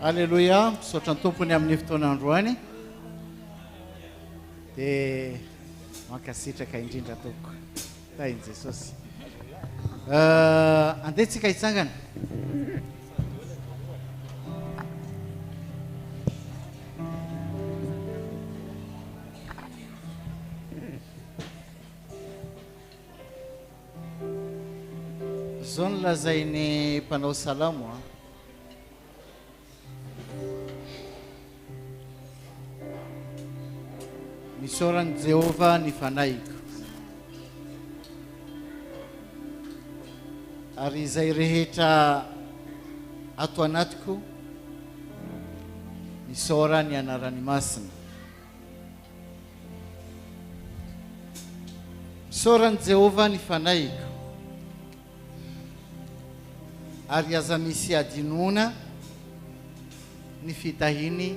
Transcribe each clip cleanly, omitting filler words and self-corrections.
Alléluia, misaotra ny tompony amin'ny fotoana androany dia mankasitraka indrindra toko tainy Jesosy. Andehantsika hitsangana. Zao no lazainy mpanao salamo misaorany Jehova ny fanaiko ary izay rehetra ato anatiko misaora ny anarany masina. Misaorany Jehova ny fanaiko ary aza misy adinona ny fitahiny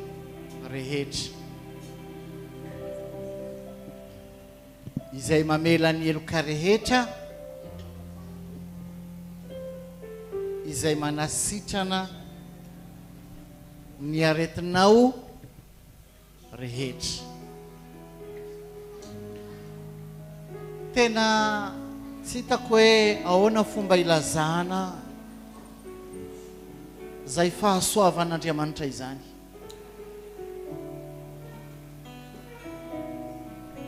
rehetra izay mamela ny eloka rehetra izay manasitrana ny aretinao rehetra. Tena tsy hitako hoe ahoana fomba ilazana zay fahasoavan'Andriamanitra izany.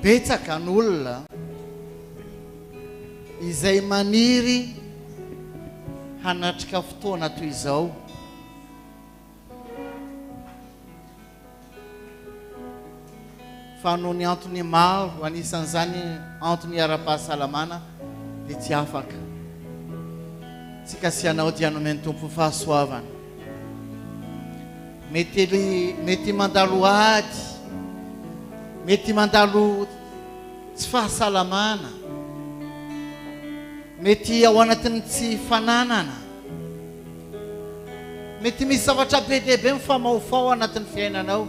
Betsaka ny olona izay maniry hanatrika fotoana toy izao, fa noho ny antony maro anisan'izany antony ara-pahasalamana dia tsy afaka. Tsy kasianao dia nomeny tompo fahasoavana. Mety mandalo ady, mety mandalo tsy fahasalamana, mety ao anatin'ny tsy fananana, mety misy zavatra be dia be mifamaofao anatin'ny fiainanao,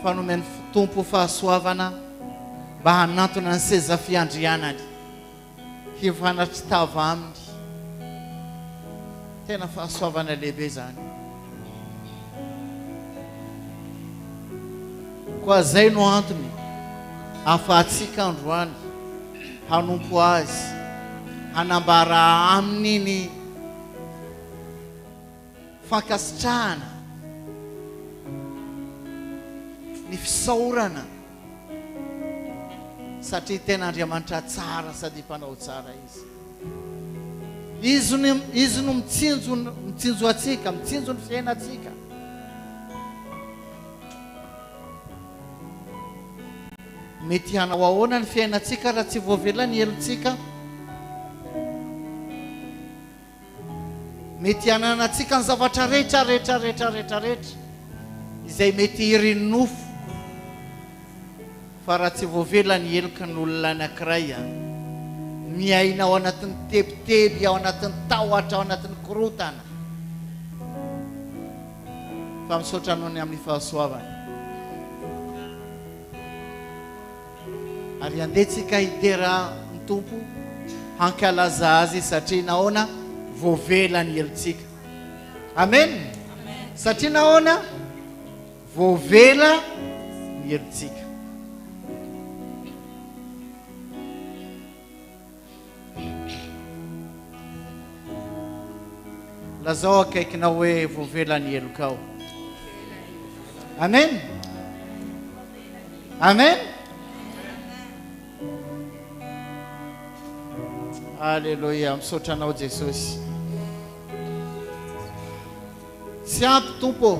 fa nomeny tompo fahasoavana mba hanantona ny seza fiandrianany hivanatry tava aminy. Tena fahasoavana lehibe zany. Koa zay no antony afahatsika androany hanompo azy, hanambara amin'iny fankasitrahana, ny fisaorana, satria tena Andriamanitra tsara sady mpanao tsara izy. Izy no mitsinjo atsika, mitsinjo ny fiainatsika. Mety hanao ahoana ny fiainatsika raha tsy voavela ny helotsika? Mety hananatsika ny zavatra rehetra izay mety hirinofo, fa raha tsy voavela ny heloka ny olona anankiray miaina ao anatin'ny tebiteby, ao anatin'ny tahotra, ao anatin'ny korotana. Fa misaotra nohony amin'ny fahasoavana. Ary andehantsika hitera ny tompo hankalaza azy satria nahoana voavela ny helotsika. Amen. Satria nahoana voavela ny helotsika. Lazao akaikinao hoe voavela ny helokao. Amen. Amen. Alléluia. Misaotra anao Jesosy. Tsy ampy Tompo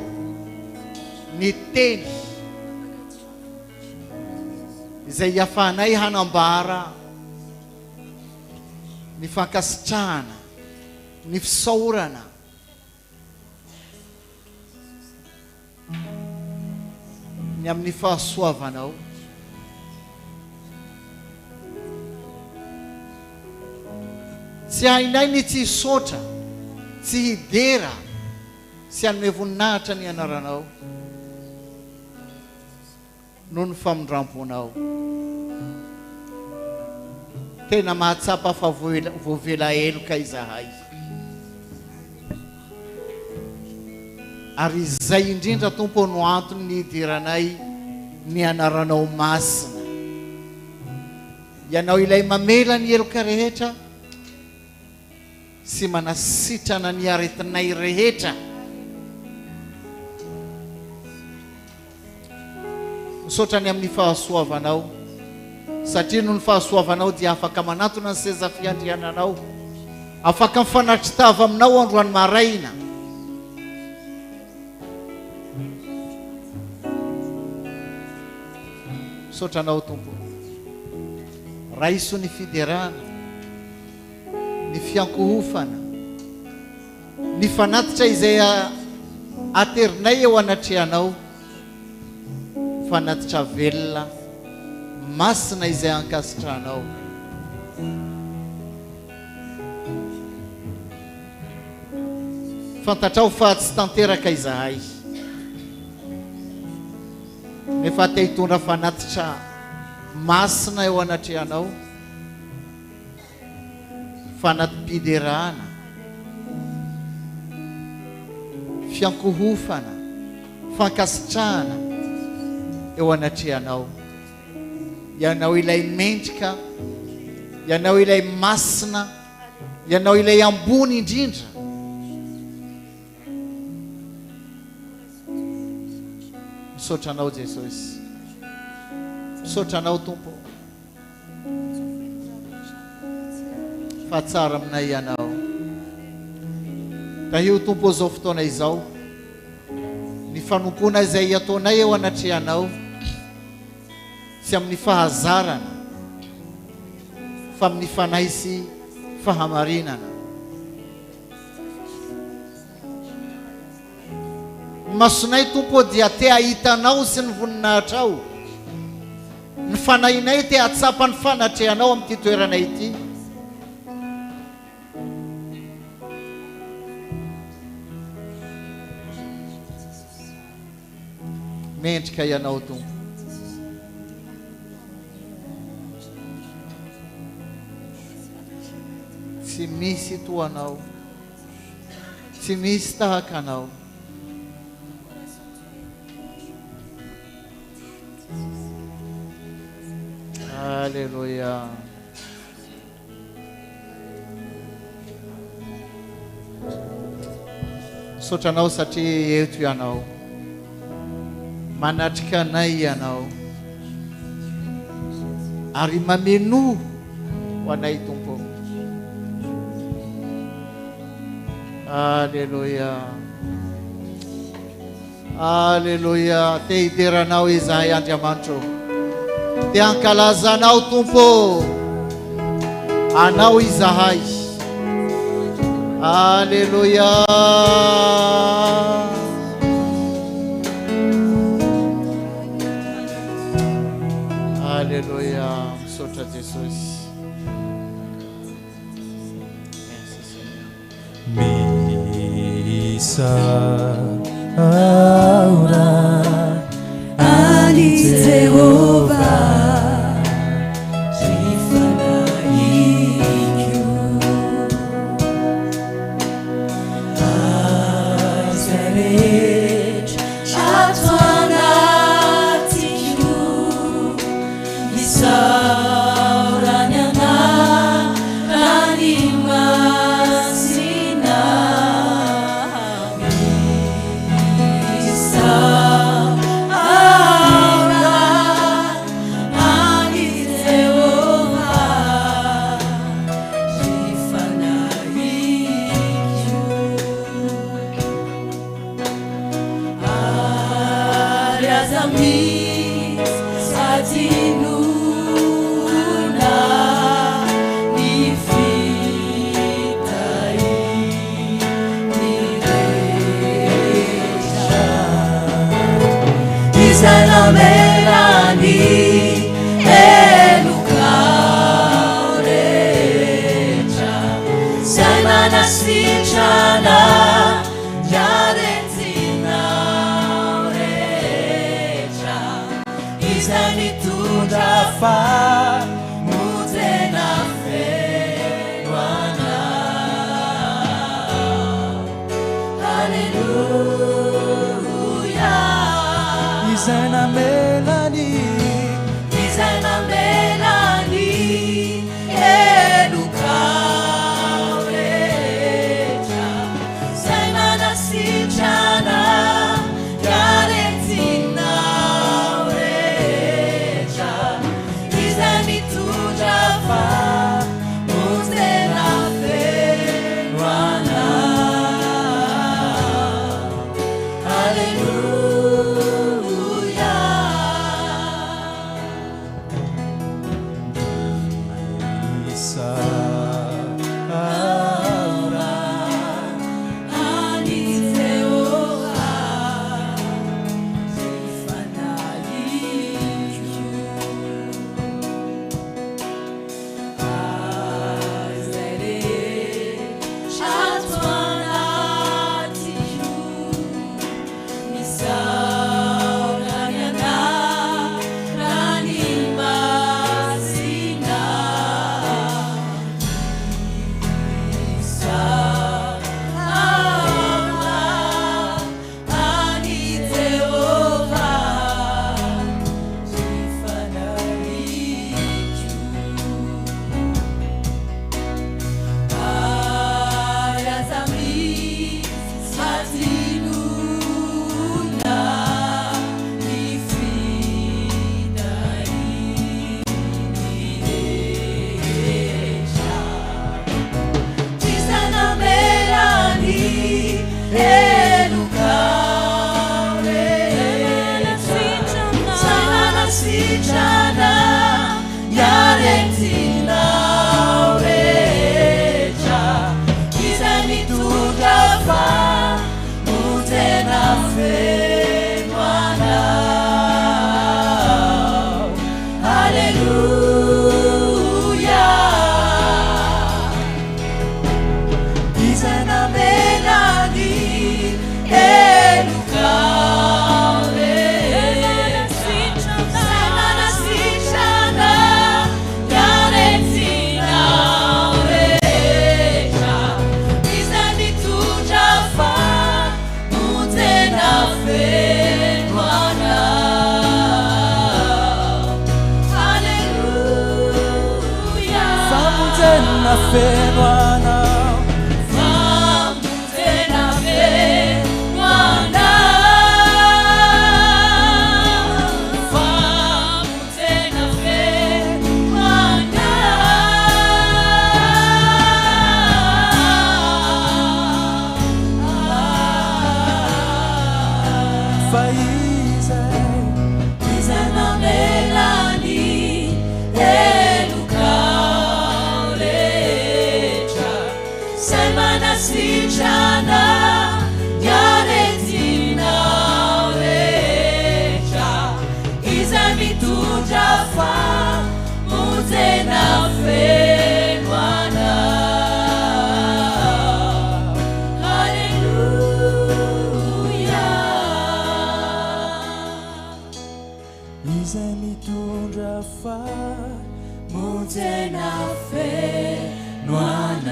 ny teny izay iafanay hanambara ny fankasitrahana, ny fisaorana ny amin'ny fahasoavanao. Tsy hainay ny tsy hisotra, tsy hidera, sy hanome voninahitra ny anaranao noho ny famindramponao. Tena mahatsapa fa voavela eloka izahay. Ary izay indrindra Tompo no antony ny hidiranay ny anaranao masina. Ianao ilay mamela ny eloka rehetra sy manasitrana ny aretinay rehetra. Misaotra ny amin'ny fahasoavanao, satria noho ny fahasoavanao dia afaka manatona ny seza fiandriananao, afaka mifanatritava aminao androany maraina. Misaotra anao Tompo, raiso ny fiderana, ny fiankohofana, ny fanatitra izay aterinay eo anatrehanao, fanatitra velona masina izay ankasitranao. Fantatrao fa tsy tanteraka izahay, nefa te hitondra fanatitra masina eo anatrehanao, fanatim-piderana, fiankohofana, fankasitrahana eo anatrehanao. Ianao ilay mendrika, ianao ilay masina, ianao ilay ambony indrindra. Misaotra anao Jesosy, misaotra anao Tompo, fa tsara aminay ianao. Tahio Tompo zao fotoana izao, ny fanompona izay ataonay eo anatrehanao, sy amin'ny fahazarana, fa amin'ny fanahy sy fahamarinana. Masonay Tompo dia te ahitanao sy ny voninahitrao. Ny fanahinay te atsapa ny fanatrehanao amin'ity toerana ity. Mendrika ianao Tompo, tsy misy toanao, tsy misy tahaka anao. Alléluia. Misaotra anao satria eto ianao, manatrika anay ianao, ary mameno ho anay Tompo. Alléluia. Alléluia. Te hideranao izahay Andriamanitro, te hankalazanao Tompo, anao izahay. Alléluia. Alléluia. Misaotra Jesosy. Misaura ani Jehovah Jifanaiku Azaret Atwanatiku Misaura nyana Masina Misa amis atinuna ni fitai ni Isana melani elukaurecha Semana sichana yaretina urecha Isani tujafa mutena fewana Hallelujah Isana melani edukaurecha Semana sichana yaretina urecha Isani tujafa mutena fewana Fewana Famutena fewana Famutena fewana Faiza Isana melani Semana sichana yaretina urecha Izami tujafa mutena fewana Hallelujah Izami tujafa mutena fewana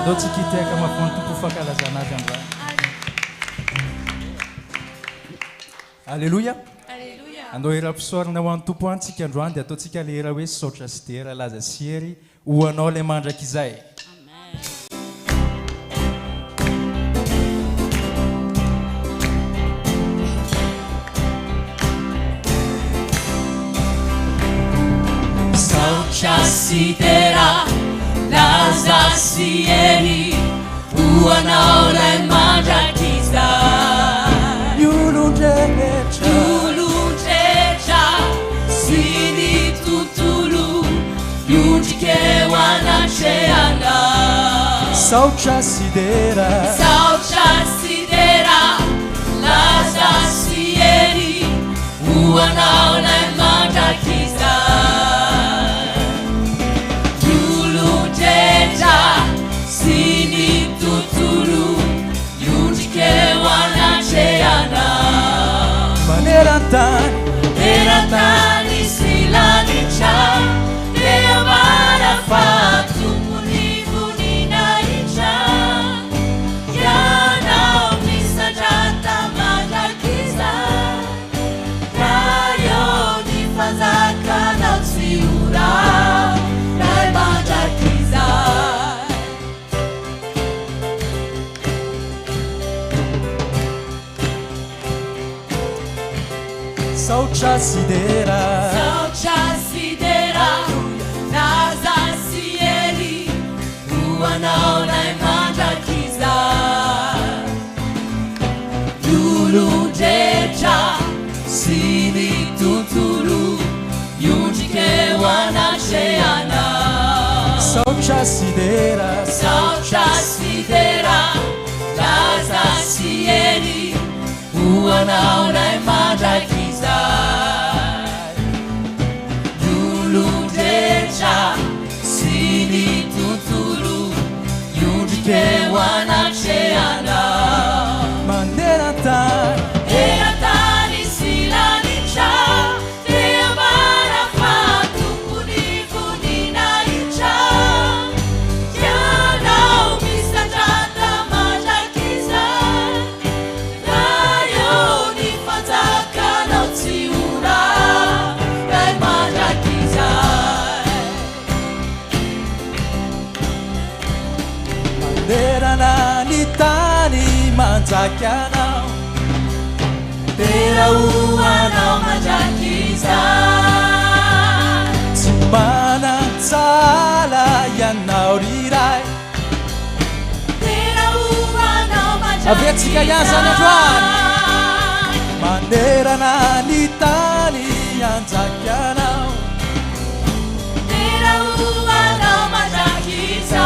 Dotikiteka mafontu kufakala zanazi ambra. Alléluia. Alléluia. Ando ira pisorana ho antompo antsika androany dia ataontsika le era hoe saotra sidera laza siery ho anao le mandraka izay. Saotra sidera laza siery uanaolay mandrakiza Yulundrehetra yulundrehetra sy ny tontolo miondrika eo anatreana saotra sidera laza sy hery uanaolay mandrakiza yulundrehetra sy ny tontolo miondrika eo anatreana maneran-tany sy lanitra dia marafa tompony voninahitra ianao misandrata mandrakiza raha eo ny fanjakanao tsy ora ray mandrakiza saotra sidera laza sy hery uanaolay mandrakiza yulundrehetra sy ny tontolo miondrika eo anatreana saotra sidera laza sy hery uanaolay mandrakiza yulundrehetra sy ny tontolo miondrika eo anatreana maneran-tany sy lanitra dia marafa tompony voninahitra ianao misandrata mandrakiza raha eo ny fanjakanao tsy ora ray mandrakiza manderana ny tany manjaky anao tera uanao mandrakiza tsy manan-tsala ianao riray tera uanao mandrakiza avetsika ihany zany androany manerana ny tany anjaky anao tera uanao mandrakiza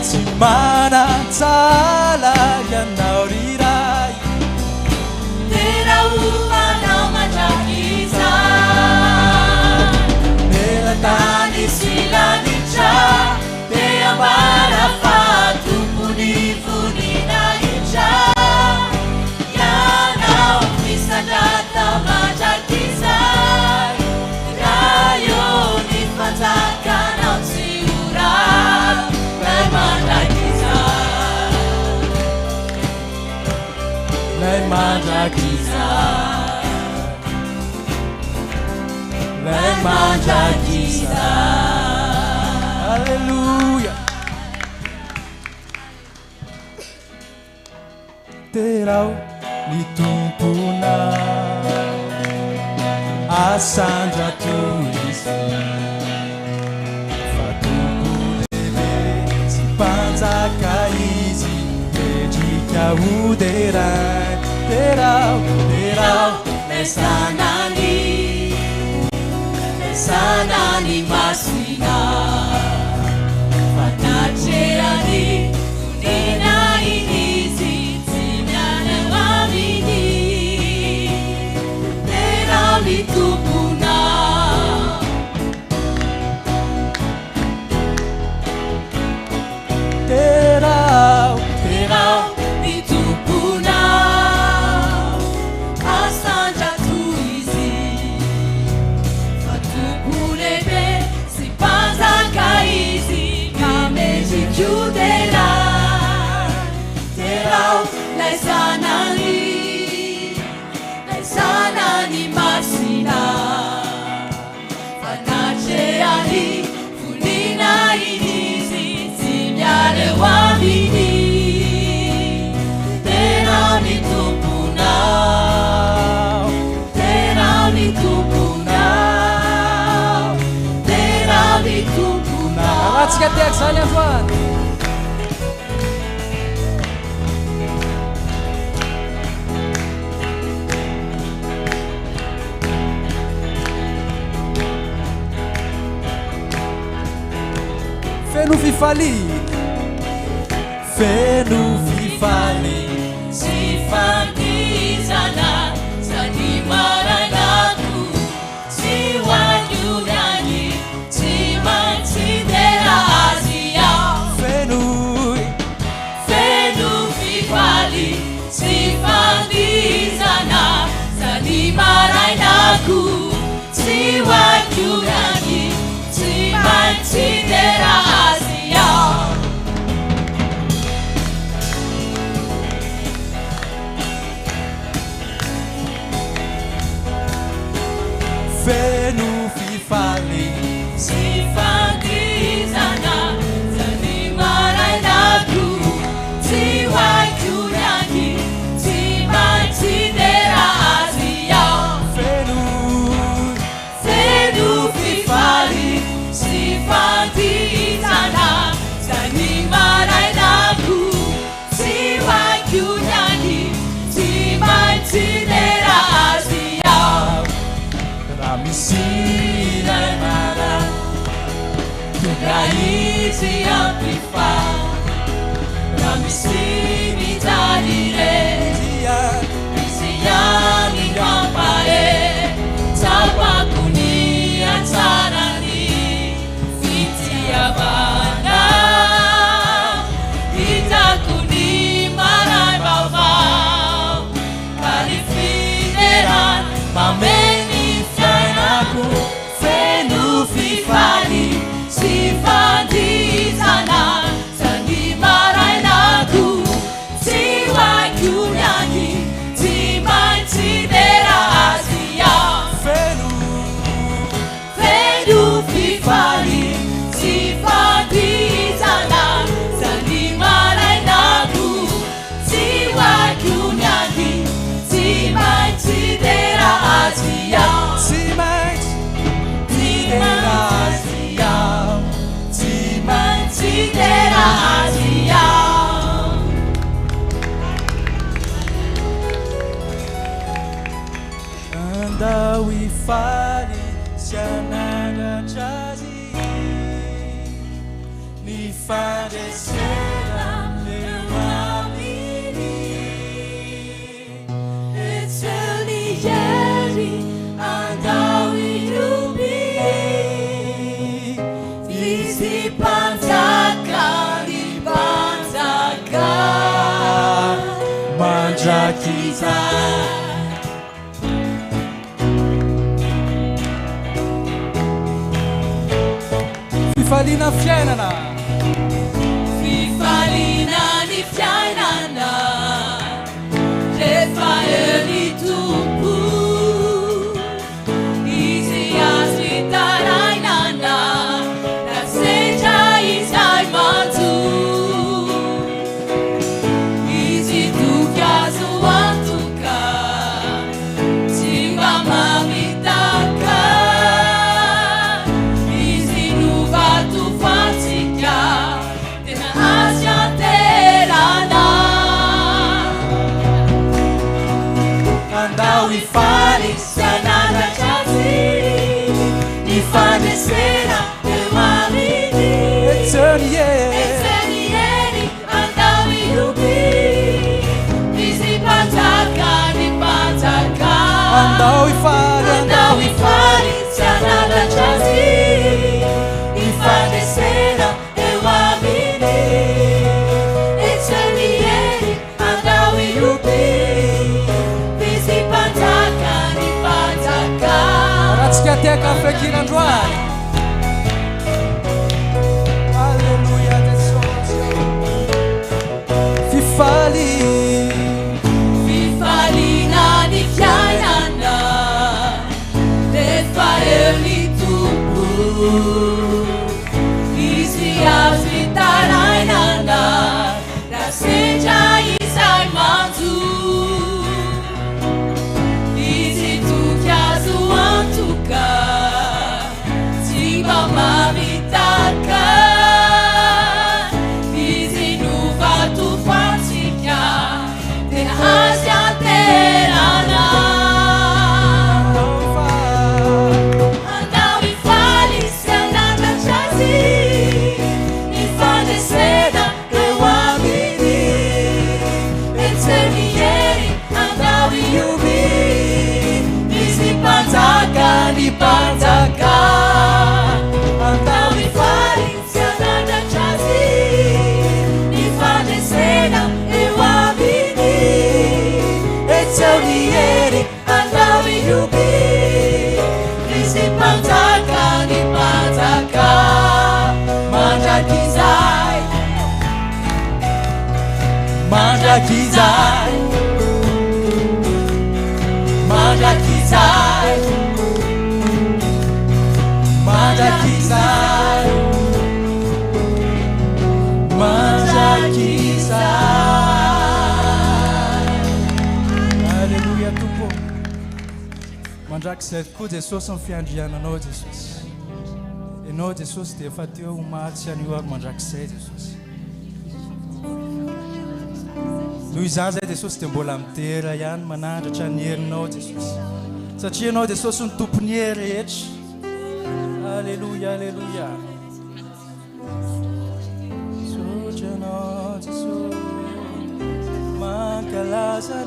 tsy manan-tsala ianao riray tera uanao mandrakiza neran-tany sy lanitra dia marafa tompony voninahitra ianao misandrata mandrakiza raha eo ny fanjakanao tsy ora ray mandrakiza lay mandrakiza lay mandrakiza alleluia terao ny tompona asandra toy izy fa tompo lehibe tsy mpanjaka izy endrika hoderany terao lay sanany masina fanatreany voninahinizy tsy miala eo aminy terao ny tompona terao ny tompona asandra toy izy fa tompo lehibe sy mpanjaka izy kamendriky hoderany terao lay sanany masina fanatreany voninahinizy tsy miala eo aminy terao ny tompona raha tsika tiako zany androany feno fifali feno fifali Sifandizana Sanimaranaku Siwanyunani Simansidera Asia feno fifali Sifandizana Sanimaranaku Siwanyunani Simansidera Asia feno fifali Sifandizana Sanimaranaku Siwanyunani Simansidera Asia feno fifali Sifandizana Sanimaranaku Siwanyunani Simansidera Asia Ramisina mara Raisi amplify Ramisini talire dia Isiani kampare Tapakuni atarani Fiti abana Itakuni marai bavau Kalifineran Mameni fianaku Fenu fifali Sifandizana Sanimaranaku Siwanyunani Simansidera Asia feno fifali Sifandizana Sanimaranaku Siwanyunani Simansidera Asia Simax Simansidera Asia anda wifali sianada chazi ni fade sera lewamini Eternity andawi yubi Visi pantaka Di pantaka manja kita fifalina fiainana Fifalina ni fiainana Refa eli tupu Easy as we tarainana Naseja isai mantu Easy tu kiazu antuka Simba mamitaka Easy nuva tu fatica Tena asia terana anda wifali Sianada chazi Nifane sera Ewamini Etenieri Andawi yubi Visi pantaka Ni pantaka anda wifali Andawi fali Sianada chazi Nifane sera Ewamini Etenieri Andawi yubi Visi pantaka Ni pantaka ratsikateka fekirandroany alleluia tesosio fifali Fifalina ni fiainana Refa eli tupu Easy as we tarainana Naseja isai mantu Easy tu kiazu antuka Simba mamitaka Easy nuva tu fatica mandrakizay mandrakizay mandrakizay mandrakizay Alléluia tompo mandrakizay tokoa Jesosy amin'ny fiandriananao Jesosy ianao Jesosy dia efa teo omatsy anio ary mandrakizay Jesosy noho izany zay Jesosy dia mbola mitera ihany manandratra ny herinao Jesosy satria ianao Jesosy ny tompony hery rehetra Alléluia Alléluia sotranao Jesosy mankalaza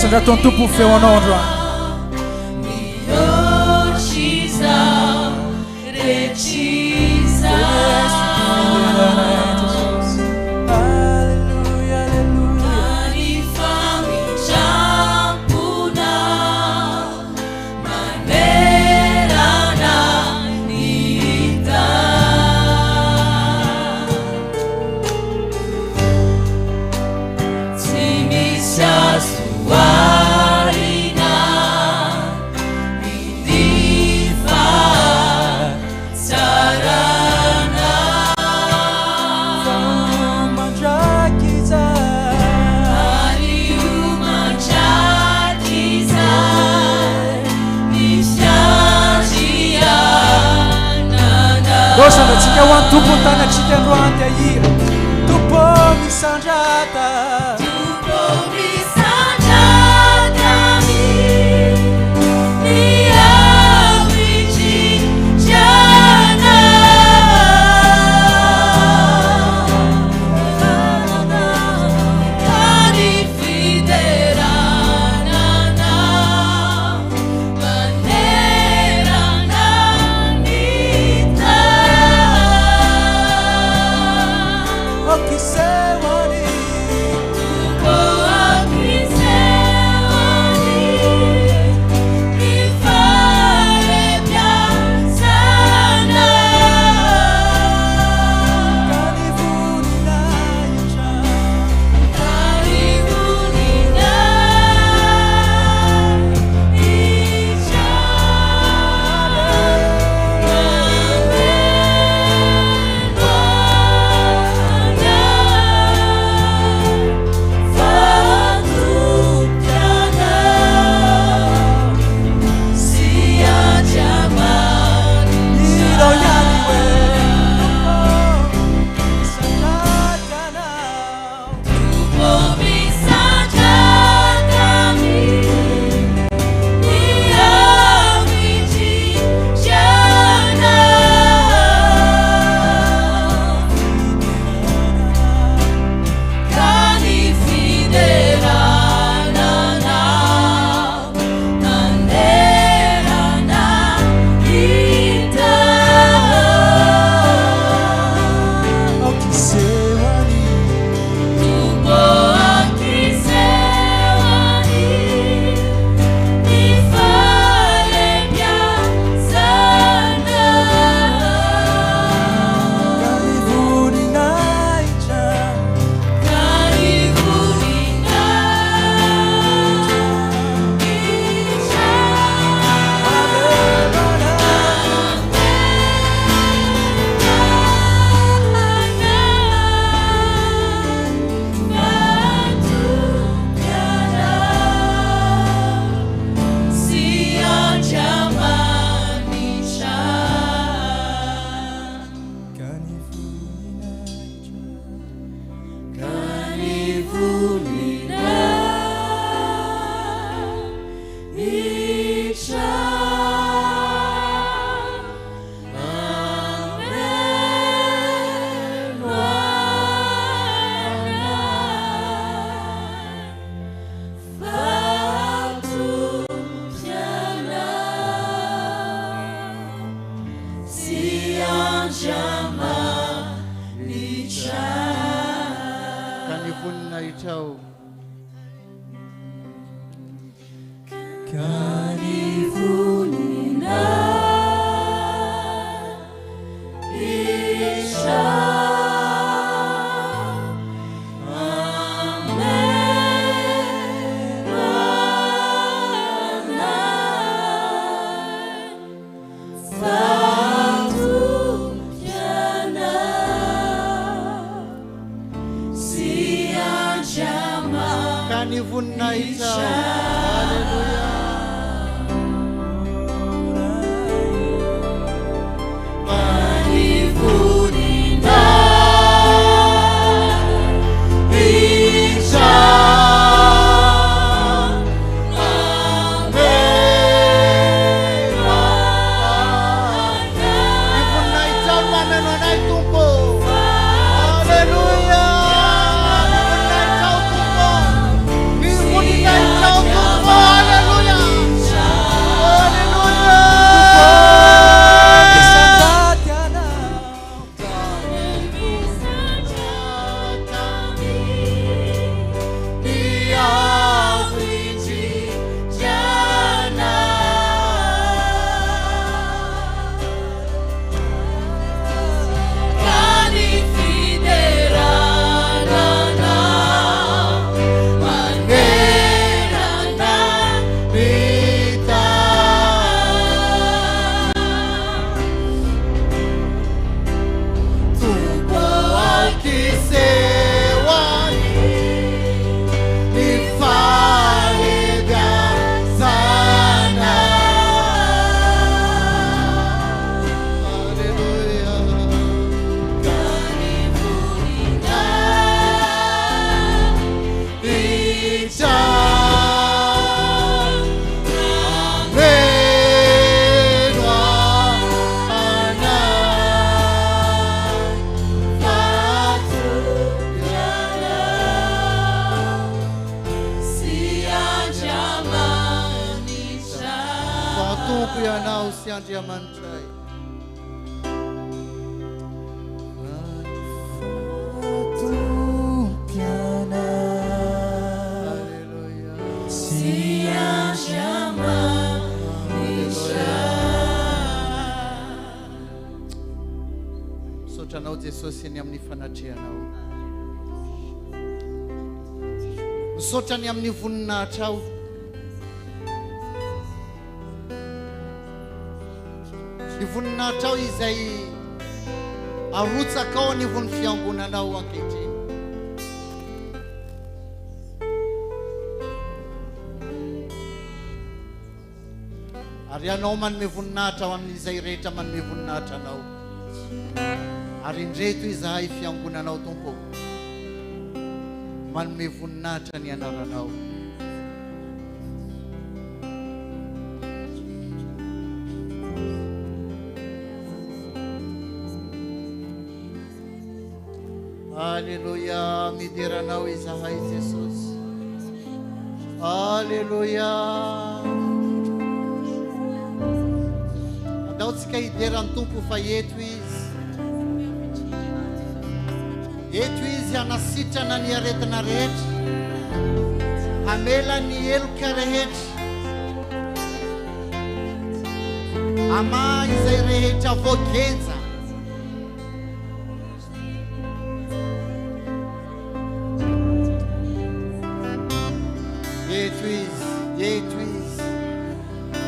Asandra ton tompo feo anao androany Sandratsika ho an'ny tompo ny tanatsika androany dia hira tompo misandrata voninahitra misaotrany amin'ny voninahitra ao ny voninahitra ao izay arotsaka ao ny vony fiangonanao ankehitriny ary ianao manome voninahitra ao amin'izay rehetra manome voninahitra anao ary indreto izahay fiangonanao tompo manome voninahitra ny anaranao Alleluia midiranao izahay Jesosy Alleluia andaotsika hiderany tompo fa eto izy anasitrana ny aretina rehetra hamela ny eloka rehetra ama izay rehetra voagenja eto izy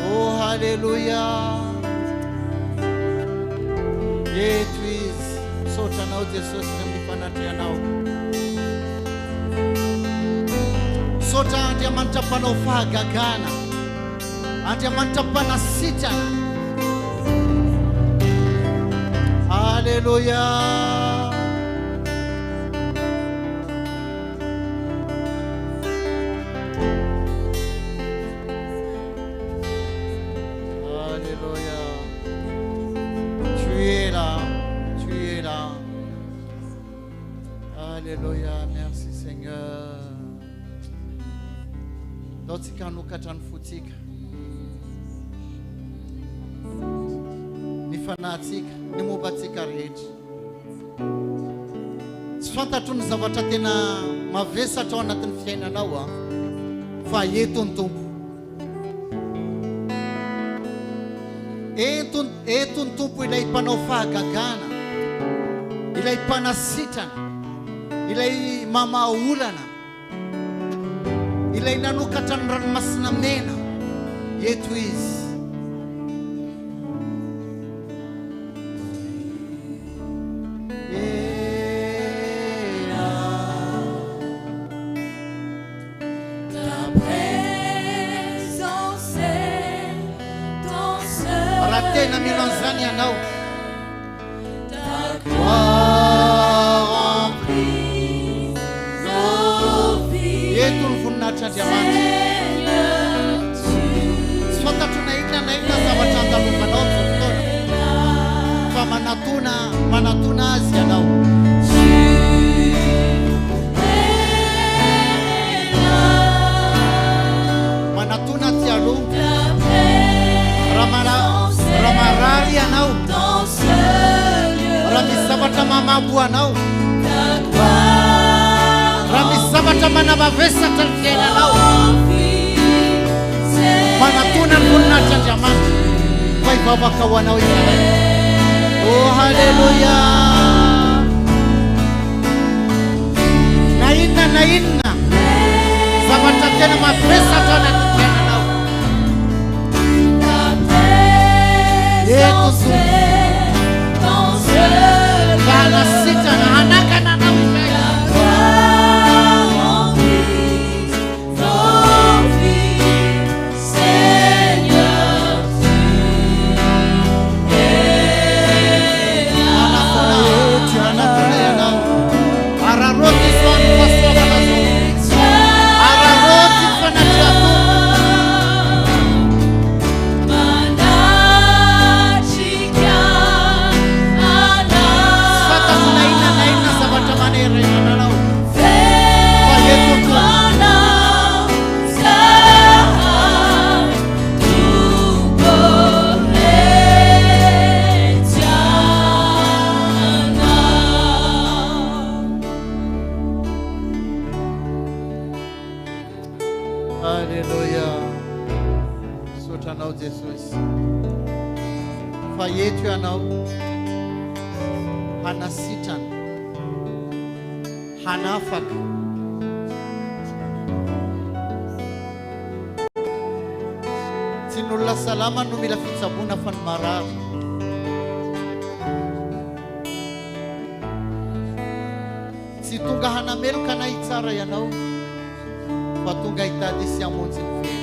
oh halleluia eto izy misaotranao Jesosy fanatrianao misaotra Andriamanitra mpanao fahagagana Andriamanitra mpanasitrana Alleluia Alleluia tu es là Alléluia, merci Seigneur. Dotsika nokatra ny fotsika. Ny fanatsika, ny mombatsika rehetra. Tsy fantatro ny zavatra tena mavesatra ao anatin'ny fiainanao fa eto ny tompo. Eto ny tompo ilay mpanao fahagagana, ilay mpanasitrana, ilay mamaolana, ilay nanokatra ny ranomasina mena. Eto izy. Tena milonzany ianao. Eto ny voninahitran'Andriamanitra. Tsy fantatro na inona zavatra andalovanao amin'izao fotoana, fa manatona azy ianao. Manatona ty aloha. Raha marary ianao, raha misy zavatra mamabo anao, raha misy zavatra manamavesatra ny fiainanao, manatona ny voninahitran'Andriamanitra fa hivavaka ho anao izy. Oh, haleluya. Na inona zavatra tena mavesatra anaty fiainanao, eto vanasitrana hanakana anao eto ianao hanasitrana, hanafaka, tsy ny olona salama no mila fitsaboana fa ny marary. Tsy tonga hanameloka na hitsara ianao fa tonga hitady sy hamonjy ny very.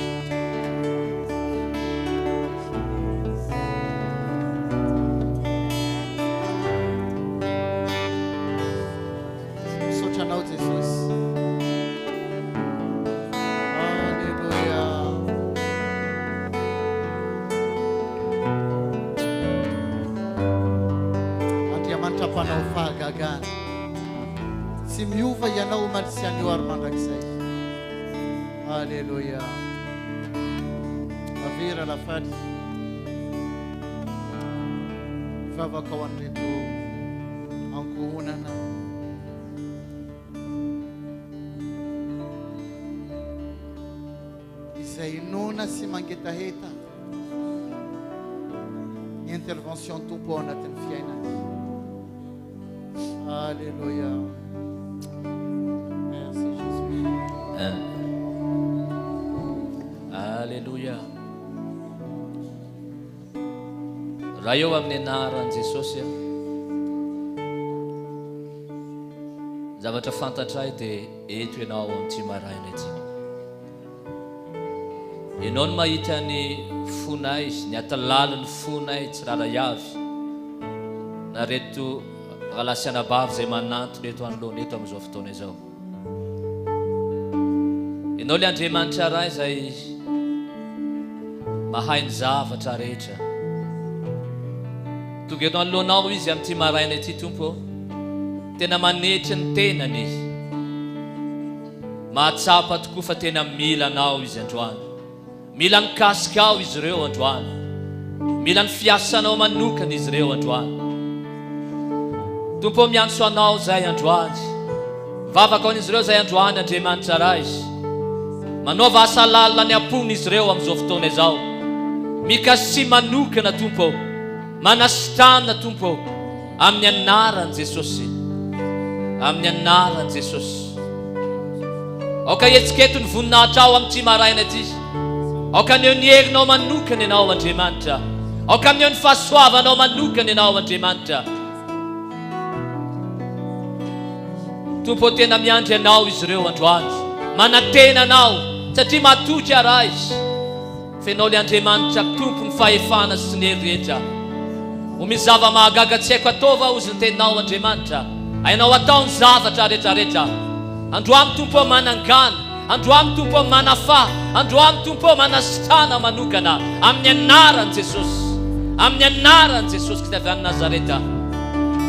Tsy miova ianao malisi an'io ary mandrakizay. Alleluia. Avera lafaly vavaka ho an'ireto ankohonana izay nona sy mangetaheta ny intervention tompo ao anatin'ny fiainana. Alléluia. Merci Jésus. Alléluia. Raha eo amin'ny anaran'i Jesosy zavatra fantatray dia eto ianao amin'ity maraina ity. Ianao no mahita ny fonay, ny atalalin'ny fonay tsiraray avy na reto galasiana bavy zay mananto reto anoloana eto amin'izao fotoana izao. Ianao le Andriamanitra ray izay mahay ny zavatra rehetra. Tonga eto anoloanao izy amin'ity maraina ity Tompo, tena manetry ny tenany izy. Mahatsapa tokoa fa tena mila anao izy androany. Mila mikasika ao izy ireo androany. Mila ny fiasanao manokana izy ireo androany. Tompo miantso anao zay androany vavaka ho an'izy ireo zay androany Andriamanitra raha izy manaova asa lalina ny ampony izy ireo amin'izao fotoana izao mikasy manokana tompo manasitrana tompo amin'ny anaran'i Jesosy amin'ny anaran'i Jesosy aoka etsiketo ny voninahitra ao amin'ny tsy maraina ity aoka ny eo ny herinao manokana ianao Andriamanitra aoka amin'ny eo ny fahasoavanao manokana ianao Andriamanitra tompo tena miandry anao izy ireo androany manatena anao satria matoky araha izy fenao le Andriamanitra tompo ny fahefana sy ny hery rehetra ho misy zava mahagaga tsy haiko ataova ozy ny teninao Andriamanitra hainao atao ny zavatra rehetrarehetra androany tompo manangana androany tompo manafa androany tompo manasitrana manokana amin'ny anaran'i Jesosy amin'ny anaran'i Jesosy Kristy avy any Nazareta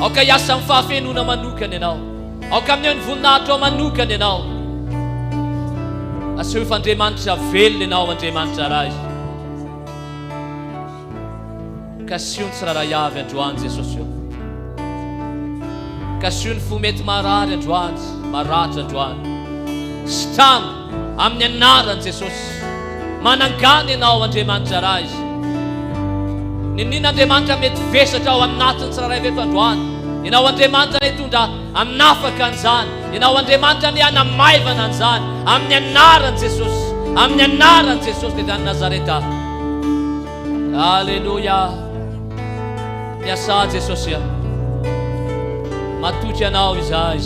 aoka hiasa amin'ny fahafenona manokana ianao aoka amin'ny eo ny voninahitra ao manokana ianao aseho fa Andriamanitra velona ianao Andriamanitra raha izy kasio ny tsirairay avy androany Jesosy eo kasio ny fo mety marary androany maratra androany sitrana amin'ny anaran'i Jesosy manangana ianao Andriamanitra raha izy ninina Andriamanitra mety vesatra ao aminatiny tsirairay veto androany ianao Andriamanitra ny hitondra aminafaka an'izany ianao Andriamanitra ny hanamaivana an'izany amin'ny anaran'i Jesosy amin'ny anaran'i Jesosy dia any Nazareta alleluia miasa Jesosy matoky anao izahay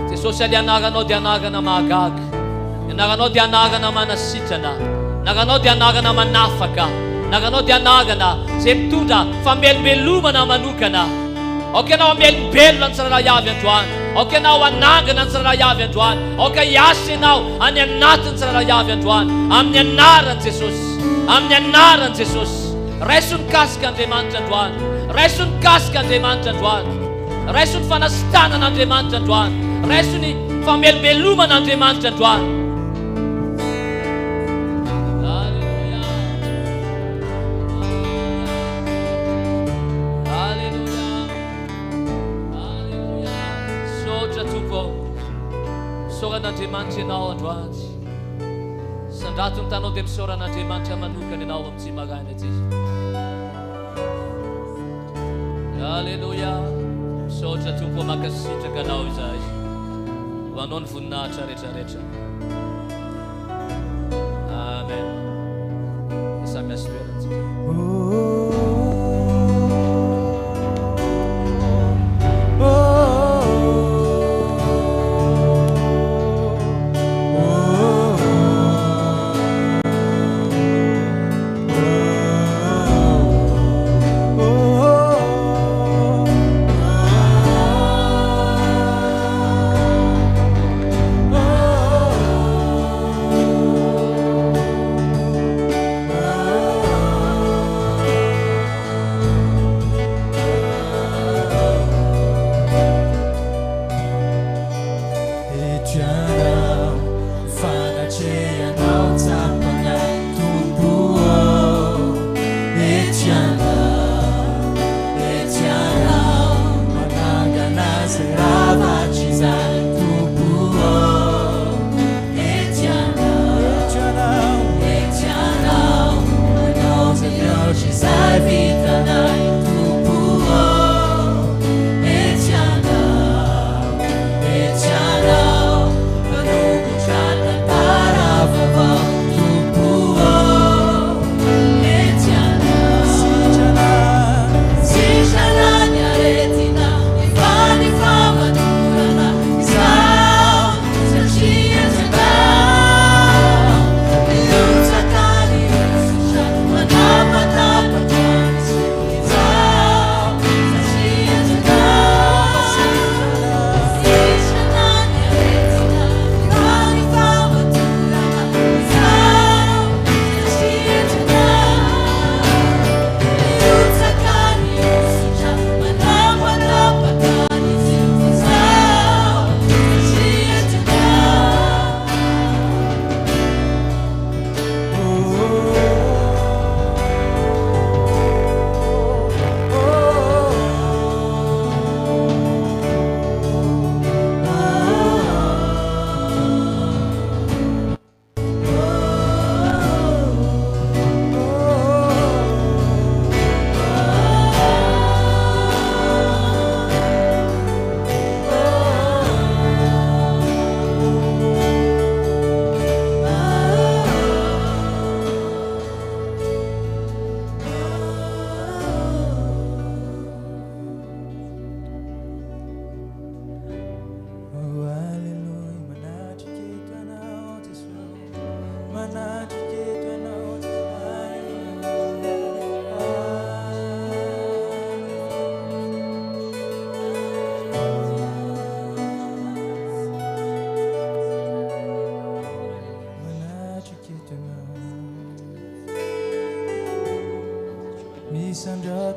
Jesosy ali anaranao dia anarana mahagaga anaranao dia anarana manasitrana anaranao dia anarana manafaka anaranao dia anarana zay mitondra famelobelomana manokana aoka ianao amelombelona ny tsirairay avy androany aoka ianao anangana ny tsirairay avy androany aoka hiasa ianao any anatin'ny tsirairay avy androany amin'ny anaran'i Jesosy amin'ny anaran'i Jesosy raiso ny kasika Andriamanitra androany raiso ny kasika Andriamanitra androany raiso ny fanasitanana Andriamanitra androany raiso ny famelobelomana Andriamanitra androany Andriamanitra ianao androany sandrato ny tanao dia misoran'Andriamanitra manokana ianao amin'ny tsy maraina ity alleluia misaotra tompo makasitraka anao izahay ho anao ny voninahitra rehetrarehetra amen samy asoerantsika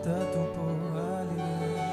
Maranatha tompo haleluya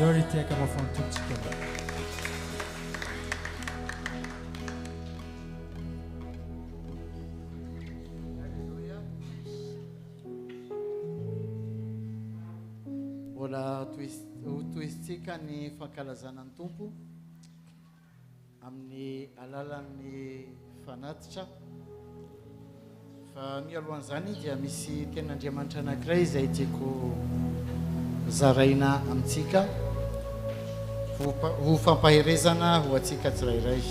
Doritek ama från Tutskala. Mbola toisitsika ny fankalazana ny tompo amin'ny alalan'ny fanatitra fa mialohan'izany dia misy tenandriamanitra anankiray izay tiako zaraina amintsika ho fampaherezana ho antsika tsirairay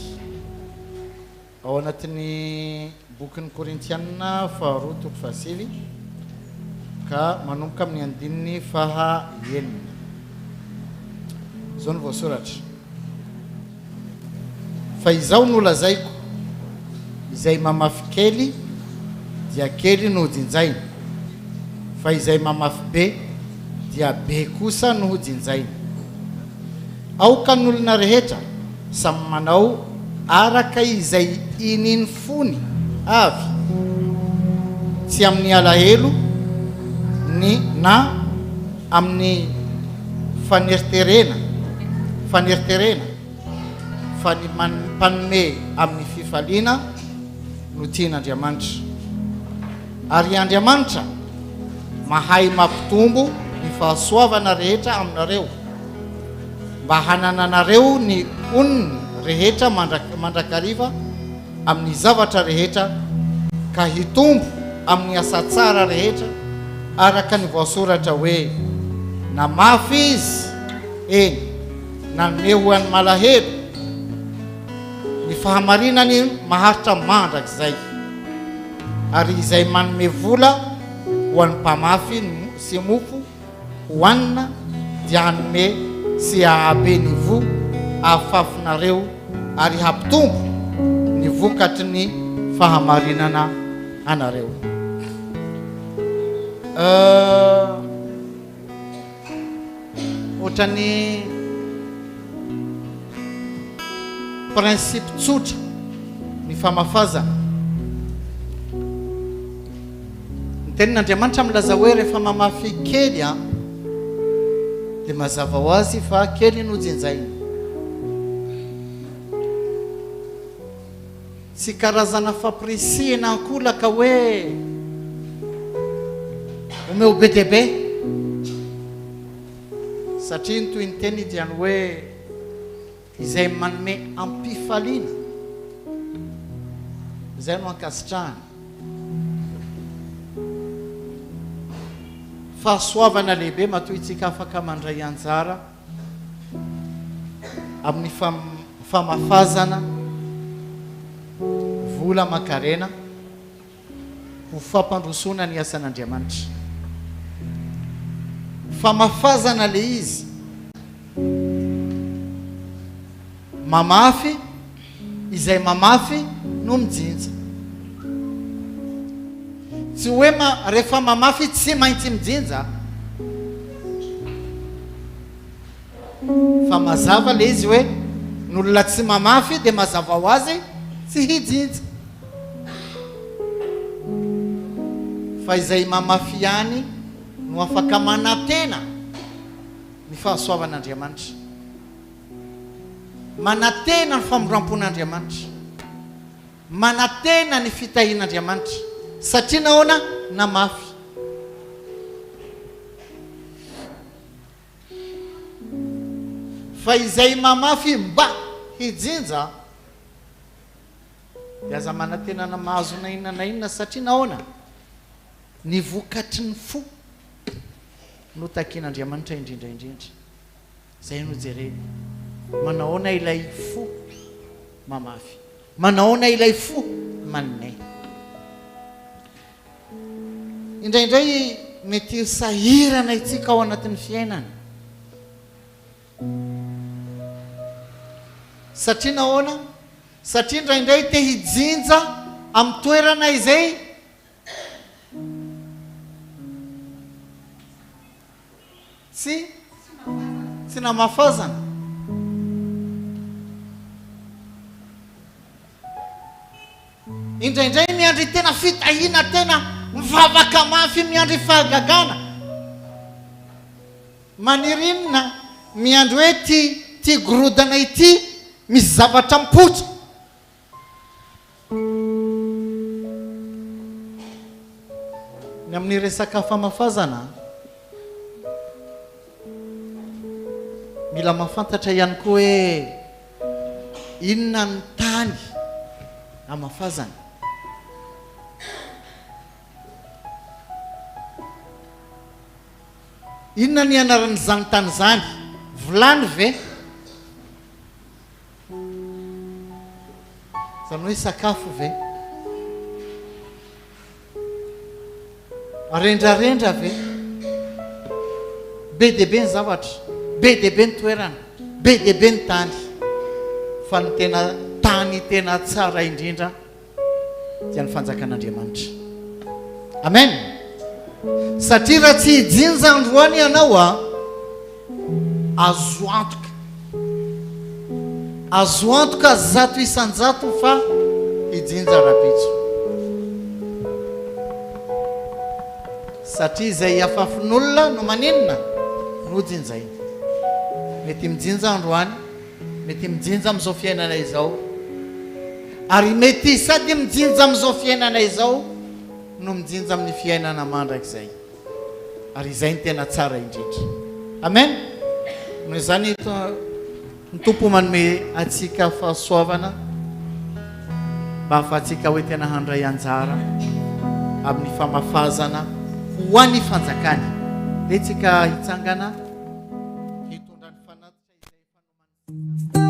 ao anatin'ny bokin'ny Korintianina 2:7 ka manomboka amin'ny andininy faha enina zao no voasoratra fa izao no lazaiko izay mamafy kely dia kely no jinjaina fa izay mamafy be dia be kosa no jinjaina aoka ny olona rehetra samy manao araka izay ininy fony avy tsy amin'ny alahelo ny na amin'ny fanerterena fa ny mpanome amin'ny fifaliana no tian'Andriamanitra. Ary Andriamanitra mahay mampitombo ny fahasoavana rehetra aminareo, mba hanananareo ny oniny rehetra mandrakariva amin'ny zavatra rehetra, ka hitombo amin'ny asa tsara rehetra araka ny voasoratra hoe na mafy izy eny nanome ho an'ny malahelo ny fahamarinany maharitra mandrakizay, ary izay manome vola ho an'ny mpamafy sy mofo hoanina dia hanome sy hahabe ny vo ahafafinareo ary hampitombo ny vokatry ny fahamarinana anareo. Ohatrany principe tsotra ny famafazana. Ny tenin'Andriamanitra milaza hoe rehefa mamafy kely dia mazava ho azy fa kely no jenjainy. Tsy karazana fampirisihana ankola ka hoe omeo be dia be, satria ny toy ny teny diany hoe izay manome ampifaliana izay no ankasitrahany. Fahasoavana lehibe matoy itsika afaka mandray anjara amin'ny famafazana vola makarena ho fampandrosona ny asan'Andriamanitra. Famafazana le izy mamafy, izay mamafy no mijinja. Tsy hoe rehefa mamafy tsy maintsy mijinja, fa mazava le izy hoe n'olona tsy mamafy dia mazava ho azy tsy hijinja, fa izay mamafy ihany no afaka manatena ny fahasoavan'Andriamanitra, manatena ny famorampon'Andriamanitra, manatena ny fitahian'Andriamanitra, satria nahoana na mafy. Fa izay mamafy mba hijinja dia aza manatena na mahazo na inona na inona, satria nahoana ny vokatry ny fo no takian'Andriamanitra indrindra indrindra. Zay no jerena, manahoana ilay fo mamafy, manahoana ilay fo manome. Indraindray mety sahirana itsika ao anatin'ny fiainana, satria nahoana, satria indraindray te hijinja amin'ny toerana izay tsy namafazana. Indraindray miandry tena fitahina, tena mivavaka mafy, miandry fahagagana, manirinina miandry hoe ty gorodana ity misy zavatra mipotra. Ny amin'ny resaka famafazana mila mafantatra ihany koa hoe inona ny tany amafazana. Inona ny anaran'izany tany zany? Volany ve? Zany hoe sakafo ve? Rendrarendra ve? Be dia be ny zavatra, be dia be ny toerana, be dia be ny tany. Fa ny tena tany tena tsara indrindra dia ny fanjakan'Andriamanitra. Amen. Satria raha tsy hijinja androany ianao azo antoka zato isan-jato fa hijinja rapitso. Satria izay afafin'olona no maninona no jinjainy. Mety mijinja androany, mety mijinja amin'izao fiainana izao ary mety sady mijinja amin'izao fiainana izao no mijinja amin'ny fiainana mandrakizay ary izay ny tena tsara indrindra amen noho izany ny tompo manome atsika fahasoavana mba ahafahantsika hoe tena handray anjara amin'ny famafazana ho an'ny fanjakany dia tsika hitsangana hitondra ny fanatitra izay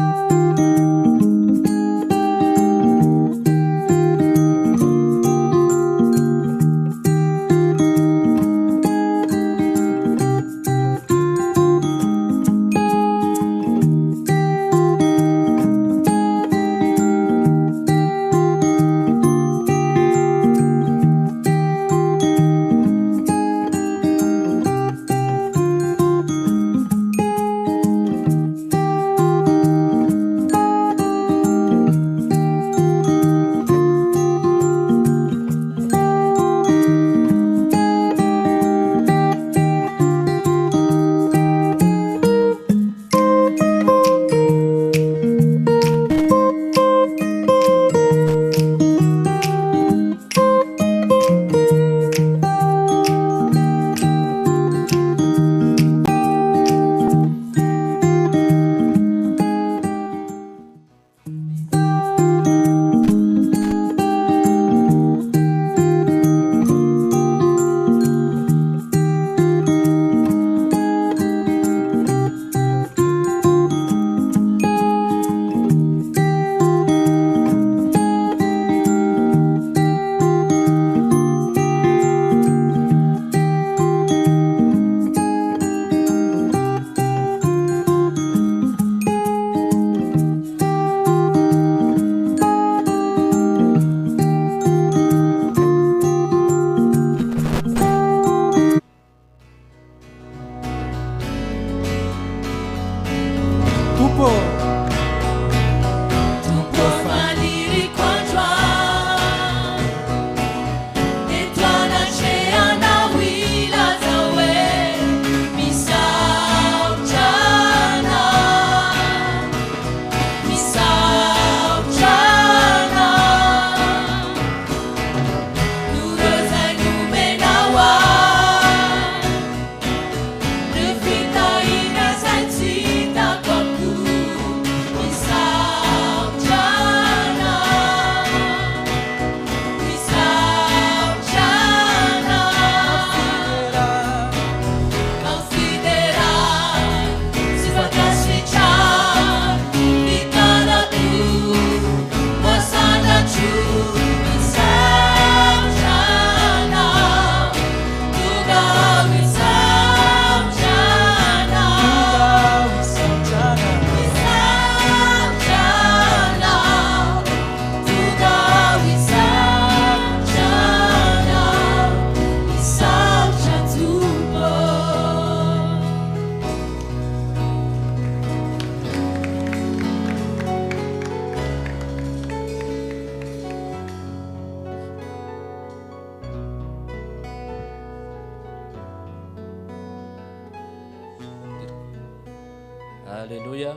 Alleluia.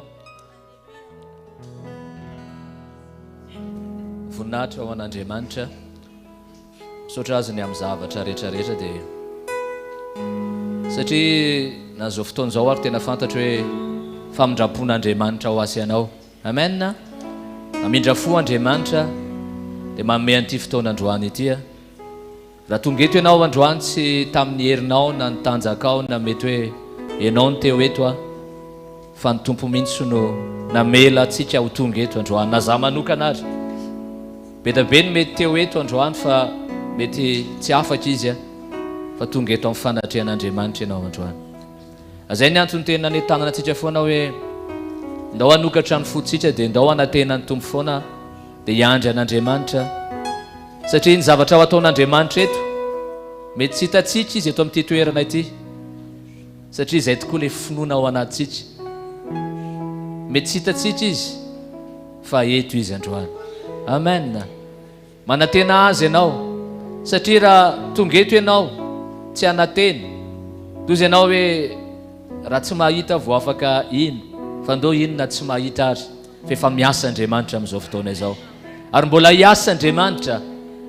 Voninahitra ho an'Andriamanitra misaotra azy ny amin'ny zavatra rehetrarehetra dia satria na zao fotoana zao ary tena fantatra hoe famindrapon'Andriamanitra ho asy ianao. Amen. Mamindra fo Andriamanitra dia manome an'ity fotoana androany ity. Raha tonga eto ianao androany tsy tamin'ny herinao na ny tanjakao na mety hoe ianao ny teo eto fa ny tompo mihitsy no namela atsika ho tonga eto androany na za manokana ary be da be ny mety teo eto androany fa mety tsy afaka izy fa tonga eto amin'ny fanatrehan'Andriamanitra ianao androany. Azay ny antony tena nentanana antsika foana hoe ndao hanokatra ny fotsika dia ndao hanatena ny tompo foana dia hiandry an'Andriamanitra satria ny zavatra ho ataon'Andriamanitra eto mety tsy hitatsika izy eto amin'ity toerana ity satria izay tokoa ilay finoana ao anatsika mety tsy hitatsika izy fa eto izy androany. Amen. Manatena azy ianao satria raha tonga eto ianao tsy anateny toy ianao hoe raha tsy mahita vao afaka ino fa ndao inona tsy mahita ary fa efa miasa Andriamanitra amin'izao fotoana izao. Ary mbola hiasa Andriamanitra,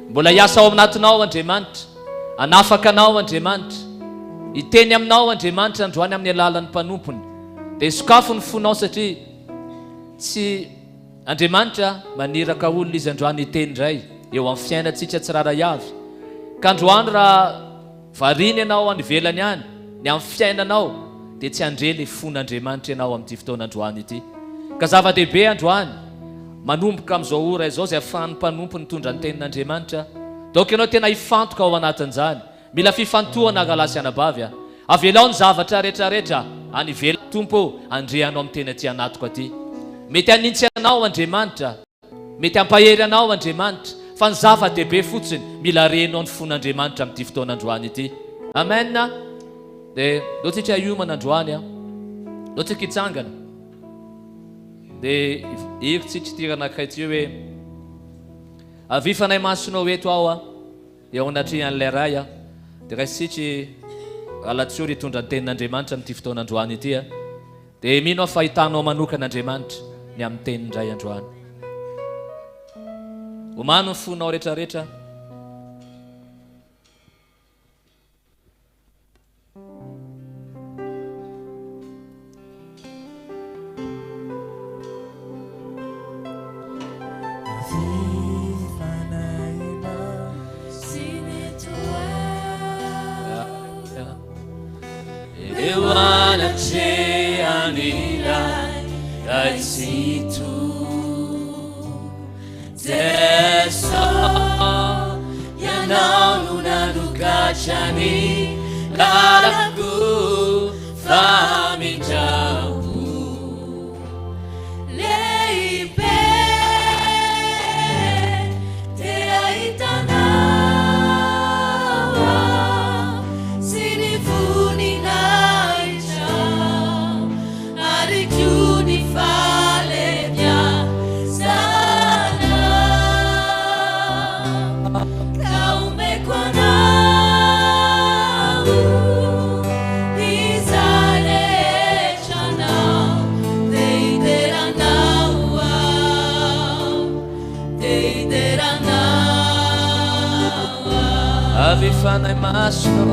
mbola hiasa ao anatinao Andriamanitra, anafaka anao Andriamanitra, hiteny aminao Andriamanitra androany amin'ny alalan'ny mpanompony. Dia sokafo ny fonao satria tsy Andriamanitra maniraka olona izy androany hiteny indray eo amin'ny fiainantsika tsiraray avy. Ka androany raha variny ianao any ivelany any, ny amin'ny fiainanao, dia tsy handrely fon'Andriamanitra ianao amin'ity fotoana androany ity. Ka zava-dehibe androany manomboka amin'izao ora izao izay ahafahan'ny mpanompo ny tondra ny tenin'Andriamanitra. Donc ianao tena hifantoka ao anatin'izany. Mila fifantohana galasy anabavy a. Avelao ny zavatra rehetrarehetra any ivelany tompo andrehanao amin'ny tena aty anatoko aty. Mety hanintsy anao Andriamanitra, mety hampahery anao Andriamanitra, fa ny zava-dehibe fotsiny mila renao ny fon'Andriamanitra amin'ity fotoana androany ity. Amen. Dia leo tsika hiomana androany a, leo tsika hitsangana. Dia iritsika tirana kaity hoe avifanay masonao eto ao a, eo anatrihan'ilay ray a, dia raisitsika alatsio hitondra ny tenin'Andriamanitra amin'ity fotoana androany ity a. Dia mino fa hitanao manokan'Andriamanitra ny amin'ny tenindray androany. Omano ny fonao rehetrarehetra. Jani lalaku faminjamu leipe te aitanawa sinifuni naija arikuni falemya sana kaumekwana Avifanay masno,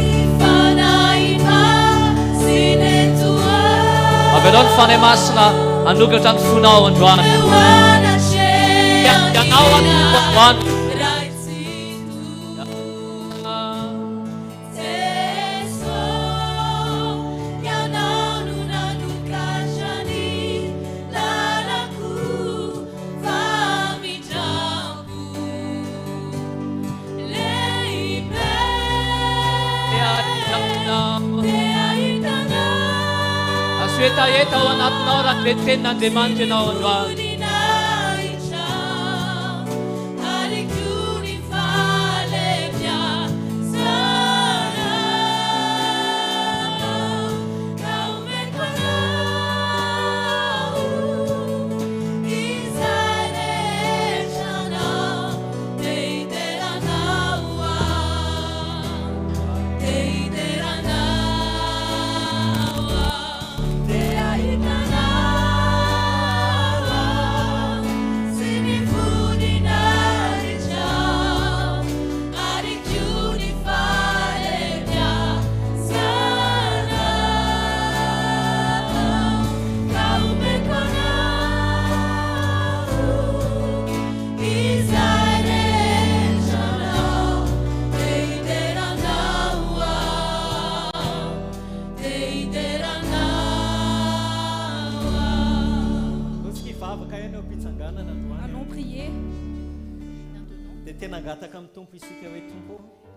avifanay masinetua. Avelao ny fanay masina anokatra ny fonao androany. Ianao androany. Eta ao anatinao raha le tenin'Andriamanitra ianao androany.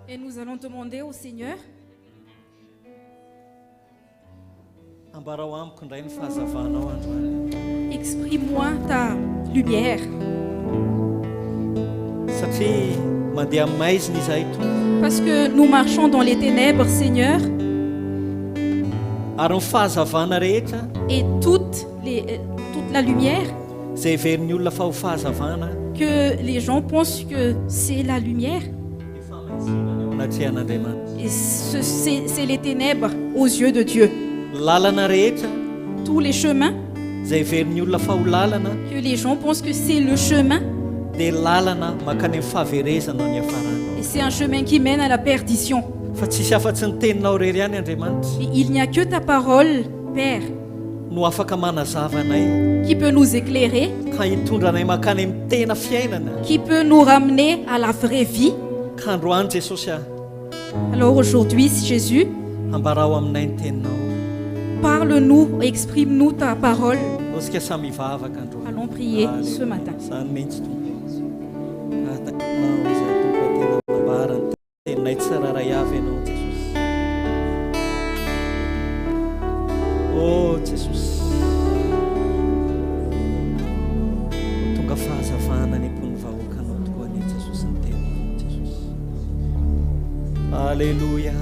Et nous allons demander au Seigneur exprime-moi ta lumière. Parce que nous marchons dans les ténèbres, Seigneur. Et toute la lumière que les gens pensent que c'est la lumière. Et c'est les ténèbres aux yeux de Dieu. tous les chemins, zay heverin'ny olona fa ho lalana que les gens pensent que c'est le chemin, dia lalana mankany amin'ny fahaverezana ny hafarana et c'est un chemin qui mène à la perdition. fa tsisy afa-tsy ny teninao rery ihany Andriamanitra Et il n'y a que ta parole, Père, no afaka manazava anay qui peut nous éclairer, ka hitondra anay mankany amin'ny tena fiainana qui peut nous ramener à la vraie vie. ka androany Jesosy a Alors aujourd'hui, Jésus, ambarao aminay ny teninao parle-nous, exprime-nous ta parole. osika samy hivavaka androany Allons prier ce matin. zany mihitsy tompo atainao izay tompo tena nambarany teninay tsiraray avy ianao Jesosy o Jesosy tonga fahazavana ny mpony vahoakanao tokoa ny Jesosy ny teninao Jesosy alleluia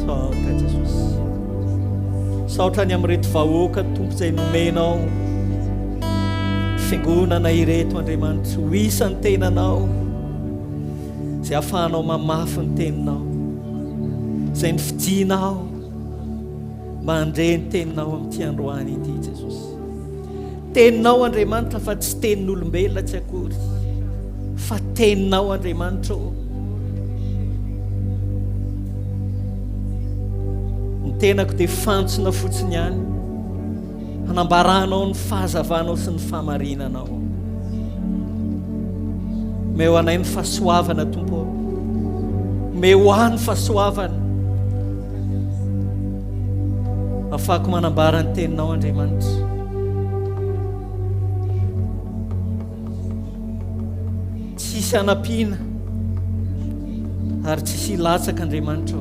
saotra Jesosy saotra ny amin'reto vahoaka tompo izay nomenao fiangonana ireto Andriamanitra ho isan'ny tenanao izay ahafahanao mamafy ny teninao izay ny fidinao mba handre ny teninao amin'ity androany ity Jesosy teninao Andriamanitra fa tsy tenin'olombelona tsy akory fa teninao Andriamanitra ny tenako dia fantsona fotsiny ihany hanambaranao ny fahazavanao sy ny fahamarinanao meo anay ny fahasoavana tompo meo ahy ny fahasoavana afahako manambara ny teninao Andriamanitra tsisy anampiana ary tsisy ilatsaka Andriamanitra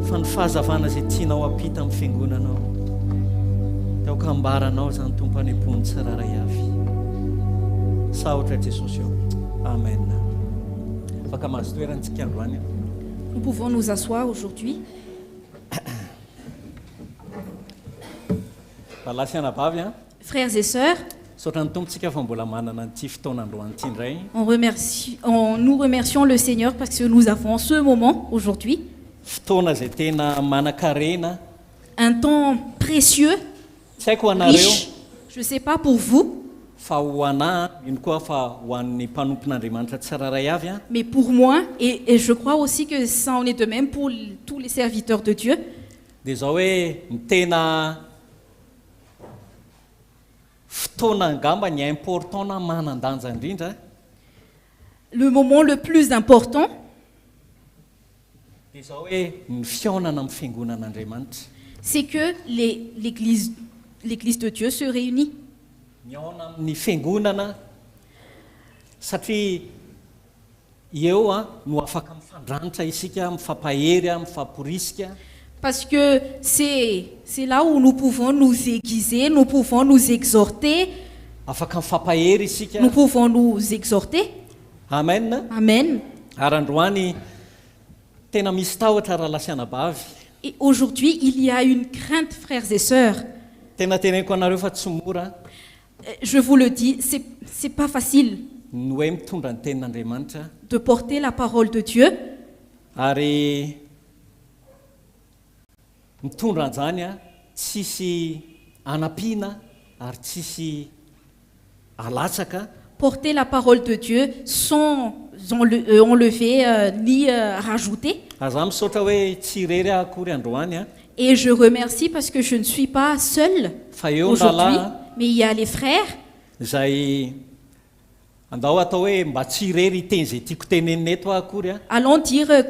fa ny fahazavana izay tianao ampita amin'ny fiangonanao taoka ambaranao zany tompo any am-pony tsiraray avy saotra Jesosy eo amen afaka mahazo toerantsika androany Nous pouvons nous asseoir aujourd'hui. balasy anabavy a Frères et sœurs, saotra ny tompontsika fa mbola manana nyty fotoanandroany ity indray nous remercions le Seigneur parce que nous avons ce moment aujourd'hui, fotoana izay tena manan-karena un temps précieux, tsy haiko ho anareo riche. Je ne sais pas pour vous, fa ho anahy ino koa fa ho an'ny mpanompon'Andriamanitra tsiraray avy a mais pour moi, et je crois aussi que ça en est de même pour tous les serviteurs de Dieu, dia zao hoe ny tena fotoana angamba ny important na manan-danja indrindra le moment le plus important, dia zao hoe ny fiaonana amin'ny fiangonan'Andriamanitra c'est que l'Église de Dieu se réunit. miaona amin'ny fiangonana satria eo a no afaka mifandranitra isika mifampahery a mifamporisika Parce que c'est là où nous pouvons nous aiguiser, nous pouvons nous exhorter, afaka mifampahery isika nous pouvons nous exhorter. amen Amen. ary androany tena misy tahotra raha lasianabavy Et aujourd'hui, il y a une crainte, frères et sœurs. tena teneniko anareo fa tsy mora Je vous le dis, c'est pas facile ny hoe mitondra ny tenin'Andriamanitra de porter la parole de Dieu. ary mitondra an'izany a tsisy anampiana ary tsisy alatsaka Porter la parole de Dieu sans enlever ni rajouter. aza misaotra hoe tsy irery akory androany a Et je remercie parce que je ne suis pas seule fa eo ny aujourd'hui, rahalahy mais il y a les frères izay andao atao hoe mba tsy irery iteny izay tiako tenenina eto akory a allons dire,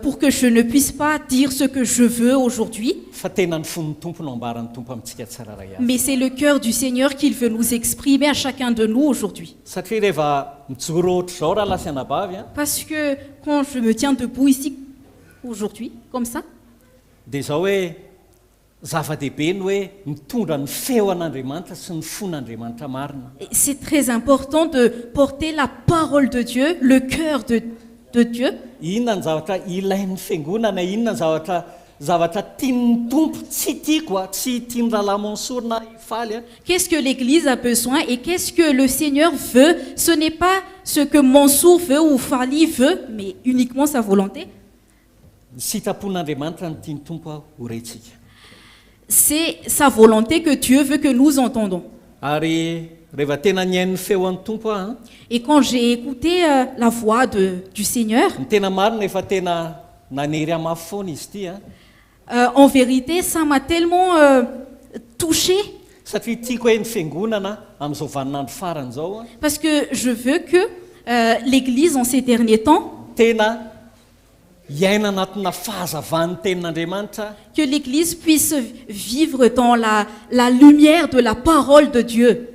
pour que je ne puisse pas dire ce que je veux aujourd'hui, fa tena ny fon'ny tompo no ambaran'ny tompo amintsika tsiraray avy mais c'est le cœur du Seigneur qu'il veut nous exprimer à chacun de nous aujourd'hui. satria rehefa mijoro ohatra zao raha lasianabavy a Parce que quand je me tiens debout ici, aujourd'hui, comme ça, dia zao hoe zava-dehibe ny hoe mitondra ny feo an'Andriamanitra sy ny fon'Andriamanitra marina c'est très important de porter la parole de Dieu, le cœur de Dieu. inona ny zavatra ilain'ny fiangonana inona ny zavatra tian'ny tompo tsy tiako a tsy tiany rahalahy Mansour na ifaly a Qu'est-ce que l'Église a besoin et qu'est-ce que le Seigneur veut? Ce n'est pas ce que Mansour veut ou Fali veut, mais uniquement sa volonté. ny sitrapon'Andriamanitra ny tiany tompo ho rentsika c'est sa volonté que Dieu veut que nous entendons. Ary rehefa tena niain'ny feon'ny tompo aho Et quand j'ai écouté la voix du Seigneur, ny tena marina efa tena nanery amafy foana izy ity en vérité, ça m'a tellement touché satria tiako hoe ny fiangonana amin'izao vaninandro farany zao parce que je veux que l'Église en ces derniers temps, tena iaina anatina fahazavan'ny tenin'Andriamanitra que l'Église puisse vivre dans la lumière de la parole de Dieu.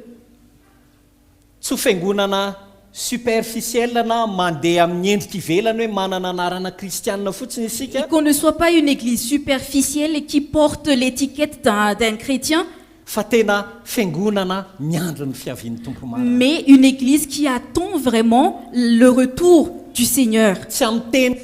tsy ho fiangonana superficiel na mandeha amin'ny endrika ivelany hoe manana anarana kristianina fotsiny Et isika qu'on ne soit pas une Église superficielle et qui porte l'étiquette d'un chrétien, fa tena fiangonana miandro ny fiavian'ny tompo marina mais une Église qui attend vraiment le retour du Seigneur. tsy amin'ny teny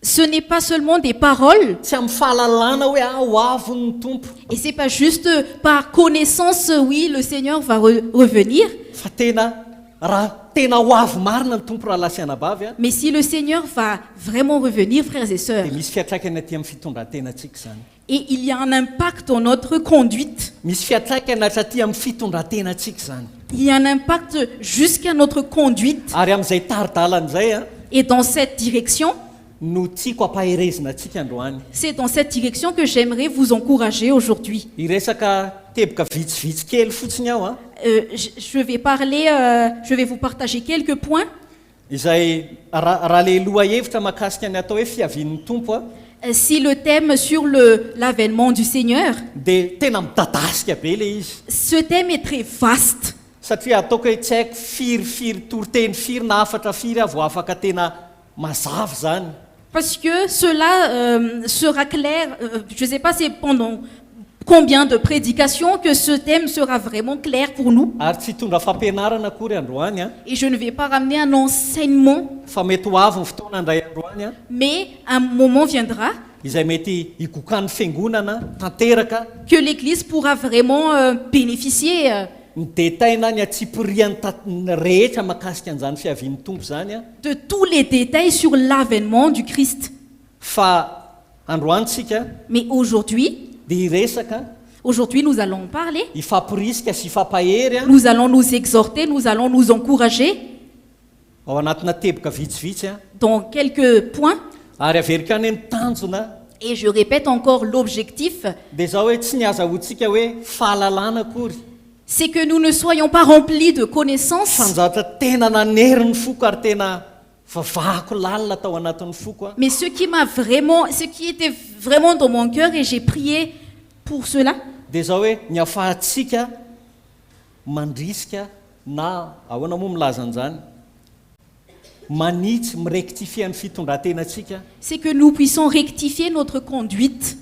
Ce n'est pas seulement des paroles, tsy amin'ny fahalalana hoe ho avy ny tompo et c'est pas juste par connaissance, oui, le Seigneur va revenir, fa tena raha tena ho avy marina ny tompo raha lasianabavy mais si le Seigneur va vraiment revenir, frères et sœurs, dia misy fiatraikany aty amin'ny fitondrantenantsika zany et il y a un impact dans notre conduite, misy fiatraikany hatraty amin'ny fitondrantenantsika zany il y a un impact jusqu'à notre conduite, ary amin'izay taridalan'izay et dans cette direction, no tiako ampaherezina antsika androany c'est dans cette direction que j'aimerais vous encourager aujourd'hui. hiresaka teboka vitsivitsy kely fotsiny aho Je vais parler, je vais vous partager quelques points. izay raha le loha hevitra mahakasika ny atao hoe fiavian'ny tompo Si le thème sur l'avènement du Seigneur, dia tena midadasika be le izy ce thème est très vaste. satria ataoko hoe tsy haiko firy toroteny firy na afatra firy avo afaka tena mazava zany Parce que cela sera clair, je ne sais pas c'est pendant combien de prédications que ce thème sera vraiment clair pour nous. ary tsy hitondra fampianarana akory androany Et je ne vais pas ramener un enseignement, fa mety ho avy ny fotoana andray androany mais un moment viendra izay mety hikokan'ny fiangonana tanteraka que l'Église pourra vraiment bénéficier ny détail-na ny atsipiriany rehetra mahakasika an'izany fiavian'ny tompo zany de tous les détails sur l'avènement du Christ. fa androantsika Mais aujourd'hui, dia hiresaka nous allons en parler. hifampirisika sy hifampahery Nous allons nous exhorter, nous allons nous encourager ao anatina teboka vitsivitsy dans quelques points. ary averika any ny tanjona Et je répète encore l'objectif, dia zao hoe tsy niaza hotsika hoe fahalalana akory c'est que nous ne soyons pas remplis de connaissances, fanjatra tena nanery ny foko ary tena vavahako lalina tao anatin'ny foko mais ce qui était vraiment dans mon cœur, et j'ai prié pour cela, dia zao hoe ny afahantsika mandrisika na ahoana moa milaza an'izany manitsy mirectifian'ny fitondrantenantsika c'est que nous puissions rectifier notre conduite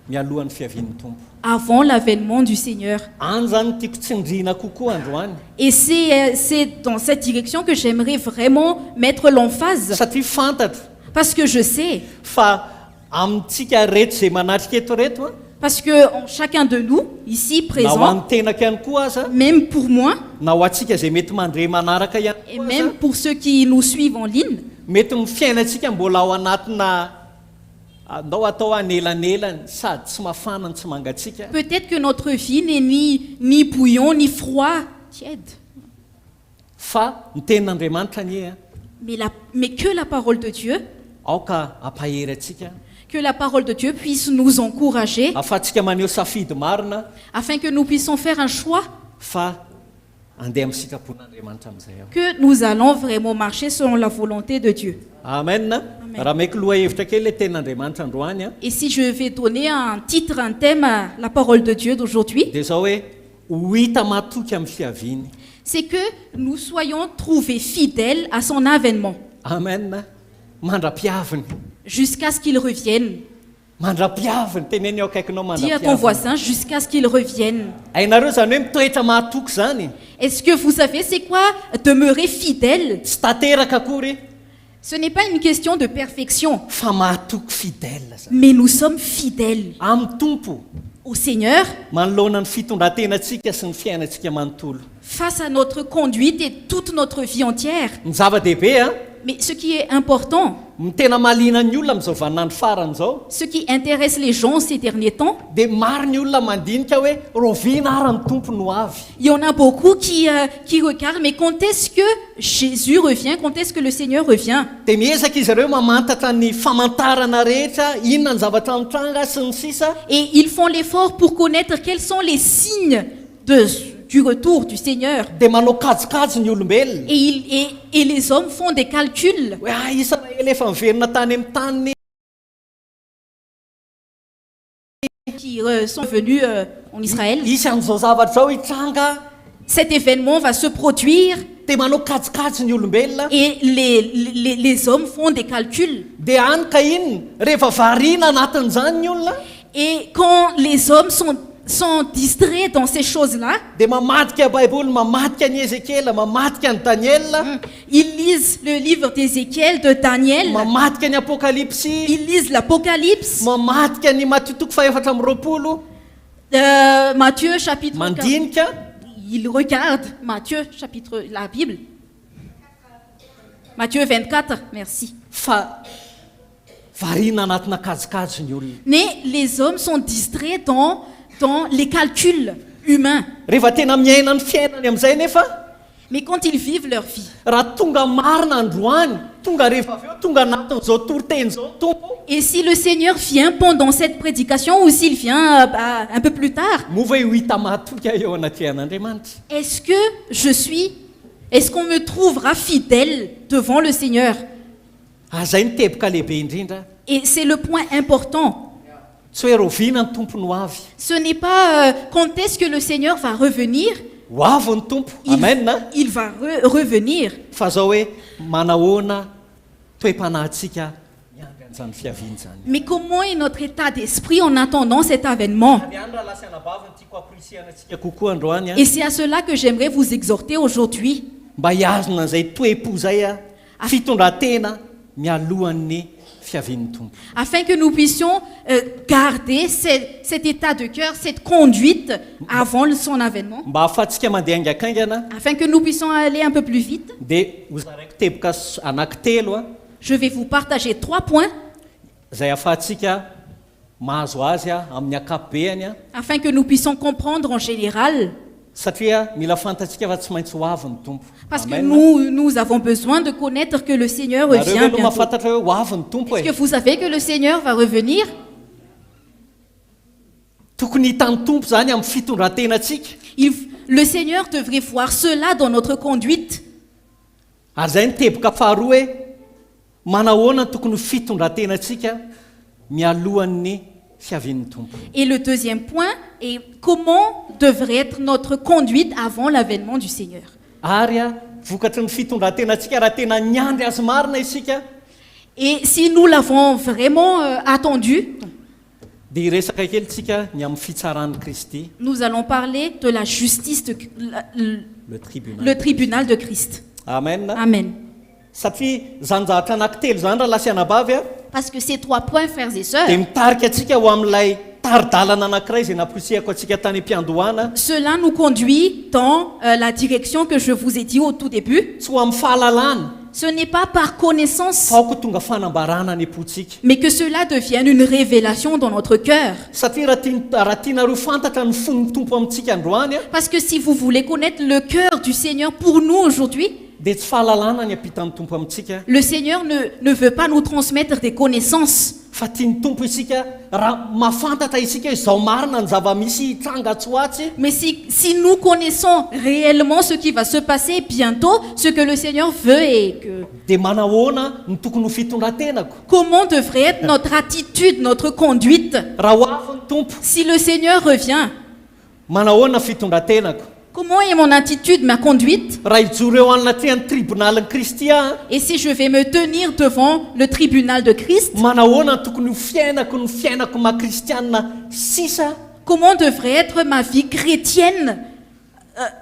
mialohan'ny fiavian'ny tompo avant l'avènement du Seigneur. any zany tiako tsindrina kokoa androany Et c'est dans cette direction que j'aimerais vraiment mettre l'emphase, satria fantatra parce que je sais, fa amintsika rehetra zay manatrika eto reto parce que chacun de nous, ici na ho présent, an'ny tenaka ihany koa aza même pour moi, na ho atsika zay mety mandre manaraka ihany et koa même aza pour ceux qui nous suivent en ligne, mety mifiainantsika mbola ao anatina andao atao anelanelany sady tsy mafanany tsy mangatsika peut-être que notre vie n'est ni bouillon, ni froid, tiède, fa ny tenin'Andriamanitra nie mais que la parole de Dieu, aoka ampahery atsika que la parole de Dieu puisse nous encourager, afahantsika maneho safidy marina afin que nous puissions faire un choix, fa andeha amin'ny sitrapon'Andriamanitra amin'izay ao que nous allons vraiment marcher selon la volonté de Dieu. amen raha maiky loha hevitra kely le tenin'Andriamanitra androany Et si je vais donner un titre, un thème à la parole de Dieu d'aujourd'hui, dia zao hoe ho hita matoky amin'ny fiaviany c'est que nous soyons trouvés fidèles à son avènement, amen mandra-piaviny jusqu'à ce qu'il revienne. mandra-piaviny teneny eo akaikinao Dis à ton mandra-piaviny voisin, jusqu'à ce qu'il revienne. hainareo zany hoe mitoetra mahatoky zany Est-ce que vous savez c'est quoi demeurer fidèle? tsy tanteraka akory Ce n'est pas une question de perfection, fa mahatoky fidèle zany mais nous sommes fidèles amin'ny tompo au Seigneur manoloana ny fitondrantenantsika sy ny fiainantsika manontolo face à notre conduite et toute notre vie entière. ny zava-dehibe Mais ce qui est important, ny tena mahaliana ny olona amin'izao vaninandro farany zao ce qui intéresse les gens ces derniers temps, dia maro ny olona mandinika hoe roviana ara ny tompo no avy. il y en a beaucoup qui regardent, mais quand est-ce que Jésus revient, quand est-ce que le Seigneur revient? Dia miezaka izy ireo mamantatra ny famantarana rehetra, inona ny zavatra mitranga sy ny sisa. Et ils font l'effort pour connaître quels sont les signes du retour du Seigneur. Dia manao kajikajy ny olombelona. Et les hommes font des calculs. Hoe Israely efa miverina tany amin'ny tany Qui sont venus en Israël. isy an'izao zavatra zao hitranga. Cet événement va se produire Dia manao kajikajy ny olombelona. et les hommes font des calculs. Dia any ka inona rehefa variana anatin'izany ny olona Et quand les hommes sont distraits dans ces choses-là, dia mamadika baiboly, mamadika ny Ézéchiel, mamadika ny Daniel, ils lisent le livre d'Ézéchiel, de Daniel, mamadika ny Apokalypsy, ils lisent l'Apocalypse, mamadika ny Matthieu toko faefatra amby roapolo, Matthieu chapitre 4. mandinika Ils regardent Matthieu chapitre, la Bible. Matthieu 24, merci. fa variana anatina kajikajy ny olona. Mais les hommes sont distraits dans les calculs humains. Rehefa tena miaina ny fiainany amin'izay nefa Mais quand ils vivent leur vie, raha tonga marina androany, tonga rehefa avy eo tonga anatin'izao toriteny zao tompo, et si le Seigneur vient pendant cette prédication ou s'il vient un peu plus tard, mova io hita mahatoka eo anaty an'Andriamanitra. est-ce qu'on me trouvera fidèle devant le Seigneur? Zay ny teboka lehibe indrindra. Et c'est le point important. Tsy hoe roviana ny tompo no avy. Ce n'est pas quand est-ce que le Seigneur va revenir. Ho avy ny tompo. Amen na. Il va revenir. Fa zao hoe manahoana toe-panahintsika miandry an'izany fiaviany zany. Mais comment est notre état d'esprit en attendant cet avènement? Ny andra lasa anabavy ny tiako aprisihana antsika kokoa androany a. Et c'est à cela que j'aimerais vous exhorter aujourd'hui, Mba hiazona an'izay toe-po zay a fitondran-tena mialohan'ny fiavian'ny tompo. afin que nous puissions garder cet état de cœur, cette conduite avant son avènement, Mba ahafahantsika mandeha haingaikaingana afin que nous puissions aller un peu plus vite. dia hozaraiko teboka anankitelo a Je vais vous partager 3 points zay ahafahantsika mahazo azy a amin'ny akapobeany a, afin que nous puissions comprendre en général, satria mila fantatsika fa tsy maintsy ho avy ny tompo. parce que Amen. nous avons besoin de connaître que le Seigneur Nareo revient aloha bientôt. mahafantatra hoe ho avy ny tompo Est-ce que e. vous savez que le Seigneur va revenir? Tokony hitan'ny tompo zany amin'ny fitondran-tenantsika. Le Seigneur devrait voir cela dans notre conduite. Ary zay ny teboka faharoa hoe manahoana ny tokony ho fitondran-tenantsika mialohan'ny fiavian'ny tompo. Et le deuxième point est comment devrait être notre conduite avant l'avènement du Seigneur. Ary a vokatry ny fitondran-tenantsika raha tena niandry azy marina isika Et si nous l'avons vraiment attendu, dia hiresaka kely tsika ny amin'ny fitsaran'i Kristy, nous allons parler de la justice, le tribunal. le tribunal de Christ. Amen. Amen. Satria zany zavatra anankitelo zany raha lasy anabavy a Parce que ces 3 points, frères et sœurs, dia mitarika atsika ho amin'ilay taridalana anankiray izay naporisihako atsika tany am-piandohana, cela nous conduit dans la direction que je vous ai dit au tout début. tsy ho amin'ny fahalalana Ce n'est pas par connaissance, fa aoko tonga fanambarana ny epontsika. mais que cela devienne une révélation dans notre cœur. Satria raha tianareo fantatra ny fon'ny tompo amintsika androany a Parce que si vous voulez connaître le cœur du Seigneur pour nous aujourd'hui, dia tsy fahalalana ny ampitan'ny tompo amintsika, le Seigneur ne veut pas nous transmettre des connaissances, fa tiany tompo isika raha mahafantatra isika hoe zao marina ny zava-misy hitranga tsy ho atsy, mais si nous connaissons réellement ce qui va se passer bientôt, ce que le Seigneur veut et dia manahoana ny tokony ho fitondran-tenako comment devrait être notre attitude, notre conduite. raha ho avy ny tompo. Si le Seigneur revient, Manahoana fitondran-tenako comment est mon attitude, ma conduite? raha hijoro eo anatin'ny tribunalin'i Kristy a, Et si je vais me tenir devant le tribunal de Christ, manahoana ny tokony ho fiainako ny fiainako ma-kristianina sisa comment devrait être ma vie chrétienne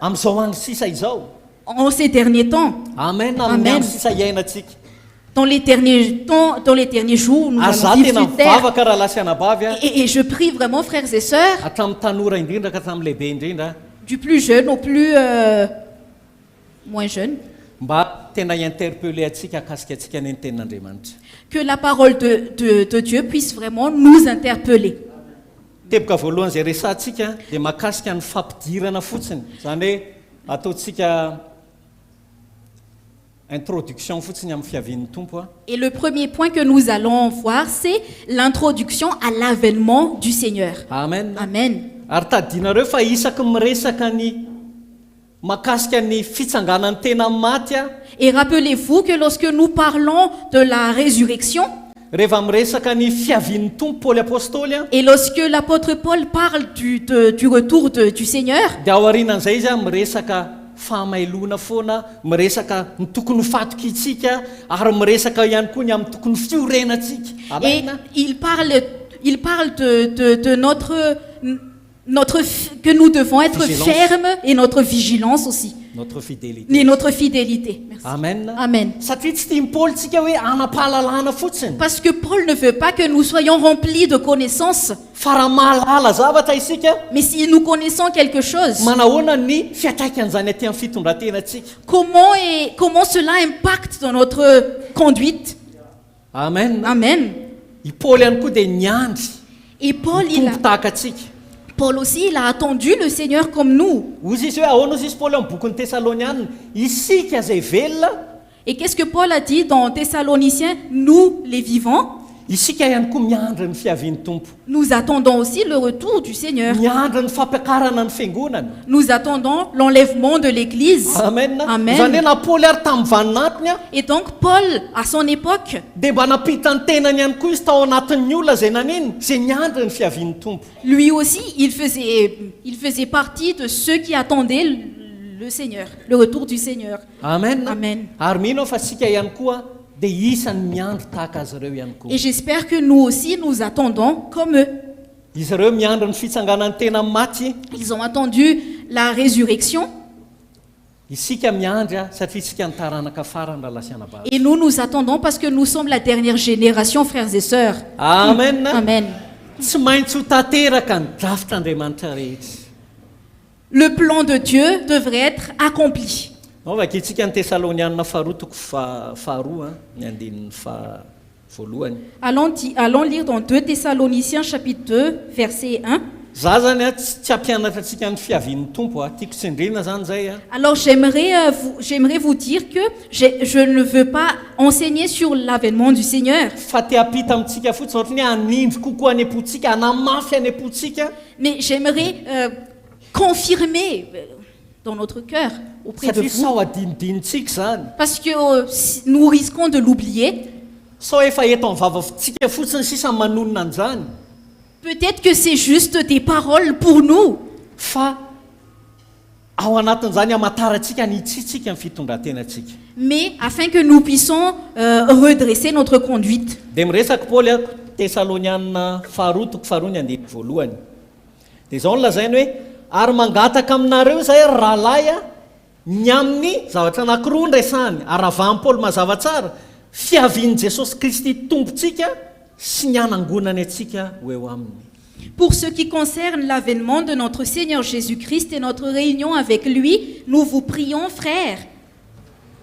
amin'izao andro sisa izao. en ces derniers temps, Amen. Amen. Amin'ny andro sisa iainantsika. dans les derniers temps, dans les derniers jours, nous Aza allons vivre tena sur terre. mivavaka raha lasy anabavy a, Et je prie vraiment, frères et sœurs, hatramin'ny tanora indrindra ka hatramin'ny lehibe indrindra, du plus jeune au plus moins jeune, mba tena interpellé atsika akasika atsika ny tenin'Andriamanitra. Que la parole de Dieu puisse vraiment nous interpeller. Teboka voalohany zay resantsika dia mahakasika ny fampidirana fotsiny, zany hoe ataontsika introduction fotsiny amin'ny fiavian'ny tompo a. Et le premier point que nous allons voir, c'est l'introduction à l'avènement du Seigneur. Amen. Amen. Ary tadinareo fa isaky miresaka ny mahakasika ny fitsanganan'ny tena maty a. Et rappelez-vous que lorsque nous parlons de la résurrection, Rehefa miresaka ny fiavian'ny tompo Paoly apôstôly a, et lorsque l'apôtre Paul parle du retour du Seigneur, dia ao aorianan'izay izy a miresaka fahamailona foana, miresaka ny tokony fatoky itsika, ary miresaka ihany koa ny amin'ny tokony fiorenantsika. et Amen. il parle de que nous devons être Vigilance. fermes et notre vigilance aussi, Notre fidélité. et notre fidélité. Merci. Amen. Amen. Satria tsy tiany Paoly tsika hoe anapahalalana fotsiny, Parce que Paul ne veut pas que nous soyons remplis de connaissances, fa raha mahalala zavatra isika, mais si nous connaissons quelque chose, manahoana ny fiatraikan'izany aty amin'ny fitondratenantsika. comment cela impacte dans notre conduite. Amen. Amen. I Paoly ihany koa dia niandry Et Paul, tompo tahaka atsika. Paul aussi, il a attendu le Seigneur comme nous. Ozy izy hoe ahoana ozy izy Paoly amin'ny bokin'ny Tessalonianina, isika zay velona, Et qu'est-ce que Paul a dit dans Thessaloniciens? Nous, les vivants, isika ihany koa miandry ny fiavian'ny tompo, nous attendons aussi le retour du Seigneur. miandry ny fampiakarana ny fiangonana. Nous attendons l'enlèvement de l'Église. Amen. Amen. Zany hoe na Paoly ary tamin'ny vaninatiny a, Et donc Paul, à son époque, dia mba napita ny tenany ihany koa izy tao anatin'ny olona zay naniny, zay niandry ny fiavian'ny tompo. lui aussi, il faisait partie de ceux qui attendaient le Seigneur, le retour du Seigneur. Amen. Amen. Ary mino aho fa sika ihany koa dia isan'ny miandry tahaka azy ireo ihany koa. Et j'espère que nous aussi, nous attendons comme eux. Izy ireo miandry ny fitsanganan'ny tena maty, Ils ont attendu la résurrection isika miandry a satria isika ny taranaka farany raha lasiana baba. et nous attendons parce que nous sommes la dernière génération, frères et sœurs. Amen. Amen. Tsy maintsy ho tanteraka ny drafitr'Andriamanitra rehetra. Le plan de Dieu devrait être accompli. Vaky itsika ny Tesalonianina faharoa toko faharoa ny andinin'ny voalohany. Allons lire dans 2 Thessaloniciens chapitre 2, verset 1. Za zany a tsy hampianatra antsika ny fiavian'ny tompo a, tiako tsindrina zany zay a. Alors j'aimerais vous dire que je ne veux pas enseigner sur l'avènement du Seigneur, Fa te apita amintsika fotsiny ohatry ny hanindry kokoa any am-potsika, hanamafy any am-potsika, mais j'aimerais confirmer dans notre cœur auprès de satria vous, sao adinidinitsika zany. parce que nous risquons de l'oublier. Sao efa eto amin'ny vavatsika fotsiny sisa manonona an'izany, Peut-être que c'est juste des paroles pour nous, fa ao anatin'izany hamantarantsika ny itsitsika ny fitondrantenatsika. mais afin que nous puissions redresser notre conduite. Dia miresaka Paoly a Tesalonianina faharoa toko faharoa ny andiny voalohany. Dia izao no lazainy hoe ary mangataka aminareo zay rahalahy a, ny amin'ny zavatra anankiroa nresany, ary avahan'i Paoly mazava tsara fiavian'i Jesosy Kristy tompontsika sy ny hanangonany atsika ho eo aminy. Pour ce qui concerne l'avènement de notre Seigneur Jésus-Christ et notre réunion avec lui, nous vous prions, frères.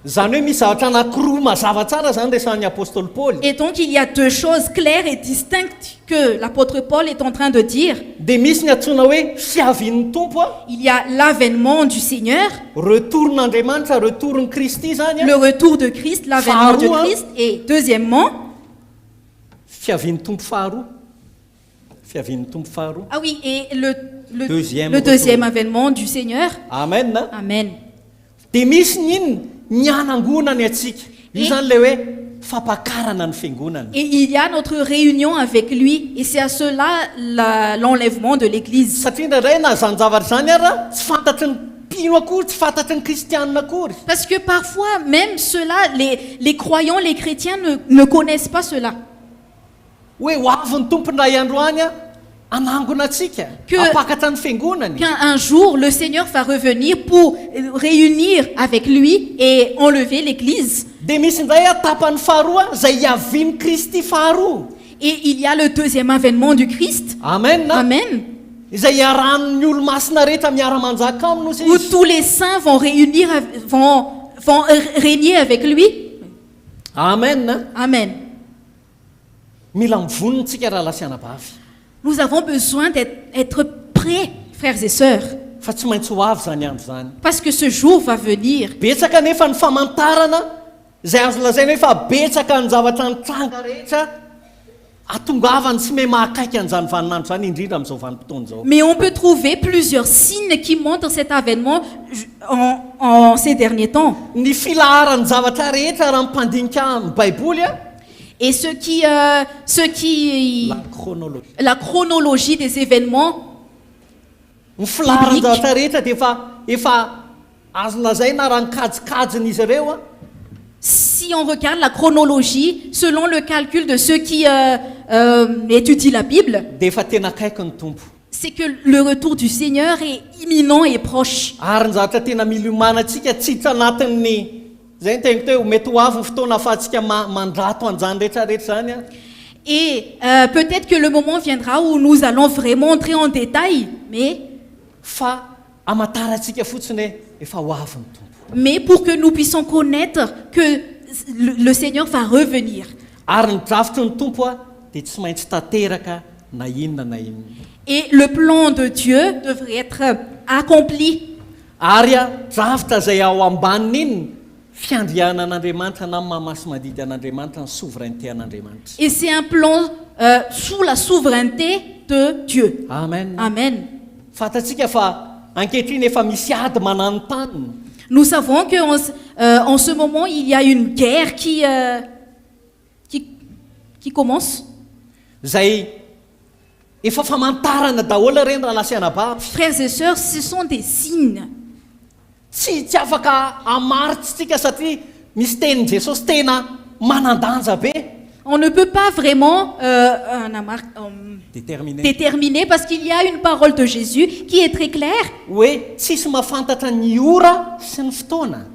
Zany hoe misy zavatra anankiroa mazava tsara zany resan'ny apôstôly Paoly. Et donc il y a deux choses claires et distinctes que l'apôtre Paul est en train de dire. Dia misy ny antsoina hoe fiavian'ny tompo a, Il y a l'avènement du Seigneur, retourn'Andriamanitra, retourn'i Kristy zany le a, retour de Christ, l'avènement de Faharoa. Christ, et deuxièmement, fiavian'ny tompo faharoa. Fiavian'ny tompo faharoa. ah oui, et le Deuxième deuxième retour. avènement du Seigneur. Amen. Amen. Dia misy ny inona ny hanangonany atsika. Io zany le hoe fampakarana ny fiangonana. Et il y a notre réunion avec lui, et c'est à cela l'enlèvement de l'Église. Satria indraindray na zany zavatra zany ara tsy fantatry ny mpino akory, tsy fantatry ny kristianina akory. Parce que parfois, même cela, les croyants, les chrétiens ne connaissent pas cela. Hoe ho avy ny tompony ray androany a, anangona atsika, Que- apakatra ny fiangonany. Qu'un jour, le Seigneur va revenir pour réunir avec lui et enlever l'Église. Dia misy indray a tapany faharoa zay hiavian'ny Kristy faharoa. Et il y a le deuxième avènement du Christ. Amen. Amen. Izay iarahan'ny olo masina rehetra miara-manjaka aminy ozy Où izy. tous les saints vont vont régner avec lui. amen. Amen. Mila mivonontsika raha lasianabavy Nous avons besoin d'être prêts, frères et sœurs, fa tsy maintsy ho avy zany andro zany parce que ce jour va venir. betsaka nefa ny famantarana zay azo lazaina hoe fa betsaka ny zavatra nitranga rehetra atongavany sy me mahakaiky an'izany vaninandro zany indrindra amin'izao vanim-potoana zao. Mais on peut trouver plusieurs signes qui montrent cet avènement en ces derniers temps. Ny filaharany zavatra rehetra raha mimpandinika amin'ny baiboly a Et la chronologie des événements, ny filaharany Biblique. zavatra rehetra dia efa azo lazaina raha nikajikajin'izy ireo a si on regarde la chronologie, selon le calcul de ceux qui étudient la Bible, dia efa tena akaiky ny tompo. c'est que le retour du Seigneur est imminent et proche. Ary ny zavatra tena mila iomanantsika tsy hita anatin'ny zay ny tegna teo mety ho avy ny fotoana ahafahantsika mandrato an'izany rehetrarehetra zany a Et peut-être que le moment viendra où nous allons vraiment entrer en détail, fa amatarantsika fotsiny hoe efa ho avy ny tompo. mais pour que nous puissions connaître que le Seigneur va revenir. Ary ny drafitry ny tompo a dia tsy maintsy tanteraka na inona na inona. Et le plan de Dieu devrait être accompli. Ary a drafitra zay ao ambanin'iny fiandrianan'Andriamanitra na mahamasy madity an'Andriamanitra ny souveraineté an'Andriamanitra. Et c'est un plan sous la souveraineté de Dieu. Amen. Amen. Fantatsika fa ankehitriny efa misy ady mananontany. Nous savons qu'en ce moment, il y a une guerre qui commence. Zay efa famantarana daholo reny raha lasianabavy. Frères et sœurs, ce sont des signes. Tsy afaka amaritsitsika satria misy tenin' Jesosy tena manandanja be. On ne peut pas vraiment Déterminé. déterminer parce qu'il y a une parole de Jésus qui est très claire. Hoe tsisy mahafantatra ny ora sy ny fotoana.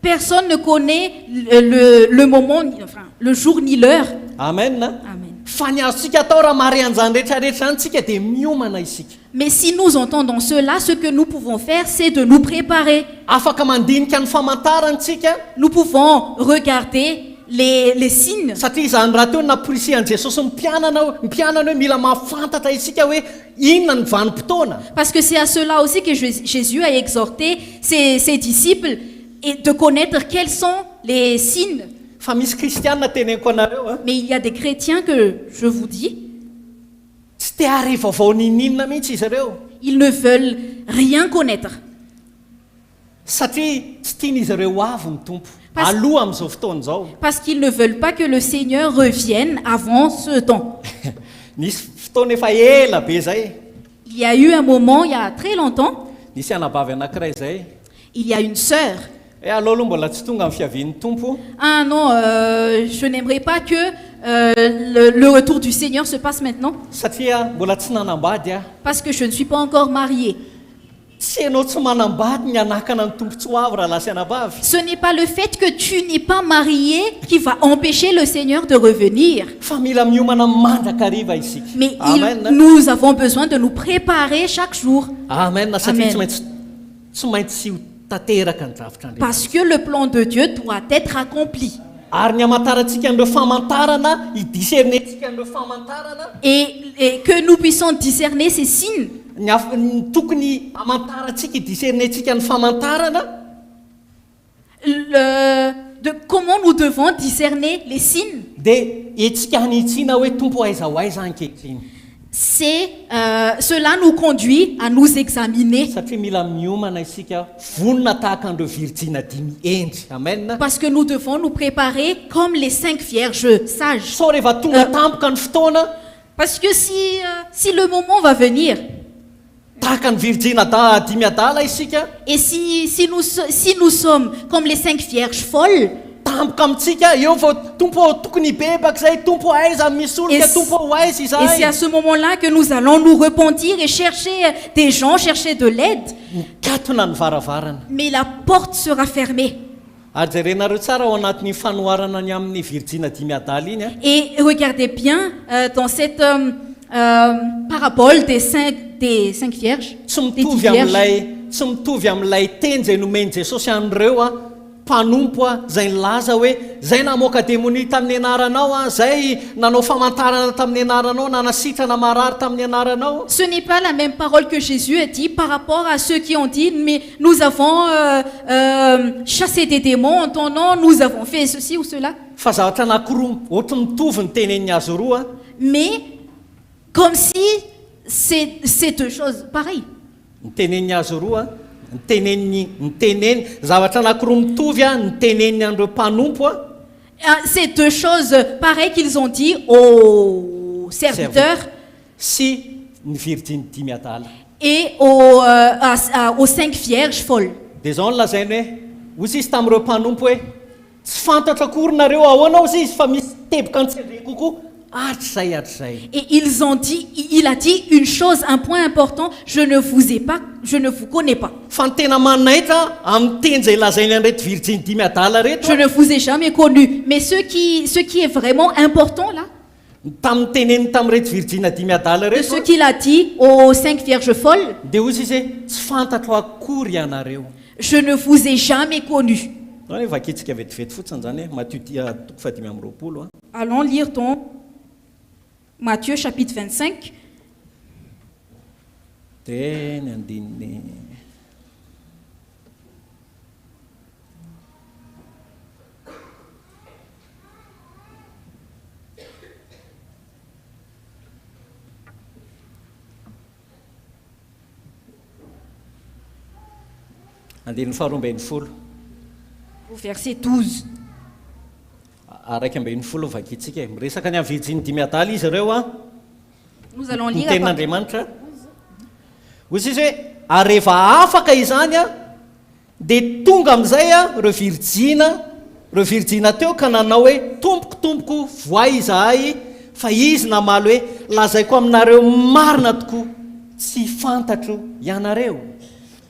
Personne ne connaît le moment, enfin, le jour ni l'heure. Amen. Amen. Fa ny azontsika atao raha mary an'izany rehetrarehetra zany tsika dia miomana isika. Mais si nous entendons cela, ce que nous pouvons faire, c'est de nous préparer. Afaka mandinika ny famantarantsika Nous pouvons regarder les signes. satria izany raha teo naporisian'i Jesosy ny mpianana hoe mila mahafantatra isika hoe inona ny vanim-potoana. Parce que c'est à cela aussi que Jésus a exhorté ses disciples et de connaître quels sont les signes. Fa misy kristianina teneniko anareo a Mais il y a des chrétiens que je vous dis, tsy te hare vaovao ninina mihitsy izy ireo ils ne veulent rien connaître. satria tsy tian'izy ireo ho avy ny tompo Pas- aloha amin'izao fotoana izao. Parce qu'ils ne veulent pas que le Seigneur revienne avant ce temps. Nisy fotoana efa ela be zay Il y a eu un moment, il y a très longtemps, nisy anabavy anankiray zay il y a une sœur. aleo aloha mbola tsy tonga amin'ny fiavian'ny tompo Ah non, je n'aimerais pas que le retour du Seigneur se passe maintenant, satria mbola tsy nanambady a parce que je ne suis pas encore mariée. tsy ianao tsy manambady ny anakana ny tompo tsy ho avy raha lasy anabavy. Ce n'est pas le fait que tu n'es pas marié qui va empêcher le Seigneur de revenir. Fa mila miomana mandrakariva isika. Mais Amen. nous avons besoin de nous préparer chaque jour. Amen. Satria Amen. tsy maintsy ho tanteraka ny drafitra Andriamanitra. Parce que le plan de Dieu doit être accompli. Ary ny hamantarantsika an'ireo famantarana hidisernentsika an'ireo famantarana Et que nous puissions discerner ces signes. ny tokony hamantarantsika hidisernentsika ny famantarana De comment nous devons discerner les signes. dia etsika hanitsiana hoe tompo aiza ho aiza ankehitriny. Cela nous conduit à nous examiner. Satria mila miomana isika vonona tahaka an'ireo virjina dimy endry. Amen. Parce que nous devons nous préparer comme les 5 vierges sages. So rehefa tonga tampoka ny fotoana Parce que si le moment va venir, tahaka ny virjina dimy adala isika et si nous sommes comme les 5 vierges folles, tampoka amintsika eo vao tompo tokony bebaka zay tompo aiza misy olona tompo ho aiza et c'est à izay ce moment-là que nous allons nous repentir et chercher des gens, chercher de l'aide. mikatona ny varavarana. Mais la porte sera fermée. Ary jerenareo tsara ao anatin'ny fanoharana ny amin'ny virjina dimy adala iny a Et regardez bien dans cette parabole des cinq vierges. tsy Des dix mitovy vierges. amin'ilay tsy mitovy amin'ilay teny zay nomeny Jesosy an'ireo a mpanompo a zay nilaza hoe zay namoaka démonie tamin'ny anaranao a zay nanao famantarana tamin'ny anaranao nanasitrana marary tamin'ny anaranao. Ce n'est pas la même parole que Jésus a dit par rapport à ceux qui ont dit mais nous avons chassé des démons en ton nom, nous avons fait ceci ou cela. Fa zavatra anankiroa ohatry mitovy ny tenen'ny azy roa. Mais comme si c'est deux choses pareilles. Ny tenen'ny azy roa ny teneny zavatra anankiroa mitovy a ny tenen'ny andreo mpanompo a. C'est deux choses pareilles qu'ils ont dit aux serviteurs sy ny virginy dimy adala. et aux 5 vierges folles. Dia zao nolazainy hoe ozy izy tamin'ireo mpanompo hoe tsy fantatra akory nareo ahoana ozy izy fa misy teboka antsendre kokoa hatrizay hatrizay. Et il a dit une chose, un point important, je ne vous connais pas. Fa ny tena manaitra amin'ny teny izay lazainy an'ireto virginy dimy adala reto Je ne vous ai jamais connu. Mais ce qui est vraiment important là, tamin'ny teneny tamin'ireto virgine dimy adala de reto ce qu'il a dit aux 5 vierges folles, dia ozy izy hoe tsy fantatro akory ianareo. je ne vous ai jamais connu. Zany hoe vakitsika vetivety fotsiny zany hoe Matthieu toko fadimy amby roapolo. Allons lire ton Matthieu chapitre 25. Dia ny andininy andininy faharoa ambin'ny folo. Au verset 12. Araiky ambin'ny folo vakitsika miresaka ny amin'ny virginy dimy adala izy ireo a. Nous allons Ny lire à partir- tenin'Andriamanitra. Ozy izy hoe ary rehefa afaka izany a dia tonga amin'izay a reo virgina teo ka nanao hoe tompoko voay izahay fa izy namaly hoe lazaiko aminareo marina tokoa tsy fantatro ianareo.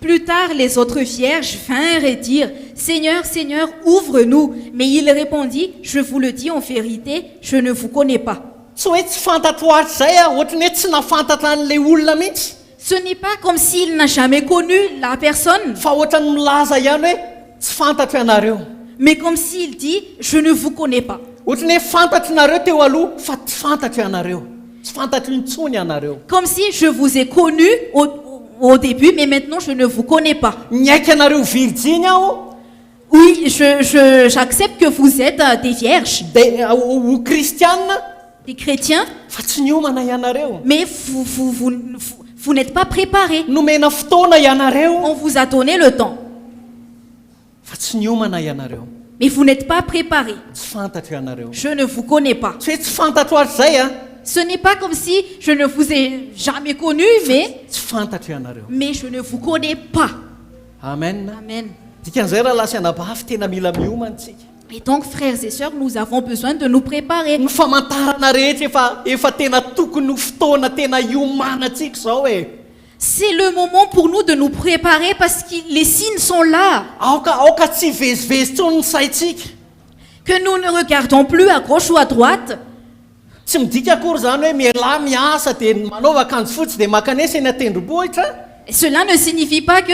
Plus tard, les autres vierges vinrent et dirent, Seigneur, Seigneur, ouvre-nous. Mais il répondit, je vous le dis en vérité, je ne vous connais pas. Tsy hoe tsy fantatro hatrizay a ohatrany hoe tsy nafantatra an'ilay olona mihitsy Ce n'est pas comme s'il n'a jamais connu la personne, fa ohatrany milaza ihany hoe tsy fantatro ianareo. mais comme s'il dit, je ne vous connais pas. Ohatrany hoe fantatro nareo teo aloha fa tsy fantatro ianareo. Tsy fantatro intsony ianareo. Comme si je vous ai connu au début, mais maintenant je ne vous connais pas. Niaiky anareo virginy aho Oui, j'accepte que vous êtes des vierges, dia ho kristianina des chrétiens, fa tsy niomana ianareo. mais vous n'êtes pas préparés. Nomena fotoana ianareo On vous a donné le temps, fa tsy niomana ianareo. mais vous n'êtes pas préparés. Tsy fantatro ianareo. Je ne vous connais pas. Tsy hoe tsy fantatro hatrizay a. Ce n'est pas comme si je ne vous ai jamais connu, Tsy fantatro ianareo. mais je ne vous connais pas. Amen. Amen. Dikan'izay raha lasa anabafy tena mila miomana tsika. Et donc, frères et sœurs, nous avons besoin de nous préparer. Ny famantarana rehetra efa tena tokony ho fotoana tena iomanantsika zao e. C'est le moment pour nous de nous préparer parce que les signes sont là. Aoka tsy vezivezy tsony ny saitsika. Que nous ne regardons plus à gauche ou à droite. Tsy midika akory zany hoe mialahy miasa dia manaova akanjo fotsy dia makanesa eny an-tendrombohitra. Et cela ne signifie pas que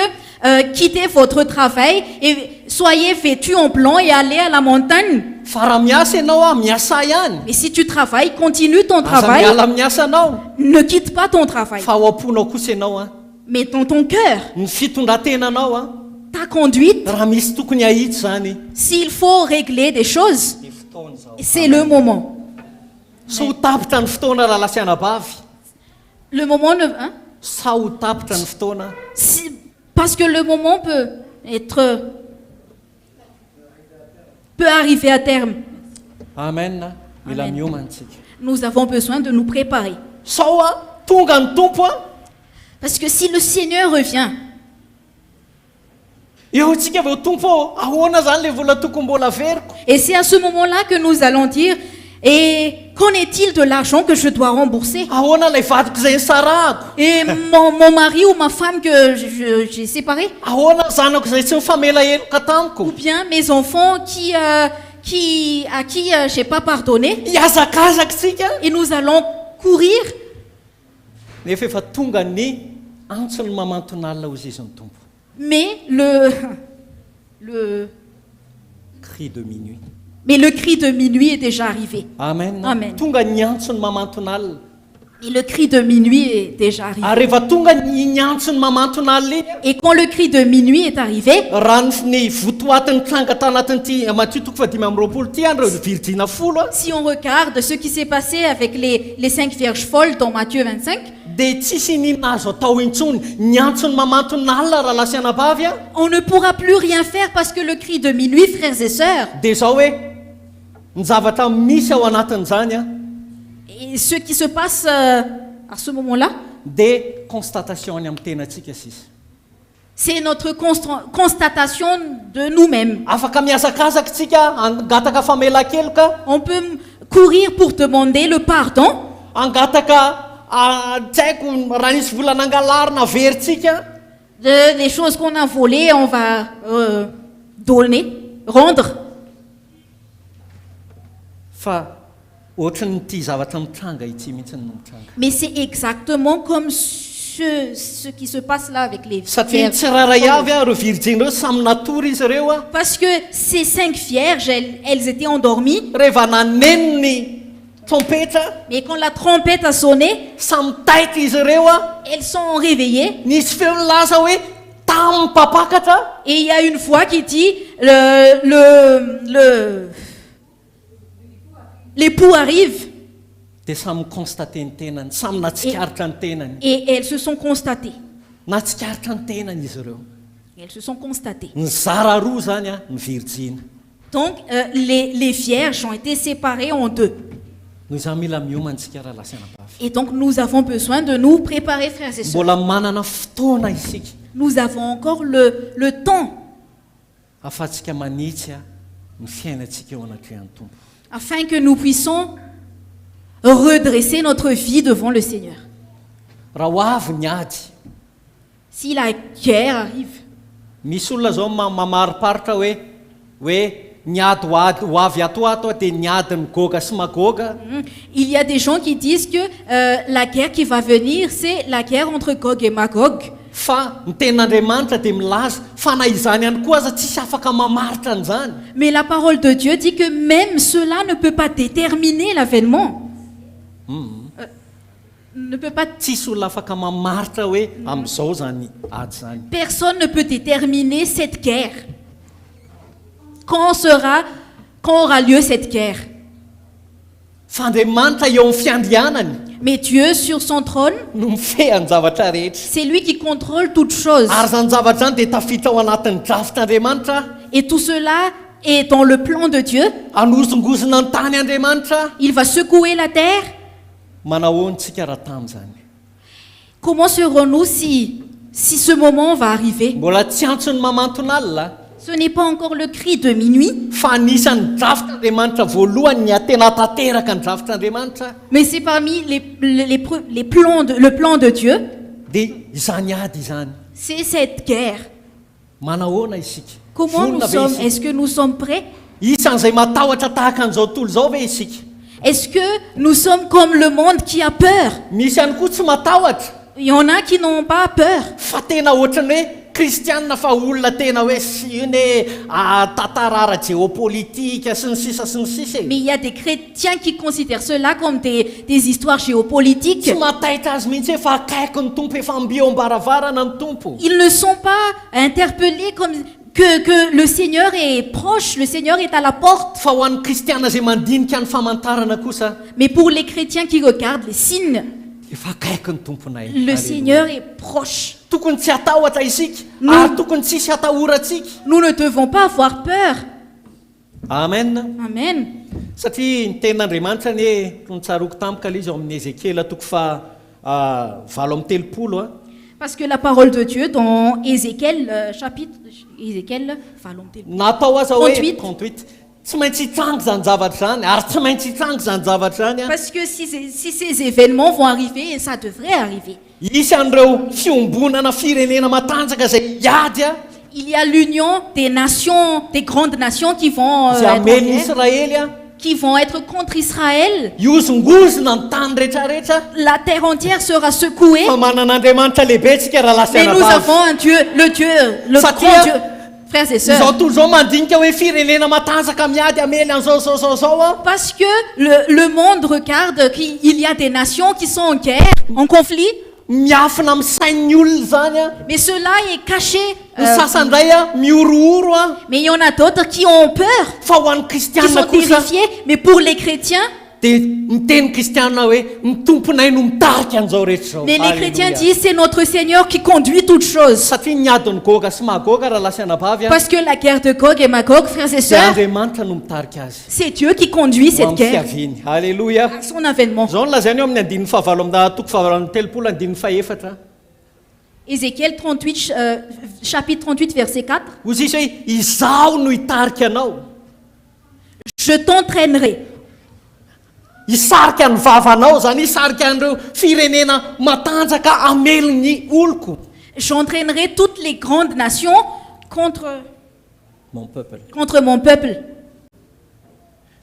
quittez votre travail et soyez vêtus en blanc et allez à la montagne. Fa raha miasa ianao a miasa ihany. Mais si tu travailles, continue ton Aza travail. miala amin'ny asa anao. Ne quitte pas ton travail. Fa ao am-ponao kosa ianao a. Mais dans ton cœur, Ny fitondrantenanao a. ta conduite, Raha misy tokony ahitsy zany. s'il faut régler des choses, Ny fotoana zao. c'est le moment. Sa ho tapitra ny fotoana raha lasa anabavy. Le moment ne... hein? Sa ho tapitra ny fotoana. Parce que le moment peut arriver à terme. Amen. Mila Amen. miomana antsika. Nous avons besoin de nous préparer. Sao a tonga ny tompo a. Parce que si le Seigneur revient, Eo antsika avy eo tompo ahoana zany le vola tokony mbola veriko. et c'est à ce moment-là que nous allons dire, et qu'en est-il de l'argent que je dois rembourser? Ahoana ilay vadiko izay nisarahako. Et mon mari ou ma femme que j'ai séparé? Ahoana zanako izay tsy mifamela heloka Ou tamiko. bien mes enfants à qui j'ai pas pardonné? Hiazakazaka tsika. Et nous allons courir. Nefa efa tonga ny antsony mamantona alina ho izy izy ny tompo. Mais cri de minuit. Mais le cri de minuit est déjà arrivé. Amen. Amen. Tonga ny antsony mamantona alina. Et le cri de minuit est déjà arrivé. Ary rehefa tonga ny antsony mamantona alina iny, Et quand le cri de minuit est arrivé, raha ny votoatin'ny tranga tanatin'ity Matthieu toko fahadimy amby roapolo ty andro virgina folo a, si on regarde ce qui s'est passé avec les 5 vierges folles dans Matthieu 25, dia tsisy nina azo atao intsony ny antsony mamantona alina raha lasianabavy a, on ne pourra plus rien faire parce que le cri de minuit, frères et sœurs, dia zao hoe ny zavatra misy ao anatin'izany a, et ce qui se passe à ce moment-là, dia constatation any amin'ny tenantsika sisa. c'est notre constatation de nous-mêmes. Afaka miazakazaka tsika angataka famela-keloka, On peut courir pour demander le pardon, angataka tsy haiko raha nisy vola nangalarina veritsika, des choses qu'on a volées, on va donner, rendre. fa ohatran'ity zavatra mitranga ity mihitsy no mitranga. Mais c'est exactement comme ce qui se passe là avec les Satria vierges. tsy raray avy a reo virgin reo samy natory izy ireo a, Parce que ces 5 vierges, elles étaient endormies. rehefa naneno ny trompetra, Mais quand la trompette a sonné, samy taitra izy ireo a, elles sont réveillées. nisy feo nilaza hoe tamin'ny mpapakatra, Et il y a une voix qui dit, l'époux arrive. dia samy constate ny tenany, samy natsikaritra ny tenany, Et elles se sont constatées. natsikaritra ny tenany izy ireo. Elles se sont constatées. Ny zara roa zany a ny virgina. Donc, les vierges ont été séparées en deux. Noho izany mila miomantsika raha lasianabavy. Et donc, nous avons besoin de nous préparer, frères et sœurs. Mbola manana fotoana isika Nous avons encore le temps ahafahantsika manitsy a ny fiainantsika eo anatrehan'ny tompo. afin que nous puissions redresser notre vie devant le Seigneur. Raha ho avy ny ady, Si la guerre arrive, misy olona zao mamariparitra hoe ny ady ho avy ato dia ny ady ny goga sy magoga, il y a des gens qui disent que la guerre qui va venir, c'est la guerre entre Gog et Magog. fa ny ten'Andriamanitra dia milaza fa na izany ihany koa aza tsisy afaka mamaritra an'izany. Mais la parole de Dieu dit que même cela ne peut pas déterminer l'avènement. Ne peut pas, Tsisy olona afaka mamaritra hoe amin'izao zany ady zany. personne ne peut déterminer cette guerre. Quand aura lieu cette guerre? Fa Andriamanitra eo amin'ny fiandrianany Mais Dieu, sur son trône, no mifehany zavatra rehetra. c'est lui qui contrôle toutes choses. Ary zany zavatra zany dia tafiditra ao anatin'ny drafitr'Andriamanitra, Et tout cela est dans le plan de Dieu. anozongozona ny tany Andriamanitra. Il va secouer la terre. Manao tsika raha tam'izany. Comment serons-nous si ce moment va arriver? Mbola tsy antsony mamantona alina, Ce n'est pas encore le cri de minuit, fa anisan'ny drafitr'Andriamanitra voalohany ny tena tanteraka ny drafitr'Andriamanitra mais c'est parmi le plan de Dieu. dia izany ady izany. C'est cette guerre. Manahoana isika? Comment nous Vonona ve sommes? isika? Est-ce que nous sommes prêts? Isan'izay matahotra tahaka an'izao tontolo izao ve isika? Est-ce que nous sommes comme le monde qui a peur? Misy ihany koa tsy matahotra, Il y en a qui n'ont pas peur. fa tena ohatrany hoe kristianina fa olona tena hoe iny hoe tantara ara-géopolitika sy ny sisa sy ny sisa e. Mais il y a des chrétiens qui considèrent cela comme des histoires géopolitiques. Tsy mataitra azy mihitsy hoe fa akaiky ny tompo efa mbio ambaravarana ny tompo. Ils ne sont pas interpellés comme que le Seigneur est proche, le Seigneur est à la porte. Fa ho an'ny kristiana izay mandinika ny famantarana kosa, Mais pour les chrétiens qui regardent les signes, efa akaiky ny tomponay. le Seigneur est proche. Tokony tsy atahotra isika, No. ary tokony tsisy atahorantsika. Nous ne devons pas avoir peur. Amen. Amen. Satria ny ten'Andriamanitra ny hoe nitsaroko tampoka ilay izy ao amin'ny Ézéchiel toko fa 7:30 Parce que la parole de Dieu dans Ézéchiel, chapitre Ézéchiel, natao aza hoe 38. 38 tsy maintsy hitrango zany zavatra zany ary tsy maintsy hitrango zany zavatra zany a. Parce que si ces événements vont arriver, et ça devrait arriver, Isy an'ireo fiombonana firenena matanjaka izay hiady a, il y a l'union des nations, des grandes nations qui vont, izay être, en amen'ny guerre, Israely a, qui vont être contre Israël. iozongozona ny tany rehetrarehetra. La terre entière sera secouée. Fa manan'Andriamanitra lehibe tsika raha Mais nous lasiana avons un Dieu, le Satria- grand Dieu. frères et Izao sœurs. tontolo zao mandinika hoe firenena matanjaka miady amely an'izao a. Parce que le monde regarde qu'il y a des nations qui sont en guerre, en conflit, Miafina amin'ny sain'ny olona zany a. mais cela est caché. Ny sasany indray a miorohoro a. Mais il y en a d'autres qui ont peur, Fa ho an'ny qui kristianina sont kosa terrifiés. Mais pour les chrétiens, dia miteny kristianina hoe ny tomponay no mitarika an'izao rehetra zao. mais les chrétiens Alléluia. disent c'est notre Seigneur qui conduit toutes choses. Satria ny adiny goga sy magoga raha lasiana bavy a. Parce que la guerre de Gog et Magog, frères et Dia sœurs, Andriamanitra no mitarika azy. c'est Dieu qui conduit Ho cette amin'ny guerre fiaviany. Alléluia. à son avènement. Zao no lazainy eo amin'ny andininy fahavalo amina toko fahavalo amin'ny telopolo andininy faefatra. Ézéchiel 38, chapitre 38, verset 4. Hozy izy hoe izaho no hitarika anao. Je t'entraînerai. Hisarika ny vavanao zany hisarika an'ireo firenena matanjaka amelon'ny oloko. J'entraînerai toutes les grandes nations contre Mon peuple. mon peuple.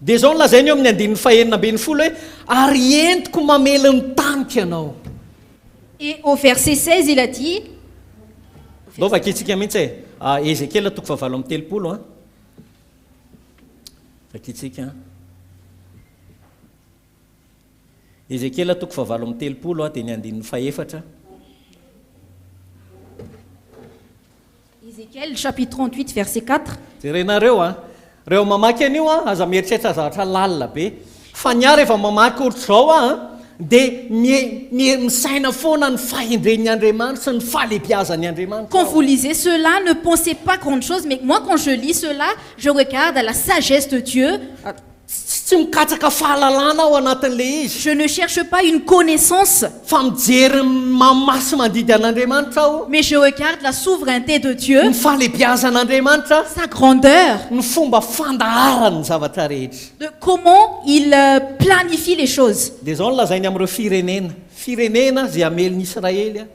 Dia zao no lazainy eo amin'ny andininy fahenina ambin'ny folo hoe ary entiko mamely ny tanika anao. Et au verset 16, il a dit, Dao vakitsika mihitsy e. Ezekiel toko fahavalo amin'ny telopolo a. Vakitsika. Ezekiel toko fahavalo amin'ny telopolo a dia ny andininy faefatra. Ézéchiel chapitre 38, verset 4. Jerenareo a. Reo mamaky an'io a aza mieritreritra zavatra lalina be. Fa ny ahy rehefa mamaky ohatr' zao a dia misaina foana ny fahendren'ny Andriamanitra sy ny fahalebiazan'ny Andriamanitra. Quand vous lisez cela, ne pensez pas grande chose, mais moi quand je lis cela, je regarde à la sagesse de Dieu. Tsy mikatsaka fahalalana ao anatin'ilay izy. Je ne cherche pas une connaissance, Fa mijery mamasy mandidy an'Andriamanitra aho. mais je regarde la souveraineté de Dieu, Ny fahalebiazan'Andriamanitra, sa grandeur, ny fomba fandaharany zavatra rehetra. de comment il planifie les choses. Dia zao no lazainy amin'ireo firenena zay amelon'ny Israely a.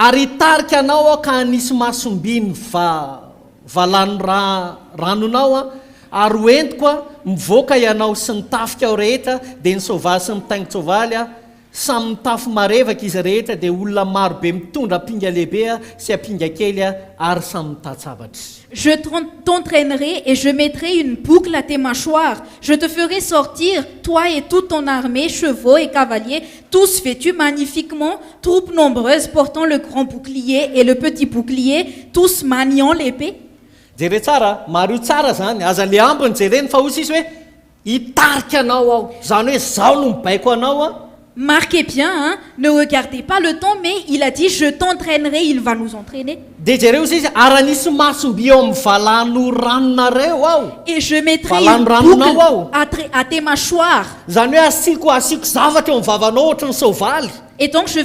Ary hitarika anao aho ka hanisy masombiny valany ranonao a. Ary hoentiko a mivoaka ianao sy ny tafika ao rehetra dia ny soavaly sy ny taingin-tsoavaly a samy mitafy marevaka izy rehetra dia olona marobe mitondra apinga lehibe a sy apinga kely a ary samy mitatsavatra. Je t'entraînerai et je mettrai une boucle à tes mâchoires. Je te ferai sortir, toi et toute ton armée, chevaux et cavaliers, tous vêtus magnifiquement, troupes nombreuses portant le grand bouclier et le petit bouclier, tous maniant l'épée. Jere tsara, maro io tsara zany, aza le ambiny jereny fa hozy izy hoe hitarika anao aho, zany hoe zao no mibaiko anao a. Marquez bien, hein, ne regardez pas le temps, mais il a dit je t'entraînerai, il va nous entraîner. Dia jereo izy ary nisy masomby eo amin'ny valano ranonareo aho. Et je mettrai Voilà, une Rano boucle Nawao. à tes mâchoires. Zany hoe asiko zavatra eo amin'ny vavanao ohatra ny soavaly. Et donc je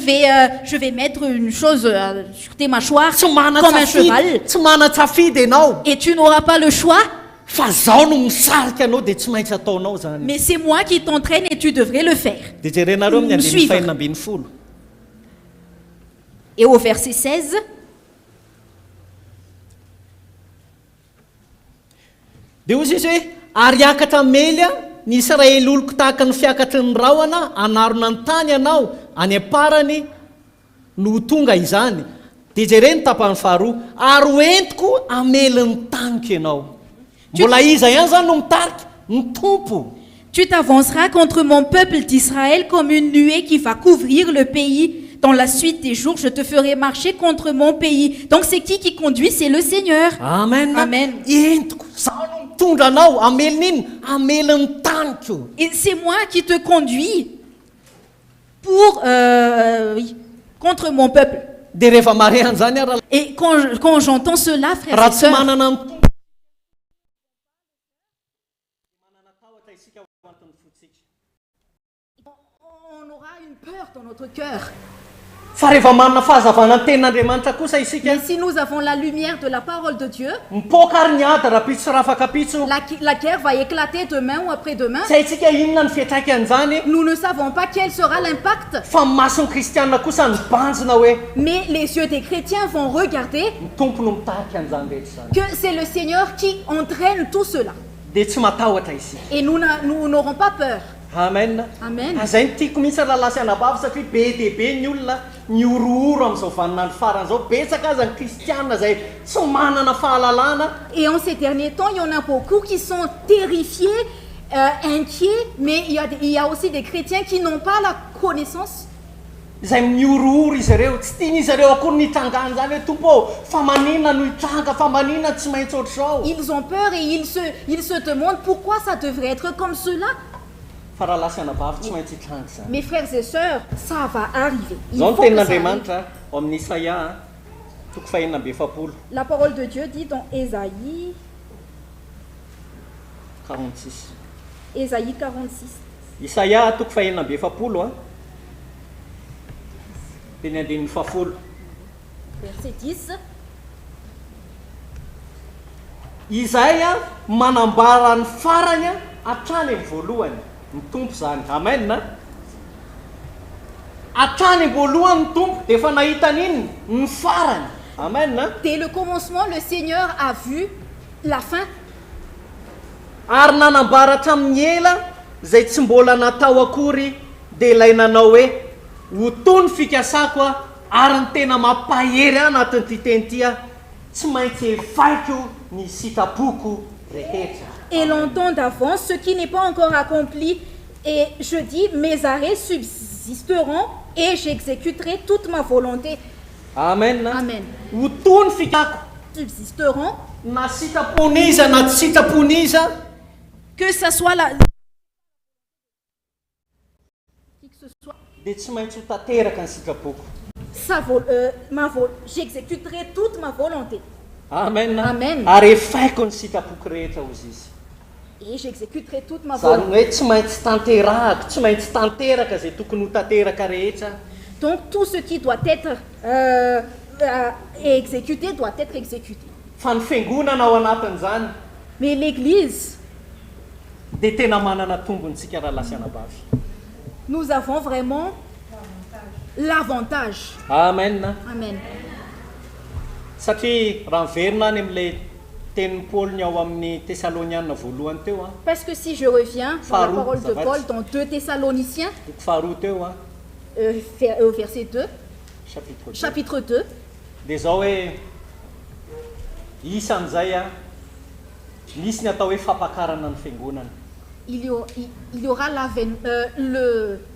vais mettre une chose sur tes mâchoires Tsy mana comme un cheval. tsy mana-tsafidy ianao. Et tu n'auras pas le choix, Fa zao no misarika anao dia tsy maintsy ataonao zany. mais c'est moi qui t'entraîne et tu devrais le faire. Dia jerenareo amin'ny andininy Suivre. fahenina ambin'ny folo. Et au verset 16, Dia hozy izy hoe ary hiakatra mely a ny Israely oloko tahaka ny fiakatry ny rahona anarona ny tany ianao any am-parany no tonga izany. Dia jereny tapany faharoa ary hoentiko amely ny tanika ianao. Mbola iza ihany zany no mitarika ny tompo. tu t'avanceras contre mon peuple d'Israël comme une nuée qui va couvrir le pays. Dans la suite des jours, je te ferai marcher contre mon pays. Donc c'est qui conduit? C'est le Seigneur. Amen. Amen. Entiko zao no mitondra anao amely n'inona amely ny taniko. Et c'est moi qui te conduis pour contre mon peuple. Dia rehefa mare an'izany ara Et quand j'entends cela, frères raha et tsy sœurs, manana ny tompo. on aura une peur dans notre cœur. Fa rehefa manana fahazavana ny tenin'Andriamanitra kosa isika, Mais si nous avons la lumière de la parole de Dieu, mipoaka ary ny ady rapitso sy rafaka pitso. la guerre va éclater demain ou après-demain. Tsy haintsika inona ny fiantraikan'izany. Nous ne savons pas quel sera l'impact, Fa ny mason'ny kristianina kosa ny banjina hoe mais les yeux des chrétiens vont regarder ny tompo no mitarika an'izany rehetra zany. que c'est le Seigneur qui entraîne tout cela. Dia tsy matahotra isika. Et nous n'aurons pas peur. amen Amen. zay ny tiako mihitsy rahalahy sy anabavy satria be dia be ny olona miorooro amin'izao vaninandro farany zao betsaka aza ny kristianina zay tsy manana fahalalana. Et en ces derniers temps, il y en a beaucoup qui sont terrifiés, inquiets, mais il y a aussi des chrétiens qui n'ont pas la connaissance. Zay miorooro izy ireo tsy tiany izy ireo akory nitrangany zany hoe tompo fa manina no hitranga fa manina tsy maintsy ohatr'izao. Ils ont peur et ils se demandent pourquoi ça devrait être comme cela. Fa rahalahy sy anabavy tsy maintsy hitranga zany. Mes frères et sœurs, ça va arriver. Il Zao ny faut que ça arrive. tenin'Andriamanitra ao amin'ny Isaia toko fahenina amby efapolo La parole de Dieu dit dans Ésaïe 46. Ésaïe 46. Isaia toko fahenina amby efapolo a teny andinin'ny fahafolo. Verset 10. Izay a manambara ny farany a hatrany amin'ny voalohany ny tompo zany. Amen na hatrany amin'ny voalohany ny tompo dia efa nahita n'inony ny farany. Amen na Dès le commencement, le Seigneur a vu la fin. ary nanambara hatramin'ny ela zay tsy mbola natao akory dia ilay nanao hoe ho tony fikasako a ary ny tena mampahery ahy anatin'ity teny ity a tsy maintsy evaiko ny sitrapoko rehetra. Et longtemps d'avance, ce qui n'est pas encore accompli. Et je dis, mes arrêts subsisteront et j'exécuterai toute ma volonté. Amen na Amen. ho tony fikako Subsisteront, na sitraponiza na tsy sitraponiza que ce soit la... Qui que ce soit, dia tsy maintsy ho tanteraka ny sitrapoko. j'exécuterai toute ma volonté. Amen na Amen. ary efaiko ny sitrapoko rehetra ozy izy. Et j'exécuterai toute ma Zany volonté. hoe tsy maintsy tanterahako tsy maintsy tanteraka zay tokony ho tanteraka rehetra. Donc tout ce qui doit être exécuté doit être exécuté. Fa ny fiangonana ao anatin'izany Mais l'Église, dia tena manana tombontsika rahalahy sy anabavy. nous avons vraiment l'avantage. Amen na Amen. satria raha miverina any amin'ilay tenin'ny Paoly ao amin'ny Thessalonianina voalohany teo a Parce que si je reviens dans la Farouk, parole ça de va Paul être- dans 2 Thessaloniciens, toko faharoa teo a au verset 2, chapitre 2 chapitre 2, dia zao hoe isan'izay a misy ny atao hoe fampakarana ny fiangonana. il y aura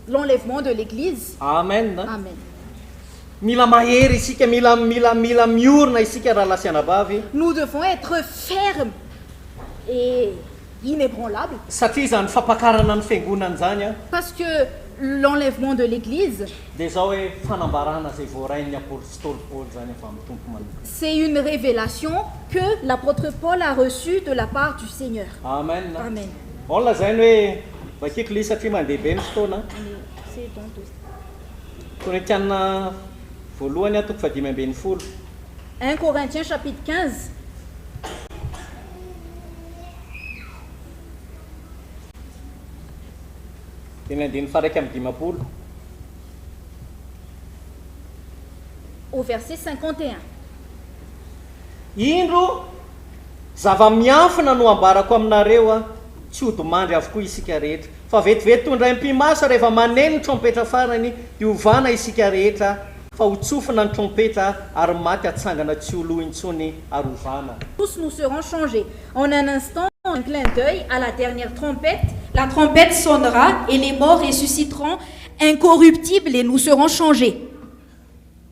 l'enlèvement de l'Église. Amen na Amen. mila mahery isika mila miorina isika rahalahy sy anabavy Nous devons être fermes et inébranlables satria zany fampakarana ny fiangonana zany a parce que l'enlèvement de l'Église, dia zao hoe fanambarana zay voarain'ny apôstôly Paoly zany efa amin'ny tompo manokana. c'est une révélation que l'apôtre Paul a reçue de la part du Seigneur. Amen na Amen. olona zany hoe vakiko li satria mandeha be ny fotoana C'est donc Korintianina voalohany a toko fadimy ambin'ny folo 1 Corinthiens chapitre 15, teny andiny faraiky amin'ny dimapolo au verset 51. indro zava-miafina no ambarako aminareo a tsy hodomandry avokoa isika rehetra fa vetivety tondray am-pimasa rehefa maneno ny trompetra farany diovana isika rehetra fa ho tsofina ny trompetra ary maty atsangana tsy olo intsony ary ovana. Tous nous serons changés. En un instant, en un clin d'œil, à la dernière trompette, la trompette sonnera et les morts ressusciteront incorruptibles et nous serons changés.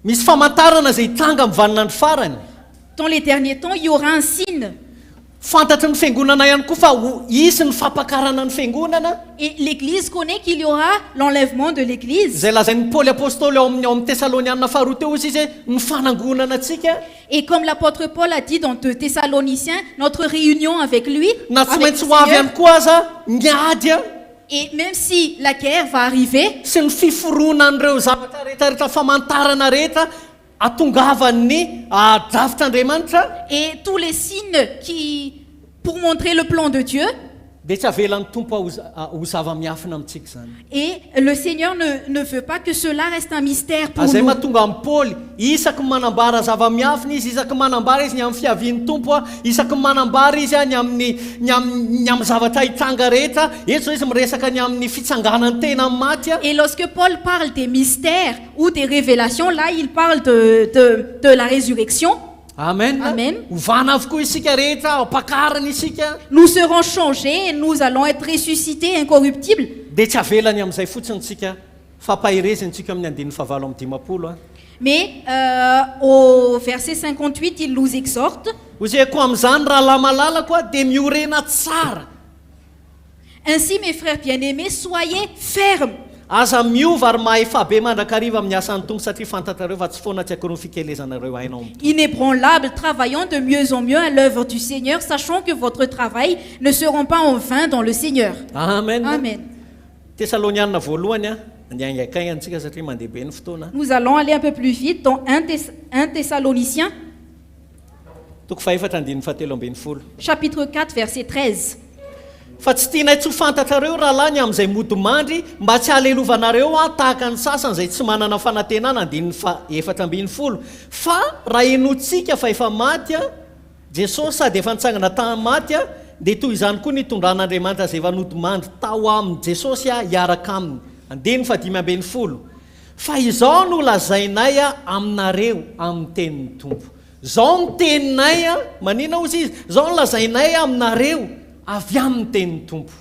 Misy famantarana zay hitranga amin'ny vaninandro farany. Dans les derniers temps, il y aura un signe. Fantatry ny fiangonana ihany koa fa isy ny fampakarana ny fiangonana Et l'Église connaît qu'il y aura l'enlèvement de l'Église. zay lazain'ny Paoly apôstôly ao amin'ny Thessalonianina faharoa teo izy izy hoe ny fanangonana antsika Et comme l'apôtre Paul a dit dans 2 Thessaloniciens, notre réunion avec lui, na tsy avec maintsy le ho avy Seigneur, ihany koa aza miady a et même si la guerre va arriver, sy ny fiforonan'ireo zavatra rehetrarehetra famantarana rehetra atongavan'ny drafitr'Andriamanitra et tous les signes qui, pour montrer le plan de Dieu, dia tsy avelan'ny tompo ho zava-miafina amintsika zany. Et le Seigneur ne veut pas que cela reste un mystère pour Azay nous. mahatonga amin'ny Paoly isaky ny manambara zava-miafina izy, isaky ny manambara izy ny amin'ny fiavian'ny tompo a, isaky ny manambara izy a ny amin'ny zavatra hitanga rehetra. Eto zao izy miresaka ny amin'ny fitsanganany tena amin'ny maty a. Et lorsque Paul parle des mystères ou des révélations, là, il parle de la résurrection. Amen. Amen. Hovana avokoa isika rehetra, ampakarana isika. Nous serons changés et nous allons être ressuscités incorruptibles. Dia tsy avelany amin'izay fotsiny tsika fampahirezany tsika amin'ny andininy fahavalo amin'ny dimapolo a. Mais au verset 58, il nous exhorte. Hozeko amin'izany raha lamalala koa dia miorena tsara. Ainsi, mes frères bien-aimés, soyez fermes. Aza miova ary mahay fahabe mandrakariva amin'ny asan'ny tompo satria fantatrareo fa tsy foana tsy akory ny fikelezanareo hainao. Inébranlables, travaillant de mieux en mieux à l'œuvre du Seigneur, sachant que votre travail ne sera pas en vain dans le Seigneur. Amen. Amen. Tesalonianina voalohany a andiangaikaigny antsika satria mandeha be ny fotoana. Nous allons aller un peu plus vite dans 1 Thessaloniciens, Toko faefatra andininy fahatelo ambin'ny folo. chapitre 4, verset 13. Fa tsy tianay tsy ho fantatrareo rahalany amin'izay modomandry mba tsy halelovanareo a tahaka ny sasany izay tsy manana fanantenana andininy efatra ambin'ny folo. Fa raha enotsika fa efa maty a Jesosy sady efa nitsangana tany maty a, dia toy izany koa nitondran'Andriamanitra izay efa nodomandry tao amin'ny Jesosy a hiaraka aminy. Andininy fadimy ambin'ny folo. Fa izao no lazainay a aminareo amin'ny tenin'ny tompo. Zao ny teninay a, manina ozy izy, zao no lazainay aminareo avy amin'ny tenin'ny tompo.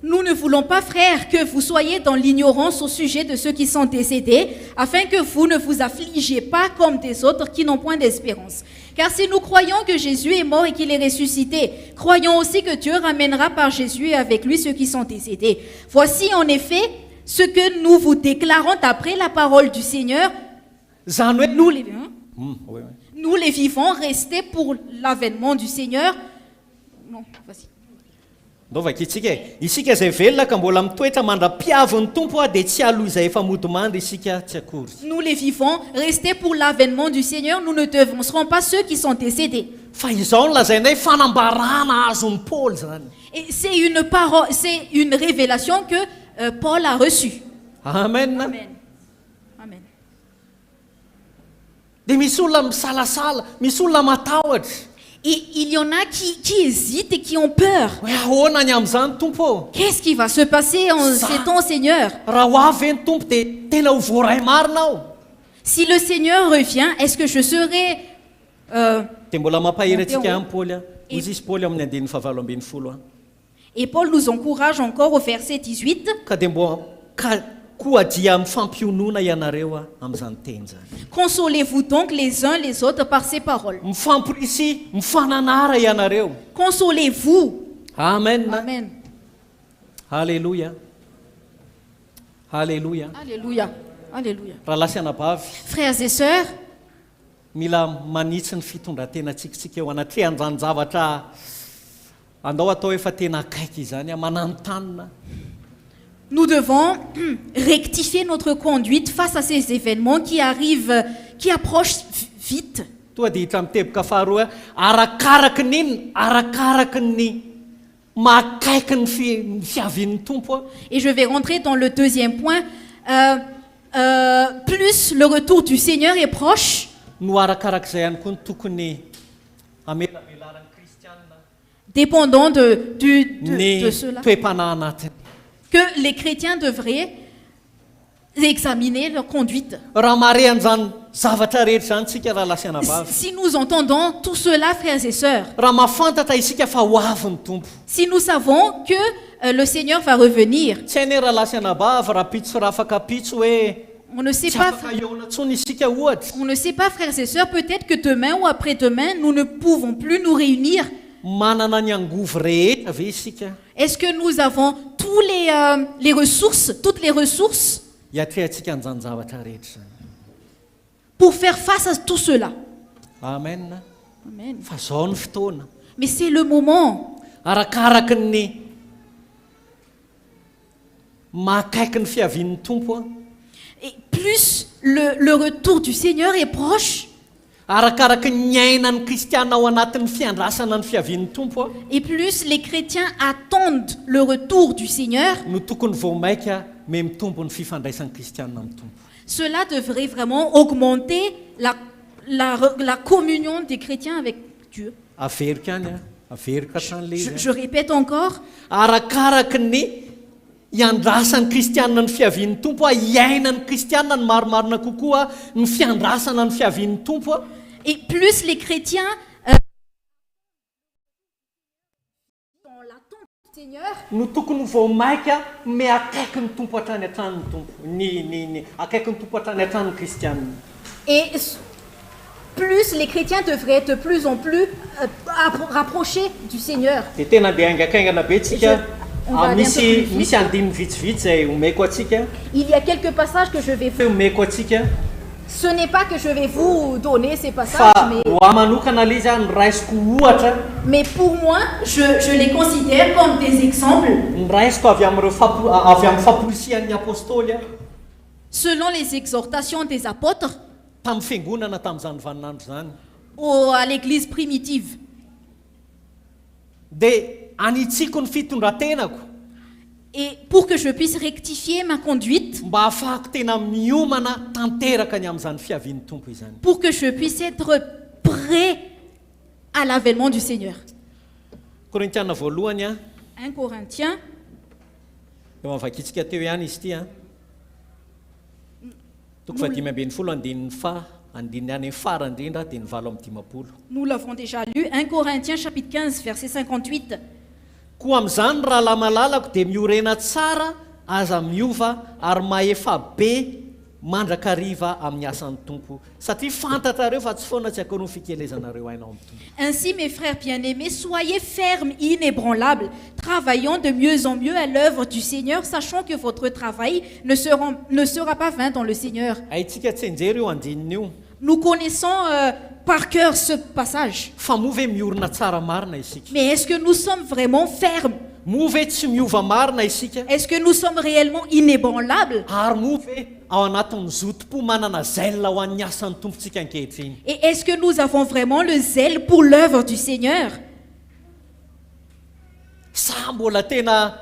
Nous ne voulons pas, frères, que vous soyez dans l'ignorance au sujet de ceux qui sont décédés, afin que vous ne vous affligez pas comme des autres qui n'ont point d'espérance. Car si nous croyons que Jésus est mort et qu'il est ressuscité, croyons aussi que Dieu ramènera par Jésus et avec lui ceux qui sont décédés. Voici en effet ce que nous vous déclarons d'après la parole du Seigneur. Zany hoe Nous les vivants, restés pour l'avènement du Seigneur. Non, vas-y. Ndovaka isika izay velona ka mbola mitoetra mandra-piavin'ny tompo a dia tsy aloha izay efa modimandry isika tsy akory. Nous les vivants, restés pour l'avènement du Seigneur, nous ne devancerons pas ceux qui sont décédés. Fa izao no lazainay fanambarana azon'ny Paoly zany. Et c'est une parole, c'est une révélation que Paul a reçue. Amen. Amen. Amen. Dia misy olona misalasala, misy olona matahotra. Et il y en a qui hésitent et qui ont peur. Hoe ahoana ny amin'izany tompo? Qu'est-ce qui va se passer en ces temps, Seigneur? Raha ho avy ny tompo dia tena ho voaray marina aho. Si le Seigneur revient, est-ce que je serai... Dia mbola mampahiry antsika amin'ny Paoly a. Ozy izy Paoly amin'ny andininy fahavalo ambin'ny folo a. Et Paul nous encourage encore au verset 18. Ka dia koa dia amin'ny fampionona ianareo a amin'izany teny zany. Consolez-vous donc les uns les autres par ces paroles. Mifamporisy, mifananara ianareo. Consolez-vous. Amen. Amen. Alléluia. Alléluia. Alléluia. Alléluia. Raha lasanabavy, Frères et sœurs, mila manitsy ny fitondratena tsika eo anatrehan'izany zavatra andao atao efa tena akaiky izany a mananotanina. nous devons rectifier notre conduite face à ces événements qui arrivent, qui approchent vite. Toa dia hitra miteboka faharoa arakaraky n'inona arakaraky ny mahakaiky ny fiavian'ny tompo. Et je vais rentrer dans le deuxième point. Plus le retour du Seigneur est proche, No arakarak'izay ihany koa ny tokony amelabelarany kristianina dépendant de ny cela, toe-panahy anatiny. que les chrétiens devraient examiner leur conduite. Raha mare an'izany zavatra rehetra zany tsika raha lasanabavy. Si nous entendons tout cela, frères et sœurs, Raha mahafantatra isika fa ho avy ny tompo. si nous savons que le Seigneur va revenir, Tsy hainy raha lasanabavy raha pitso raha afaka pitso hoe on ne sait tsy pas, afaka eona intsony isika ohatra. on ne sait pas, frères et sœurs, peut-être que demain ou après-demain, nous ne pouvons plus nous réunir. Manana ny angovy rehetra ve isika Est-ce que nous avons tous les ressources, toutes les ressources hiatrehantsika an'izany zavatra rehetra zany. pour faire face à tout cela? Amen. Amen. Fa zao ny fotoana Mais c'est le moment. arakaraky ny mahakaiky ny fiavian'ny tompo a. Et plus le retour du Seigneur est proche, Arakaraka ny ainan'ny kristiana ao anatin'ny fiandrasana ny fiavian'ny tompo a, Et plus les chrétiens attendent le retour du Seigneur, no tokony vao maika me mitombo ny fifandraisan'ny kristiana amin'ny tompo. cela devrait vraiment augmenter la communion des chrétiens avec Dieu. Averika any a, averika hatrany le Je répète encore, arakaraka ny iandrasan'ny kristiana ny fiavian'ny tompo a, iainan'ny kristiana ny maromarina kokoa ny fiandrasana ny fiavian'ny tompo a, et plus les chrétiens dans l'attente du Seigneur, no tokony vao maika me akaiky ny tompo hatrany hatrany ny tompo ny akaiky ny tompo hatrany hatrany ny kristiana. et plus les chrétiens devraient être de plus en plus rapprochés du Seigneur. Dia tena andeha haingakaingana be tsika. On va aller un peu plus vite. Misy andininy vitsivitsy zay omeko atsika, Il y a quelques passages que je vais vous... omeko atsika Ce n'est pas que je vais vous donner ces passages, fa ho ahy manokana ilay izy ny raisiko ohatra, mais pour moi, je les considère comme des exemples ny raisiko avy amin'ny fapolisian'ny apôstôly a, selon les exhortations des apôtres tamin'ny fiangonana tamin'izany vaninandro zany. à l'église primitive. Dia anitsiko ny fitondratenako Et pour que je puisse rectifier ma conduite, mba ahafahako tena miomana tanteraka ny amin'izany fiavian'ny tompo izany. pour que je puisse être prêt à l'avènement du Seigneur. Korintiana voalohany a, 1 Corinthiens, eo mavakitsika teo ihany izy ity a, toko fadimy ambin'ny folo andininy andininy any fara indrindra dia ny valo amin'ny dimapolo. nous l'avons déjà lu, 1 Corinthiens chapitre 15, verset 58. Koa amin'izany raha lamalalako dia miorena tsara aza miova ary maefa be mandrakariva amin'ny asan'ny tompo, satria fantatrareo fa tsy foana tsy akory ny fikelezanareo aina amin'ny tompo. Ainsi, mes frères bien-aimés, soyez fermes, inébranlables, travaillant de mieux en mieux à l'œuvre du Seigneur, sachant que votre travail ne sera pas vain dans le Seigneur. Haitsika tsy enjery io andininy io, Nous connaissons par cœur ce passage. fa moa ve miorina tsara marina isika? Mais est-ce que nous sommes vraiment fermes? Moa ve tsy miova marina isika? Est-ce que nous sommes réellement inébranlables? Ary moa ve ao anatin'ny zotom-po manana zèle ho an'ny asan'ny tompontsika ankehitriny? Et est-ce que nous avons vraiment le zèle pour l'œuvre du Seigneur? Sa mbola tena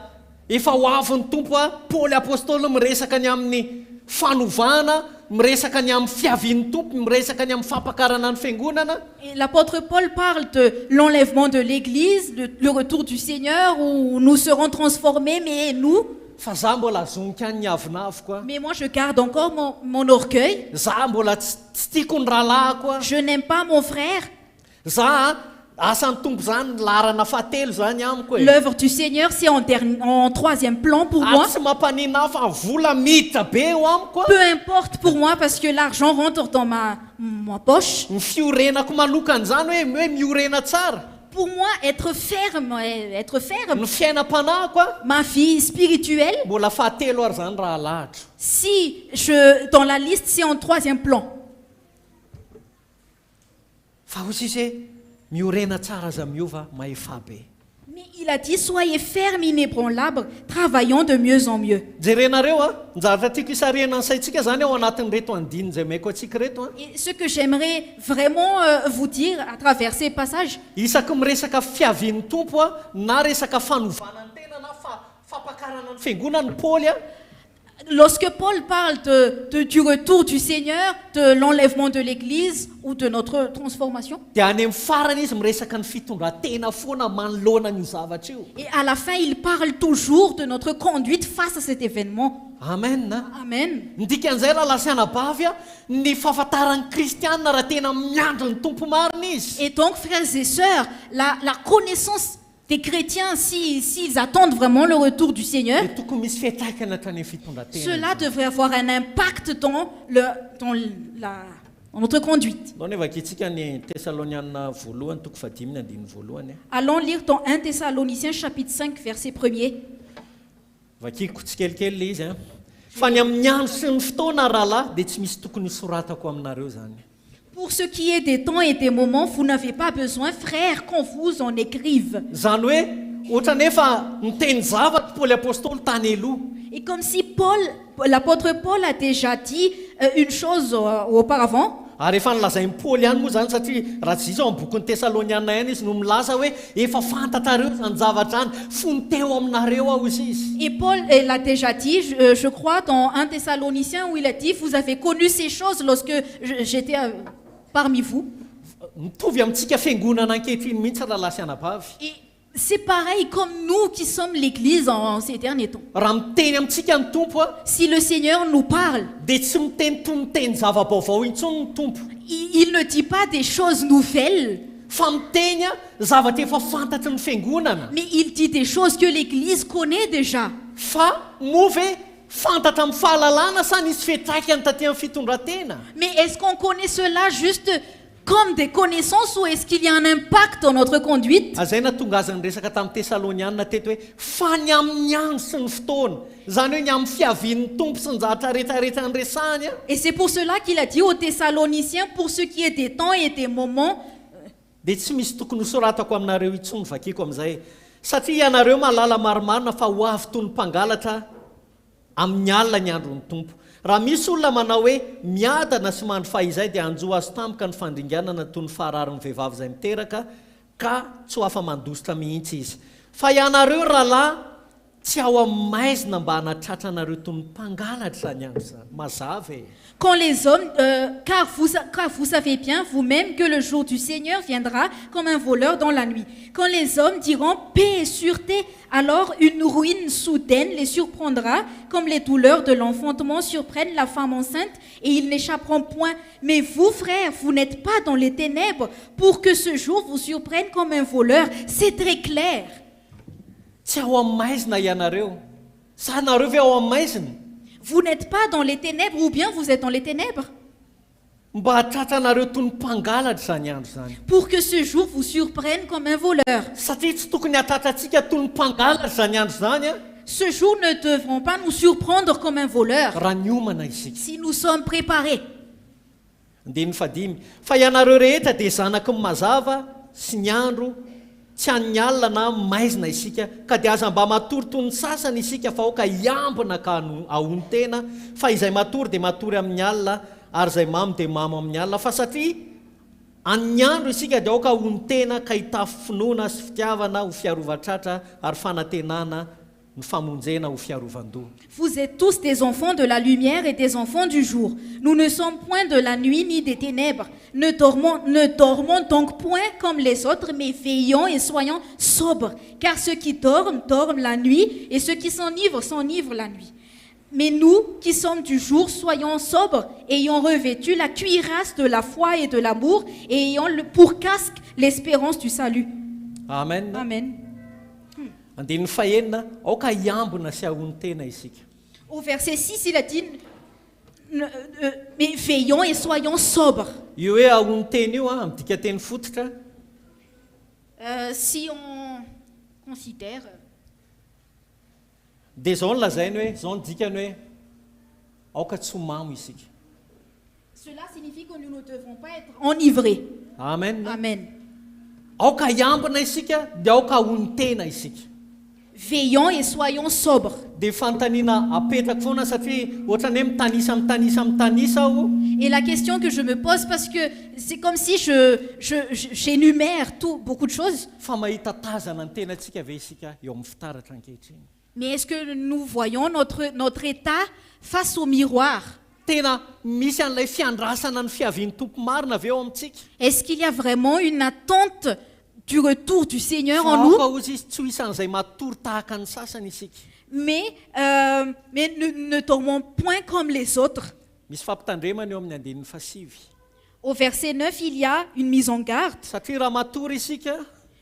efa ho avin'ny tompo a, Paoly apôstôly miresaka ny amin'ny fanovana, miresaka ny amin'ny fiavian'ny tompo, miresaka ny amin'ny fampakarana ny fiangonana. Et l'apôtre Paul parle de l'enlèvement de l'Église, le retour du Seigneur, où nous serons transformés, mais nous... Fa za mbola azonika ny avinaviko a, Mais moi, je garde encore mon orgueil. za mbola tsy tiako ny rahalahiko a, Je n'aime pas mon frère. za asan'ny tompo zany larana fahatelo zany amiko e. L'œuvre du Seigneur, c'est en troisième plan pour moi. Tsy mampanina fa vola miditra be eo amiko a. Peu importe pour moi, parce que l'argent rentre dans ma poche. Ny fiorenako manokana zany hoe miorena tsara. Pour moi, être ferme, Ny fiainam-panahiko a, ma vie spirituelle, mbola fahatelo ary zany raha lahatra. si dans la liste, c'est en troisième plan. Fa hozy izy hoe miorena tsara aza miova maefa be. Mais il a dit, soyez fermes, inébranlables, travaillant de mieux en mieux. Jerenareo a, ny zavatra tiako hisarihana ny saintsika zany ao anatin'reto andininy zay maiko atsika reto a. Et ce que j'aimerais vraiment vous dire à travers ces passages, Isaky miresaka fiavian'ny tompo a, na resaka fanovana ny tena na fampakarana ny fiangonana Paoly a, lorsque Paul parle du retour du Seigneur, de l'enlèvement de l'Église ou de notre transformation, dia any amin'ny farany izy miresaka ny fitondratena foana manoloana ny zavatra io. et à la fin, il parle toujours de notre conduite face à cet événement. Amen na. Amen. Ny dikan'izay raha lasiana bavy a, ny fahafantaran'ny kristianina raha tena miandry ny tompo marina izy. Et donc, frères et sœurs, la connaissance des chrétiens, s'ils attendent vraiment le retour du Seigneur, Dia tokony misy fiatraikany hatrany amin'ny fitondratena. cela devrait avoir un impact dans notre conduite. Nao nefa akitsika ny Thessaloniana voalohany toko fadimy andininy voalohany. Allons lire dans 1 Thessaloniciens chapitre 5, verset 1er. Vakiko tsikelikely le izy a. Fa ny amin'ny andro sy ny fotoana rahalahy dia tsy misy tokony soratako aminareo zany. Pour ce qui est des temps et des moments, vous n'avez pas besoin, frères, qu'on vous en écrive. Zany hoe ohatra nefa miteny zavatra Paoly apôstôly tany aloha. Et comme si l'apôtre Paul a déjà dit une chose auparavant, ary efa nilazain'ny Paoly ihany moa zany satria raha jiza ao amin'ny bokyny Tesaloniana ihany izy no milaza hoe efa fantatrareo zany zavatra any fony teo aminareo ao izy izy. Et Paul l'a déjà dit, je crois, dans 1 Thessaloniciens, où il a dit, vous avez connu ces choses lorsque j'étais parmi vous. Mitovy amintsika fiangonana ankehitriny mihitsy raha lasy anabavy. Et c'est pareil comme nous qui sommes l'Église en ces derniers temps. Raha miteny amintsika ny tompo a Si le Seigneur nous parle, dia tsy miteny toy miteny zava-baovao intsony ny tompo, il ne dit pas des choses nouvelles, fa miteny a zavatra efa fantatry ny fiangonana. mais il dit des choses que l'Église connaît déjà. Fa moa ve fantatra amin'ny fahalalana sa nisy fetraikany taty amin'ny fitondratena? Mais est-ce qu'on connaît cela juste comme des connaissances ou est-ce qu'il y a un impact dans notre conduite? Azay na tonga azy ny resaka tamin'ny Tesaloniana teto hoe fa ny amin'ny andro sy ny fotoana, zany hoe ny amin'ny fiavian'ny tompo sy ny zavatra rehetrarehetra nyresahany a. Et c'est pour cela qu'il a dit aux Thessaloniciens, pour ce qui est des temps et des moments, Dia tsy misy tokony hosoratako aminareo intsony vakiko amin'izay satria ianareo mahalala marimarina fa ho avy toy ny mpangalatra amin'ny alina ny andron'ny tompo. Raha misy olona manao hoe miadana sy mandry fahizay dia anjo azo tampoka ny fandringanana toy ny fahararin'ny vehivavy izay miteraka ka tsy ho afa mandositra mihitsy izy. Fa ianareo rahalahy tsy ao amin'ny maizina mba hanatratra anareo toy ny mpangalatra zany andro zany. Mazava e. quand les hommes, car vous savez bien vous-même que le jour du Seigneur viendra comme un voleur dans la nuit. Quand les hommes diront paix et sûreté, alors une ruine soudaine les surprendra, comme les douleurs de l'enfantement surprennent la femme enceinte, et ils n'échapperont point. Mais vous, frères, vous n'êtes pas dans les ténèbres, pour que ce jour vous surprenne comme un voleur. C'est très clair. Tsy ao amin'ny maizina ianareo. Sa nareo ve ao amin'ny maizina? Vous n'êtes pas dans les ténèbres, ou bien vous êtes dans les ténèbres, Mba hatratra anareo toy ny mpangalatra zany andro zany. pour que ce jour vous surprenne comme un voleur. Satria tsy tokony hatratra antsika toy ny mpangalatra zany andro zany a Ce jour ne devront pas nous surprendre comme un voleur, raha niomana isika. si nous sommes préparés. Andiny fadimy. Fa ianareo rehetra dia zanaky ny mazava sy ny andro tsy han'ny alina na maizina isika ka dia aza mba matory toy ny sasany isika fa aoka hiambina ka ahony tena fa izay matory dia matory amin'ny alina ary izay mamy dia mamy amin'ny alina fa satria amin'ny andro isika dia aoka ahony tena ka hitafy finoana sy fitiavana ho fiarovatratra ary fanantenana ny famonjena ho fiarovan-doha. Vous êtes tous des enfants de la lumière et des enfants du jour. Nous ne sommes point de la nuit ni des ténèbres. Ne dormons donc point comme les autres, mais veillons et soyons sobres. Car ceux qui dorment, dorment la nuit, et ceux qui s'enivrent, s'enivrent la nuit. Mais nous, qui sommes du jour, soyons sobres, ayant revêtu la cuirasse de la foi et de l'amour, et ayant pour casque l'espérance du salut. Amen. Amen. Andiny fahenina aoka hiambina sy ahony tena isika. Au verset 6, il a dit, mais veillons et soyons sobres. Io hoe ahony teny io a midika teny fototra Si on considère, dia zao no lazainy hoe zao no dikany hoe aoka tsy ho mamo isika. cela signifie que nous ne devons pas être enivrés. Amen. Amen. Aoka hiambina isika dia aoka ahony tena isika. Veillons et soyons sobres. Dia fanontaniana apetraka foana satria ohatrany hoe mitanisa aho. Et la question que je me pose, parce que c'est comme si j'énumère beaucoup de choses, Fa mahita tazana ny tenantsika ve isika eo amin'ny fitaratra ankehitriny. mais est-ce que nous voyons notre état face au miroir? Tena misy an'ilay fiandrasana ny fiavian'ny tompo marina ve eo amintsika? Est-ce qu'il y a vraiment une attente du retour du Seigneur Fa en nous? aoka ozy izy tsy ho isan'izay matory tahaka ny sasany isika. Mais ne dormons point comme les autres. Misy fampitandremana eo amin'ny andinin'ny fasivy. Au verset 9, il y a une mise en garde. Satria raha matory isika,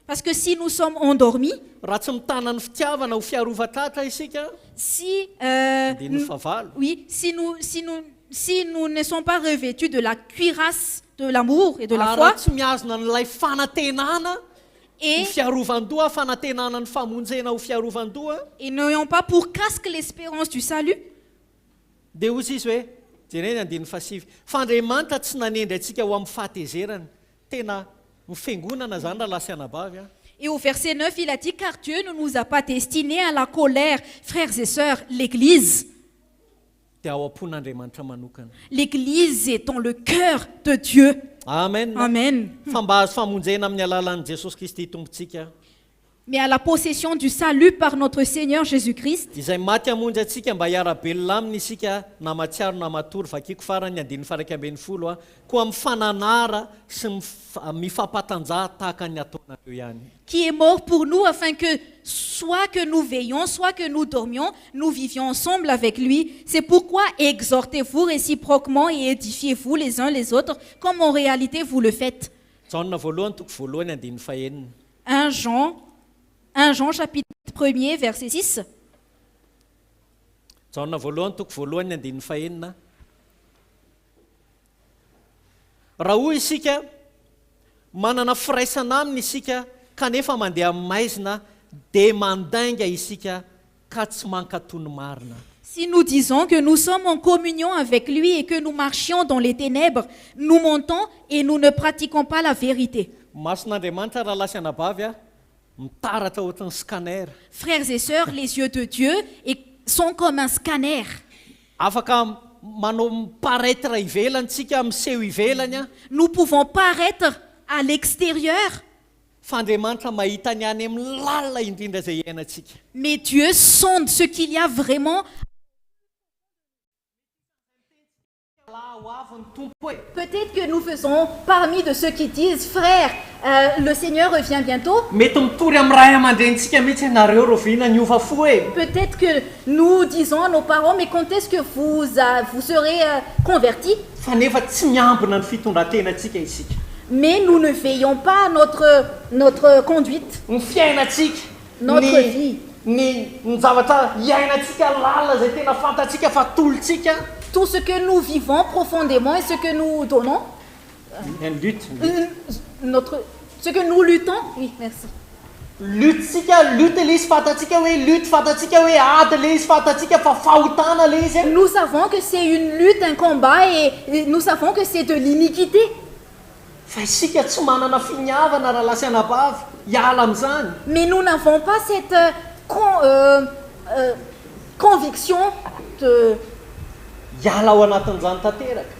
Parce que si nous sommes endormis, raha tsy mitana ny fitiavana ho fiarovatratra isika, si, andinin'ny nous, fahavalo, oui, si nous ne sommes pas revêtus de la cuirasse de l'amour et de la raha foi, tsy miazona n'ilay fanantenana ho et fiarovan-doha, fanantenana ny famonjena ho fiarovan-doha, n'ayons pas pour casque l'espérance du salut, dia ozy izy hoe jereny andinin'ny fasivy, fa Andriamanitra tsy nanendry antsika ho amin'ny fahatezerany, tena mifiangonana zany raha lasy anabavy a. et au verset 9, il a dit, car Dieu ne nous a pas destinés à la colère, frères et sœurs, l'Église. dia ao am-pon'andriamanitra manokana. L'Église est dans le cœur de Dieu. Amen. Amen. Fa mba azo famonjena amin'ny alalan'i Jesosy Kristy tompontsika, Mais à la possession du salut par notre Seigneur Jésus-Christ, izay maty hamonjy antsika mba hiara-belona aminy isika na matsiaro na matory vakiko farany andiny faraika ambin'ny folo a, koa amin'ny fananara sy mifampatanjaha tahaka ny ataonareo ihany. qui est mort pour nous afin que soit que nous veillions, soit que nous dormions, nous vivions ensemble avec lui. C'est pourquoi exhortez-vous réciproquement et édifiez-vous les uns les autres, comme en réalité vous le faites. Jaona voalohany toko voalohany andiny fahenina. 1 Jean chapitre 1er verset 6. Jaona voalohany toko voalohany andiny fahenina. Raha hoy isika manana firaisana aminy isika kanefa mandeha amin'ny maizina dia mandainga isika ka tsy mankatony marina. Si nous disons que nous sommes en communion avec lui et que nous marchions dans les ténèbres, nous mentons et nous ne pratiquons pas la vérité. Mason'Andriamanitra raha lasy anabavy a mitaratra ohatran'ny scanner. Frères et sœurs, les yeux de Dieu sont comme un scanner. Afaka manao miparaître ivelany tsika miseho ivelany a, Nous pouvons paraître à l'extérieur, fa Andriamanitra mahita ny any amin'ny lalina indrindra izay iainantsika. mais Dieu sonde ce qu'il y a vraiment. Peut-être que nous faisons parmi de ceux qui disent, frère, le Seigneur revient bientôt. Mety mitory amin'ny ray aman-drenitsika mihitsy nareo roviana ny ova fo e. Peut-être que nous disons à nos parents, mais quand est-ce que vous serez convertis? Fa nefa tsy miambina ny fitondrantenantsika isika. Mais nous ne veillons pas à notre conduite, Ny fiainantsika, notre vie. ny zavatra iainantsika lalina izay tena fantatsika fa tolontsika. Tout ce que nous vivons profondément et ce que nous donnons, Ny lutte. ce que nous luttons, oui, merci. Lutsika, lutte le izy fantatsika hoe lutte fantatsika hoe ady le izy fantatsika fa fahotana le izy. Nous savons que c'est une lutte, un combat et nous savons que c'est de l'iniquité. Fa isika tsy manana finiavana raha lasy anabavy hiala amin'izany. Mais nous n'avons pas cette conviction Hiala ao anatin'izany tanteraka.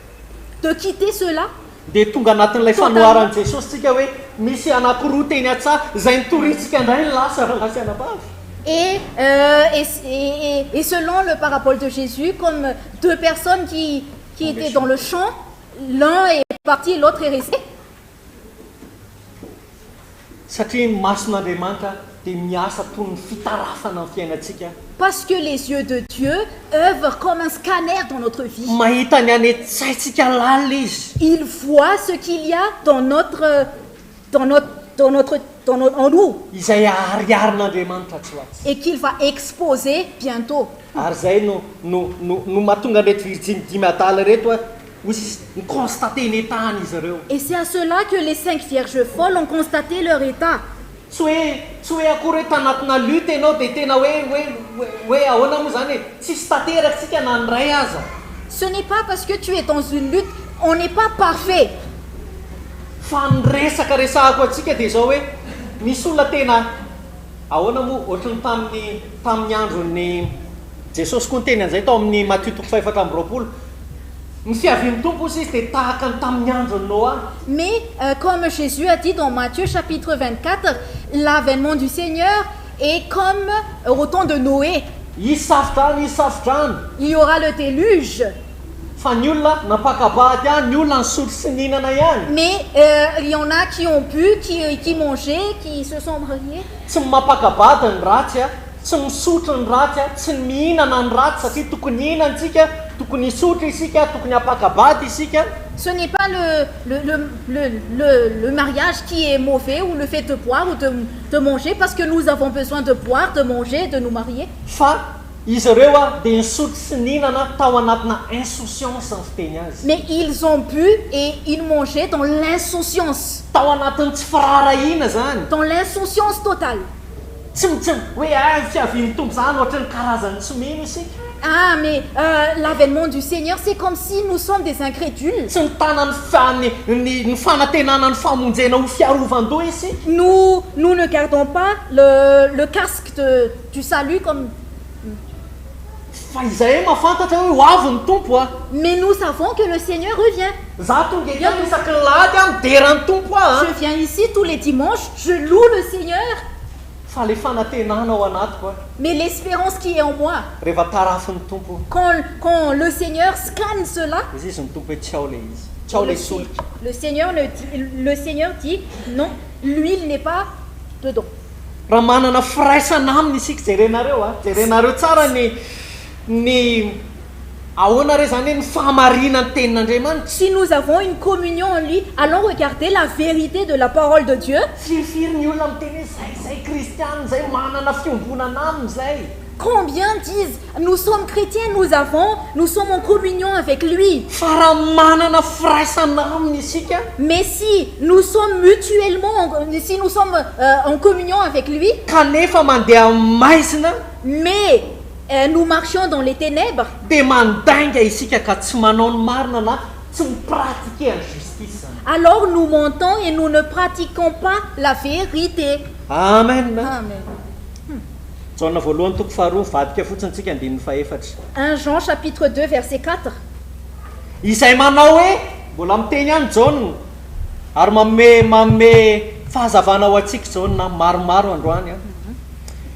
de quitter cela. Dia tonga anatin'ilay fanoharan'i Jesosy tsika hoe misy anankiroa teny an-tsaha izay nitoritsika indray ny lasa raha lasy anabavy. Et selon le parabole de Jésus, comme deux personnes qui étaient dans le champ, l'un est parti et l'autre est resté. Satria ny mason'Andriamanitra dia miasa toy ny fitarafana amin'ny fiainantsika. Parce que les yeux de Dieu œuvrent comme un scanner dans notre vie. Mahita ny any an-tsaintsika lalina izy. Il voit ce qu'il y a en nous Izay ariarin'Andriamanitra tsy hoatsy. et qu'il va exposer bientôt. Ary zay no mahatonga reto virginy dimy adala reto a hozy niconstaté ny etahany izy ireo. Et c'est à cela que les 5 vierges folles ont constaté leur état. Tsy hoe akory hoe tanatina lutte ianao dia tena hoe ahoana moa zany hoe tsisy tanteraky tsika na ny ray aza. Ce n'est pas parce que tu es dans une lutte, on n'est pas parfait. Fa ny resahako atsika dia zao hoe misy olona tena ahoana moa ohatrany tamin'ny andron'ny Jesosy koa ny teny an'izay tao amin'ny Matthieu 4:20. Ny fiavian'ny tompo izy dia tahaka ny tamin'ny andron'ny Noa. Mais comme Jésus a dit dans Matthieu chapitre 24, l'avènement du Seigneur est comme au temps de Noé. Izy safodrano. Il y aura le déluge. Fa ny olona napakabady ihany, ny olona nisotro sy nihinana ihany. Mais il y en a qui ont bu, qui mangeaient, qui se sont mariés. Tsy mapakabady ny ratsy a, tsy misotro ny ratsy a, tsy mihinana ny ratsy satria tokony hihinantsika, tokony hisotro isika, tokony hapakabady isika. Ce n'est pas le mariage qui est mauvais ou le fait de boire ou de manger parce que nous avons besoin de boire, de manger, de nous marier. Fa izy ireo a dia nisotro sy nihinana tao anatina insouciance ny fiteny azy. Mais ils ont bu et ils mangeaient dans l'insouciance. Tao anatin'ny tsy firarahina zany. Dans l'insouciance totale. Tsy hoe fiavian'ny tompo zany ohatrany karazany tsy mino isika. Ah, mais l'avènement du Seigneur, c'est comme si nous sommes des incrédules. Tsy mitana ny fanantenana ny famonjena ho fiarovan-doha isika. Nous ne gardons pas le casque du salut comme... fa izay mahafantatra hoe ho avy ny tompo a Mais nous savons que le Seigneur revient. za tonga eto isaky ny lahady a midera ny tompo a Je viens ici tous les dimanches, je loue le Seigneur. fa le fanantenana ao anatiko a Mais l'espérance qui est en moi, rehefa tarafin'ny tompo quand le Seigneur scanne cela, izy izy ny tompo hoe tsy ao le izy tsy ao le solika le Seigneur dit non, l'huile n'est pas dedans. raha manana firaisana aminy isika jerenareo a jerenareo tsara ny ahoana re zany hoe ny fahamarina ny tenin'andriamanitra Si nous avons une communion en lui, allons regarder la vérité de la parole de Dieu. firifiry ny olona miteny hoe zay kristiana zay manana fiombonana aminy zay Combien disent nous sommes chrétiens, nous sommes en communion avec lui. fa raha manana firaisana aminy isika Mais si nous sommes mutuellement, si nous sommes en communion avec lui, kanefa mandeha maizina mais nous marchions dans les ténèbres, dia mandainga isika ka tsy manao ny marina na tsy mipratike ny justice alors nous mentons et nous ne pratiquons pas la vérité. amen Amen. jaona voalohany toko faharoa vadika fotsiny tsika andininy faefatra 1 Jean chapitre 2 verset 4. izay manao hoe mbola miteny ihany jaune ary manome fahazavana ho antsika jaune maromaro androany a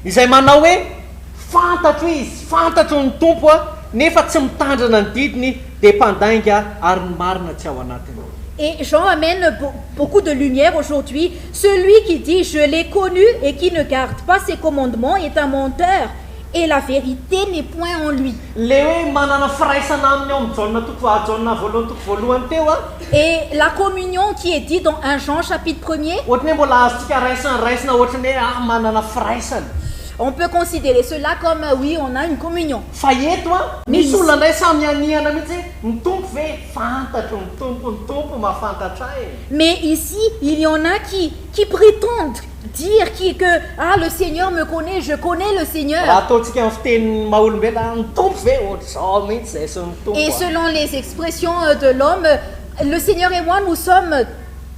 izay manao hoe fantatro izy fantatro ny tompo a nefa tsy mitandrina ny didiny dia mpandainga ary ny marina tsy ao anatiny Et Jean amène beaucoup de lumière aujourd'hui. Celui qui dit « Je l'ai connu » et qui ne garde pas ses commandements est un menteur. Et la vérité n'est point en lui. le hoe manana firaisana aminy ao amin'ny jaune toko jaune voalohany toko voalohany teo a Et la communion qui est dit dans 1 Jean chapitre 1er, ohatrany hoe mbola azotsika raisina ohatrany hoe manana firaisana on peut considérer cela comme oui, on a une communion. fa eto a misy olona ndray samy aniana mihitsy hoe ny tompo ve fantatro ny tompo mahafantatra ahy Mais ici, il y en a qui prétendent dire que ah, le Seigneur me connaît, je connais le raha Seigneur. ataontsika amin'ny fitenin'ny maha-olombelona ny tompo ve ohatr'izao mihitsy zay sy ny tompo Et a. selon les expressions de l'homme, le Seigneur et moi, nous sommes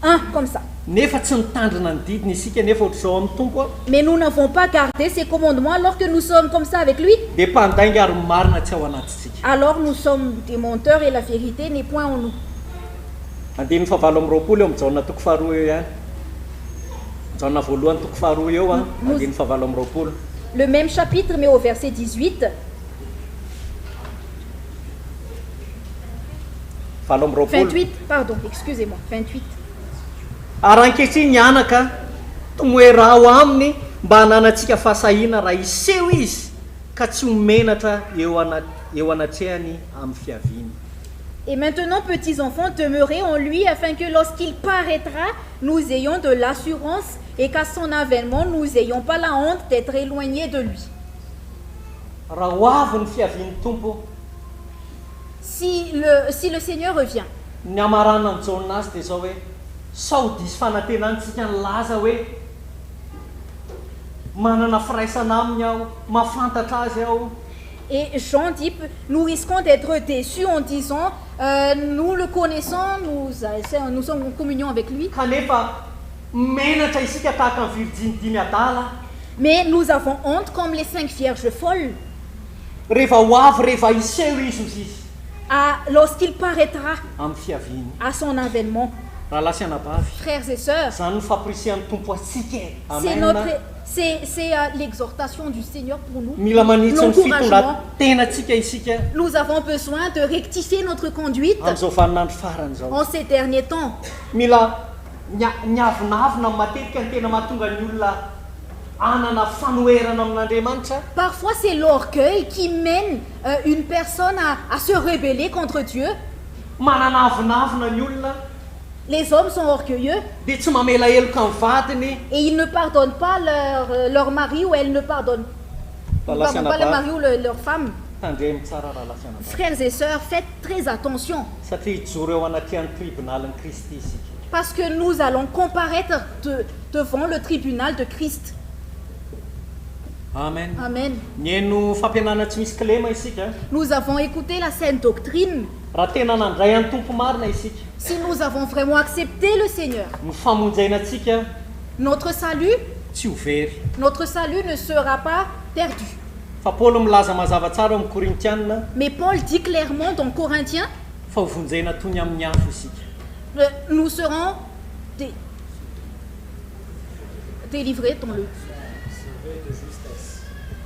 un comme ça. nefa tsy mitandrina ny didiny isika nefa ohatr'izao amin'ny tompo a Mais nous n'avons pas gardé ses commandements alors que nous sommes comme ça avec lui. dia mpandainga ary marina tsy ao anatitsika Alors nous sommes des menteurs et la vérité n'est point en nous. andininy favalo amin'ny roapolo eo amin'ny jaona toko faharoa eo ihany jaona voalohany toko faharoa eo a andininy favalo amin'ny roapolo Le même chapitre mais au verset 18. valo amin'ny roapolo 28, pardon, excusez-moi, 28. ary ankehitriny ny anaka tomoe raha ho aminy mba hananantsika fahasahiana raha iseho izy ka tsy homenatra eo anatrehany amin'ny fiaviany Et maintenant, petits enfants, demeurez en lui afin que lorsqu'il paraîtra, nous ayons de l'assurance et qu'à son avènement, nous n'ayons pas la honte d'être éloignés de lui. raha ho avy ny fiavian'ny tompo Si le Seigneur revient, ny amarana ny jaona azy dia zao hoe sao disy fanantenantsika ny laza hoe manana firaisana aminy aho mahafantatra azy aho et Jean dit, nous risquons d'être déçus en disant, nous le connaissons, nous sommes en communion avec lui, kanefa menatra isika tahaka ny virginy dimy adala mais nous avons honte comme les 5 vierges folles. rehefa ho avy rehefa iseho izy ozy izy Lorsqu'il paraîtra amin'ny fiaviany à son avènement, raha lasianabavy frères et sœurs, zany ny fampirisian'ny tompo atsika c'est amen l'exhortation du Seigneur pour nous, mila manitsy ny l'encouragement. fitondratenantsika isika Nous avons besoin de rectifier notre conduite amin'izao vaninandro farany zao en ces derniers temps. mila niavinavina matetika ny tena mahatonga ny olona anana fanoherana amin'andriamanitra Parfois, c'est l'orgueil qui mène une personne à se rebeller contre Dieu. manana avinavina ny olona Les hommes sont orgueilleux dia tsy mamela heloka ny vadiny et ils ne pardonnent pas leur mari ou elles ne pardonnent, raha ne pardonnent pas le lasianabavy mari ou leur femme. tandremy tsara raha lasianabavy Frères et sœurs, faites très attention satria hijoro eo anatrehan'ny tribonalin'ny kristy isika parce que nous allons comparaître devant le tribunal de Christ. amen Amen. ny eno fampianana tsy misy kilema isika Nous avons écouté la sainte doctrine. raha tena nandray any tompo marina isika Si nous avons vraiment accepté le Seigneur, ny famonjainantsika notre salut tsy ho very ne sera pas perdu. fa paoly milaza mazava tsara amin'ny korintianina Mais Paul dit clairement dans Corinthiens, fa hovonjena tony amin'ny afo isika. nous serons délivrés, ton-le.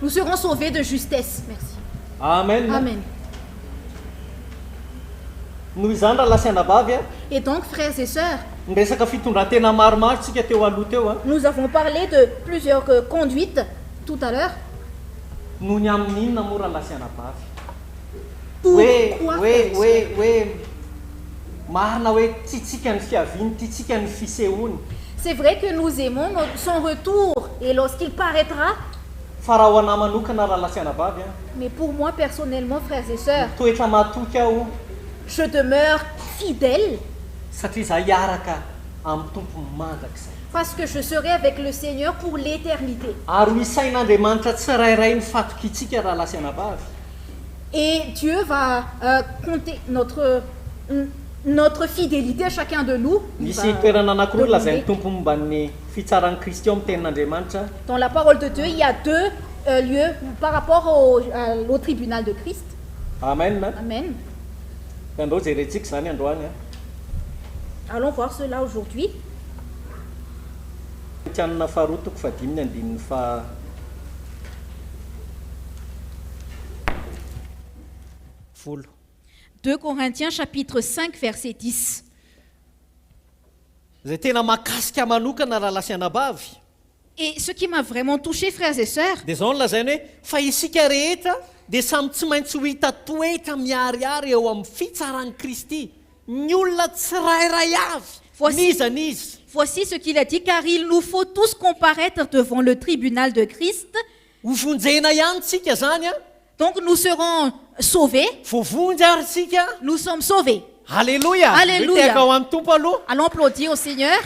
Nous serons sauvés de justesse. Merci. Amen. Amen. Noho izany raha lasianabavy a Et donc, frères et sœurs, miresaka fitondrantena maromaro tsika teo aloha teo a nous avons parlé de plusieurs conduites tout à l'heure. noho ny amin'inona moa raha lasianabavy Pourquoi, frères et sœurs? hoe marina hoe tsy tsika ny fiaviany ty tsika ny fisehoany C'est vrai que nous aimons son retour et lorsqu'il paraîtra, fa raha ho anahy manokana raha lasianabavy a mais pour moi personnellement, frères et sœurs, toetra matoky aho je demeure fidèle satria za hiaraka amin'ny tompo mandrakizay parce que je serai avec le Seigneur pour l'éternité. ary ho isain'Andriamanitra tsirairay ny fatoky itsika raha lasianabavy. Et Dieu va compter notre fidélité à chacun de nous. Il va misy toerana anankiroa lazain'ny demander. tompo momba ny fitsaran'ny Kristy ao amin'ny tenin'Andriamanitra. Dans la parole de Dieu, il y a deux lieux par rapport au tribunal de Christ. Amen. Amen. Andao jerentsika zany androany a. Allons voir cela aujourd'hui. Tianina faharoa toko fadimy andininy fa 2 Corinthiens chapitre 5 verset 10. zay tena makasika manokana raha lasianabavy Et ce qui m'a vraiment touché, frères et sœurs, dia zao no lazainy hoe fa isika rehetra dia samy tsy maintsy ho hita toetra miariary eo amin'ny fitsaran'i Kristy ny olona tsirairay avy Voici- niza nizy voici ce qu'il a dit, car il nous faut tous comparaître devant le tribunal de Christ. hovonjena ihany tsika zany a Donc nous serons sauvés, voavonjy ary tsika nous sommes sauvés. halleloia Alléluia. Hoe teka ao amin'ny tompo aloha Allons applaudir au Seigneur.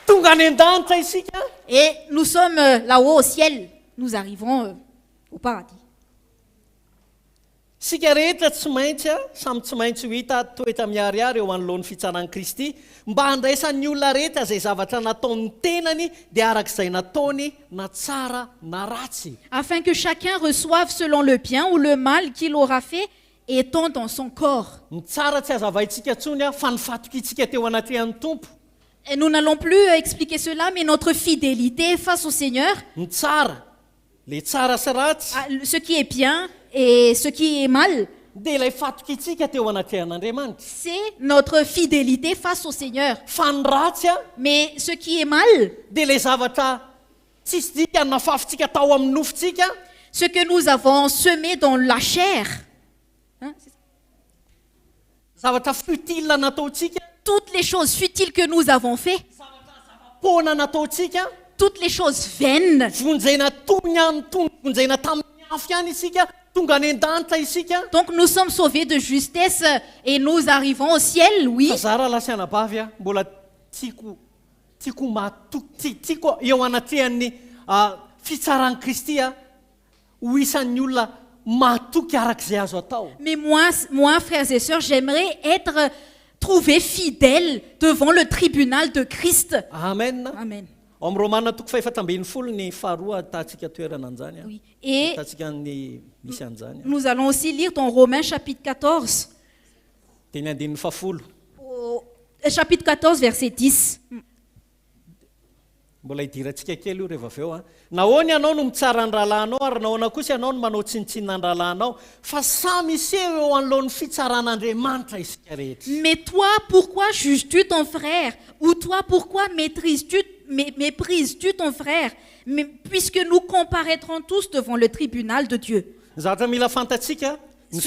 tonga any an-danitra isika Et nous sommes là-haut au ciel. Nous arrivons au paradis. sika rehetra tsy maintsy a samy tsy maintsy ho hita toetra miariary eo anoloan'ny fitsaran'i Kristy mba handraisan'ny olona rehetra zay zavatra nataon'ny tenany dia arak'izay nataony na tsara na ratsy Afin que chacun reçoive selon le bien ou le mal qu'il aura fait étant dans son corps. ny tsara tsy hazavaintsika ntsony a fa nifatoky itsika teo anatrehan'ny tompo Et nous n'allons plus expliquer cela, mais notre fidélité face au Seigneur, ny tsara le tsara sy ratsy ce qui est bien et ce qui est mal, dia ilay fatoky itsika teo anatrehan'Andriamanitra c'est notre fidélité face au Seigneur. fa ny ratsy a Mais ce qui est mal, dia le zavatra tsisy dika nafafintsika tao amin'ny nofontsika ce que nous avons semé dans la chair, hein, zavatra futile nataontsika toutes les choses futiles que nous avons fait, pona nataontsika toutes les choses vaines, vonjena tony ihany tony vonjena tamin'ny afo ihany isika tonga any an-danitra isika donc nous sommes sauvés de justesse et nous arrivons au ciel, oui. fa za raha lasianabavy a mbola tiako tiako eo anatrehan'ny fitsaran'i Kristy a ho isan'ny olona matoky arak'izay azo atao Mais moi, frères et sœurs, j'aimerais être trouvé fidèle devant le tribunal de Christ. amen Amen. ao amin'ny Romanina toko fahefatambin'ny folo ny faharoa ahitantsika toerana an'izany a Oui. Et ahitantsika ny misy an'izany a nous allons aussi lire dans Romains chapitre 14, dia ny andinin'ny fahafolo chapitre 14, verset 10. mbola hidirantsika kely io rehefa avy eo a nahoana ianao no mitsara ny rahalahinao ary nahoana kosa ianao no manao tsinitsinina ny rahalahinao fa samy iseho eo anoloan'ny fitsaran'Andriamanitra isika rehetra Mais toi, pourquoi juges-tu ton frère? Ou toi, pourquoi méprises-tu ton frère? Mais, puisque nous comparaîtrons tous devant le tribunal de Dieu. ny zavatra mila fantatsika ny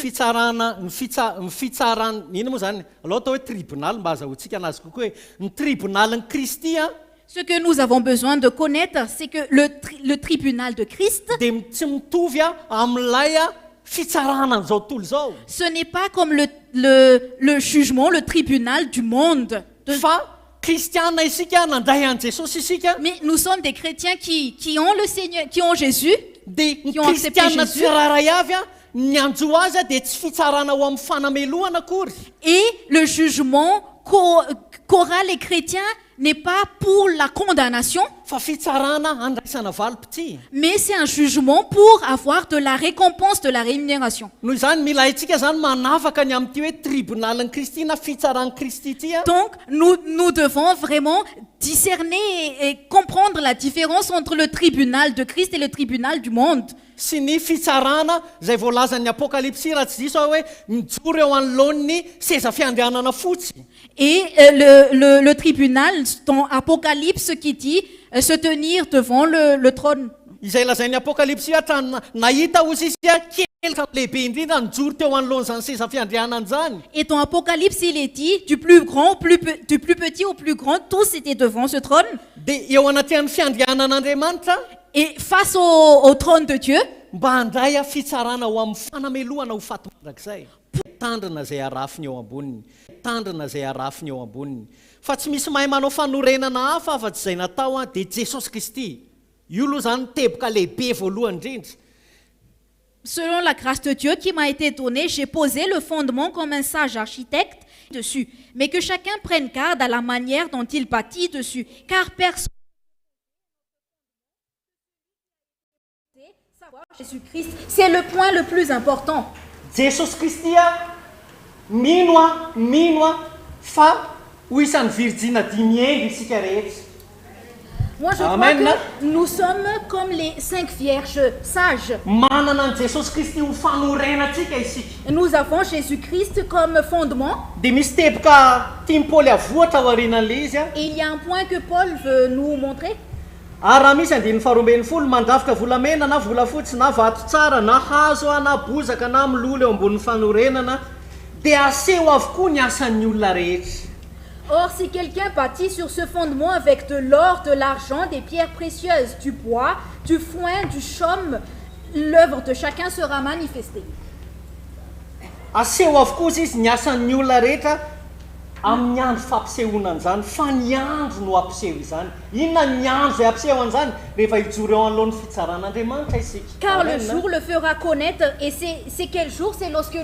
fitsarany ina moa zany aloha atao hoe tribunal mba azahoantsika anazy kokoa hoe ny tribunalin'ny Kristy a Ce que nous avons besoin de connaître, c'est que le tribunal de Christ, dia tsy mitovy a amin'ilay a fitsarana an'izao tontolo zao ce n'est pas comme le jugement, le tribunal du monde. fa kristiana isika nandray an' Jesosy isika Mais nous sommes des chrétiens qui ont le Seigneur, qui ont Jésus. dia ny Qui ont accepté kristiana Jésus. tsiraray avy a ny anjo azy a dia tsy fitsarana ho amin'ny fanamelohana akory Et le jugement qu'aura les chrétiens n'est pas pour la condamnation, fa fitsarana andraisana valopity. mais c'est un jugement pour avoir de la récompense, de la rémunération. Noho izany mila haintsika zany manafaka ny amin'ity hoe tribonalin'ny Kristy na fitsaran'ny Kristy ity a. Donc, nous devons vraiment discerner et comprendre la différence entre le tribunal de Christ et le tribunal du monde. Sy ny fitsarana izay voalazan'ny apokalypsy raha tsy diso aho hoe mijoro eo anoloan'ny seza fiandrianana fotsy. Et le tribunal dans Apocalypse qui dit se tenir devant le trône. Izay lazain'ny apokalypsy hatrany nahita ozy izy a kelika lehibe indrindra nijoro teo anoloan'izany seza fiandrianana zany. Et dans Apocalypse, il est dit du plus petit au plus grand, tous étaient devant ce trône. Dia eo anatin'ny fiandrianan'Andriamanitra Et face au trône de Dieu, mba handray a fitsarana ho amin'ny fanamelohana ho faty mandrakizay. Tandrina izay arafiny eo amboniny, tandrina izay arafiny eo amboniny. Fa tsy misy mahay manao fanorenana hafa afa-tsy izay natao a dia Jesosy Kristy. Io aloha zany teboka lehibe voalohany indrindra. selon la grâce de Dieu qui m'a été donnée, j'ai posé le fondement comme un sage architecte dessus. Mais que chacun prenne garde à la manière dont il bâtit dessus, car personne ne peut savoir Jésus-Christ. C'est le point le plus important. Jesosy Kristy a mino a fa ho isan'ny virjina dimy endry isika rehetra. Moi, je Amen. crois que nous sommes comme les 5 vierges sages. Manana an Jesosy Kristy ho fanorenantsika isika. Nous avons Jésus-Christ comme fondement. Dia misy teboka tiany Paoly avoatra ao aorianan'ilay izy a. Et il y a un point que Paul veut nous montrer. Ary raha misy andininy faharoambin'ny folo mandrafitra volamena na volafotsy na vato tsara na hazo a na bozaka na milolo eo ambonin'ny fanorenana dia aseho avokoa ny asan'ny olona rehetra. Or, si quelqu'un bâtit sur ce fondement avec de l'or, de l'argent, des pierres précieuses, du bois, du foin, du chaume, l'œuvre de chacun sera manifestée. Aseho avokoa izy ny asan'ny olona rehetra amin'ny andro fampisehoana an'izany fa ny andro no ampiseho izany. Inona ny andro izay ampiseho an'izany rehefa hijoro eo anoloan'ny fitsaran'Andriamanitra isika. Car le Amen. jour le fera connaître, et c'est quel jour? C'est lorsque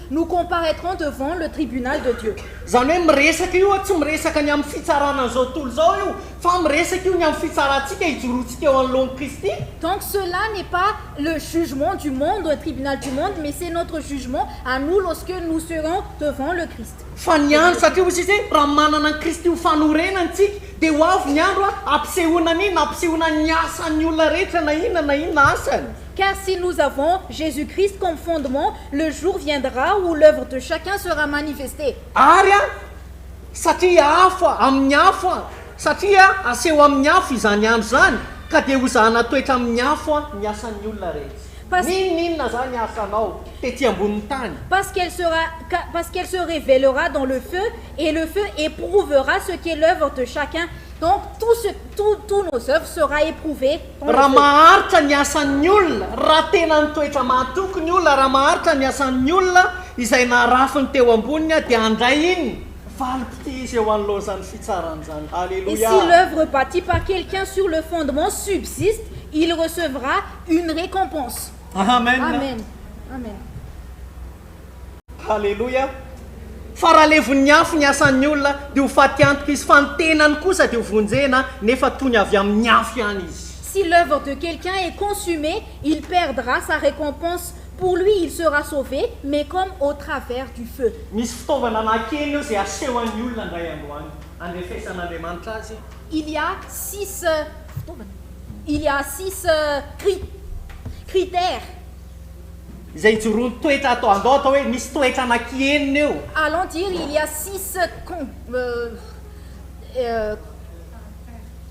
nous comparaîtrons devant le tribunal de Dieu. Zany hoe miresaka io tsy miresaka ny amin'ny fitsaranan'izao tontolo izao io fa miresaka io ny amin'ny fitsarantsika hijorontsika eo anoloan'ny Kristy. Donc cela n'est pas le jugement du monde, le tribunal du monde, mais c'est notre jugement à nous lorsque nous serons devant le Christ. Fa ny andro satria hozy izy raha manana ny Kristy ho fanorenantsika dia ho avy ny andro a ampisehoana n'inona ampisehoana ny asan'ny olona rehetra na inona asany. Car si nous avons Jésus-Christ comme fondement, le jour viendra où l'œuvre de chacun sera manifestée. Ary a satria afo amin'ny afo a satria aseho amin'ny afo izany andro zany ka dia ho zahana toetra amin'ny afo a ny asan'ny olona rehetra. N'inona zany asanao tety ambonin'ny tany. Parce qu'elle se révélera dans le feu, et le feu éprouvera ce qu'est l'œuvre de chacun. Donc tous nos œuvres sera éprouvées dans le Raha feu. maharitra ny asan'ny olona, raha tena nitoetra mahatoky ny olona, raha maharitra ny asan'ny olona izay narafiny teo amboniny dia handray iny valopity izy eo anoloan'izany fitsaran'izany. Et si Alléluia. l'œuvre bâtie par quelqu'un sur le fondement subsiste, il recevra une récompense. Amen. Amen. Amen. Alléluia. Fa raha levon'ny afo ny asan'ny olona dia ho faty antoka izy fa ny tenany kosa dia ho vonjena nefa tony avy amin'ny afo ihany izy. Si l'œuvre de quelqu'un est consumée, il perdra sa récompense. Pour lui, il sera sauvé, mais comme au travers du feu. Misy fitaovana anankely io izay asehon'ny olona indray androany andrefesan'Andriamanitra azy. Il y a 6 critères. Izay ijoroany toetra atao hoe misy toetra anankienina eo. Allons dire, il y a 6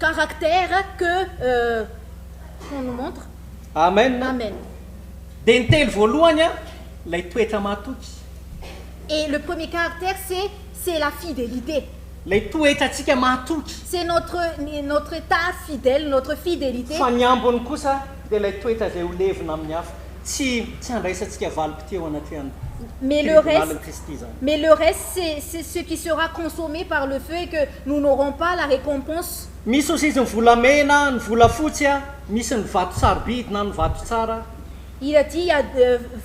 caractères que qu'on nous montre. Amen. Amen. Dia ny telo voalohany a ilay toetra mahatoky. Et le premier caractère, c'est la fidélité. Ilay toetrantsika mahatoky. C'est notre état fidèle, notre fidélité. Fa ny ambony kosa dia ilay toetra izay ho levina amin'ny afo. Tsy handraisantsika valopity eo anatin'ny Mais le reste, c'est ce qui sera consommé par le feu et que nous n'aurons pas la récompense. Misy ozy izy ny volamena, ny volafotsy a, misy ny vato sarobidy na ny vato tsara. Il a dit, il y a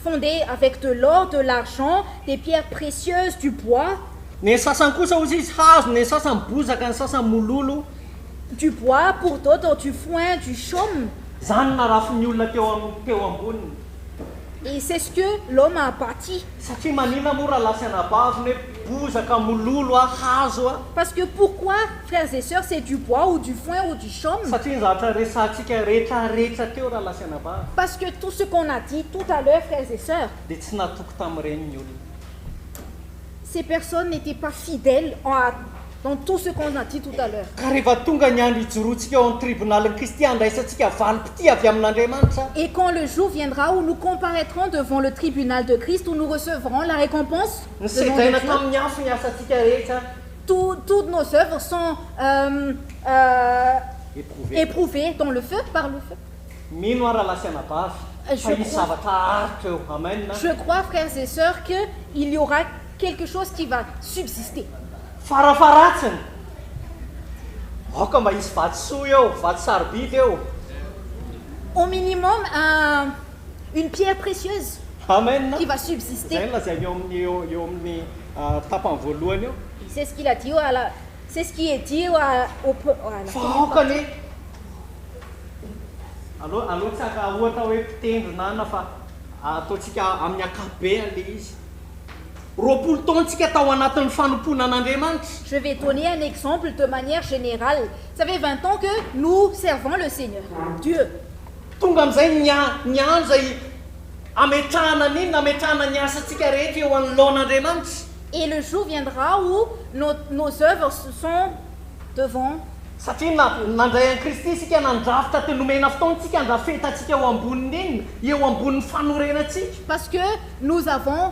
fondé avec de l'or, de l'argent, des pierres précieuses, du bois. ny sasany kosa ozy izy hazo ny sasany bozaka ny sasany mololo du bois, pour d'autres du foin, du chaume. zany narafin'ny olona teo amboniny Et c'est ce que l'homme a bâti. satria manina moa raha lasana baviny hoe bozaka mololo a hazo a Parce que pourquoi, frères et sœurs, c'est du bois ou du foin ou du chaume? satria ny zavatra resantsika rehetrarehetra teo raha lasana bavy Parce que tout ce qu'on a dit tout à l'heure, frères et sœurs, dia tsy natoko tamin'ireny ny olona ces personnes n'étaient pas fidèles dans tout ce qu'on a dit tout à l'heure. ka rehefa tonga ny andro ijoroantsika eo amin'ny tribunaliny kristy andraisantsika valopiti avy amin'andriamanitra Et quand le jour viendra où nous comparaîtrons devant le tribunal de Christ, où nous recevrons la récompense, ny devant sedraina Dieu, tamin'ny afo ny asantsika rehetra toutes nos œuvres sont éprouvé éprouvées dans le feu, par le feu. mino ara lasiana bavy Je fa hisy crois- zavatra aritra eo amen Je crois, frères et sœurs, qu'il y aura quelque chose qui va subsister. farafaratsiny aoka mba hisy vaty soa eo vaty sarobidy eo Au minimum, une pierre précieuse amen qui va zay subsister. ny lazainy eo amin'ny tapany voalohany eo C'est ce qu'il a dit c'est ce qui est dit à la fa aokany aloha tsy aka ohatra hoe mpitendronana fa ataontsika amin'ny akabeany le izy roapolo taontsika tao anatin'ny fanompona an'andriamanitra Je vais donner un exemple de manière générale. Ça fait 20 ans que nous servons le Seigneur, Dieu. tonga amin'izay ny andro zay ametrahana n'inona ametrahana ny asantsika rehetra eo anoloan'andriamanitra Et le jour viendra où nos œuvres sont devant. satria nandray an'i kristy isika nandrafitra te nomena fotoantsika andrafetantsika eo ambonin'inona eo ambonin'ny fanorenantsika Parce que nous avons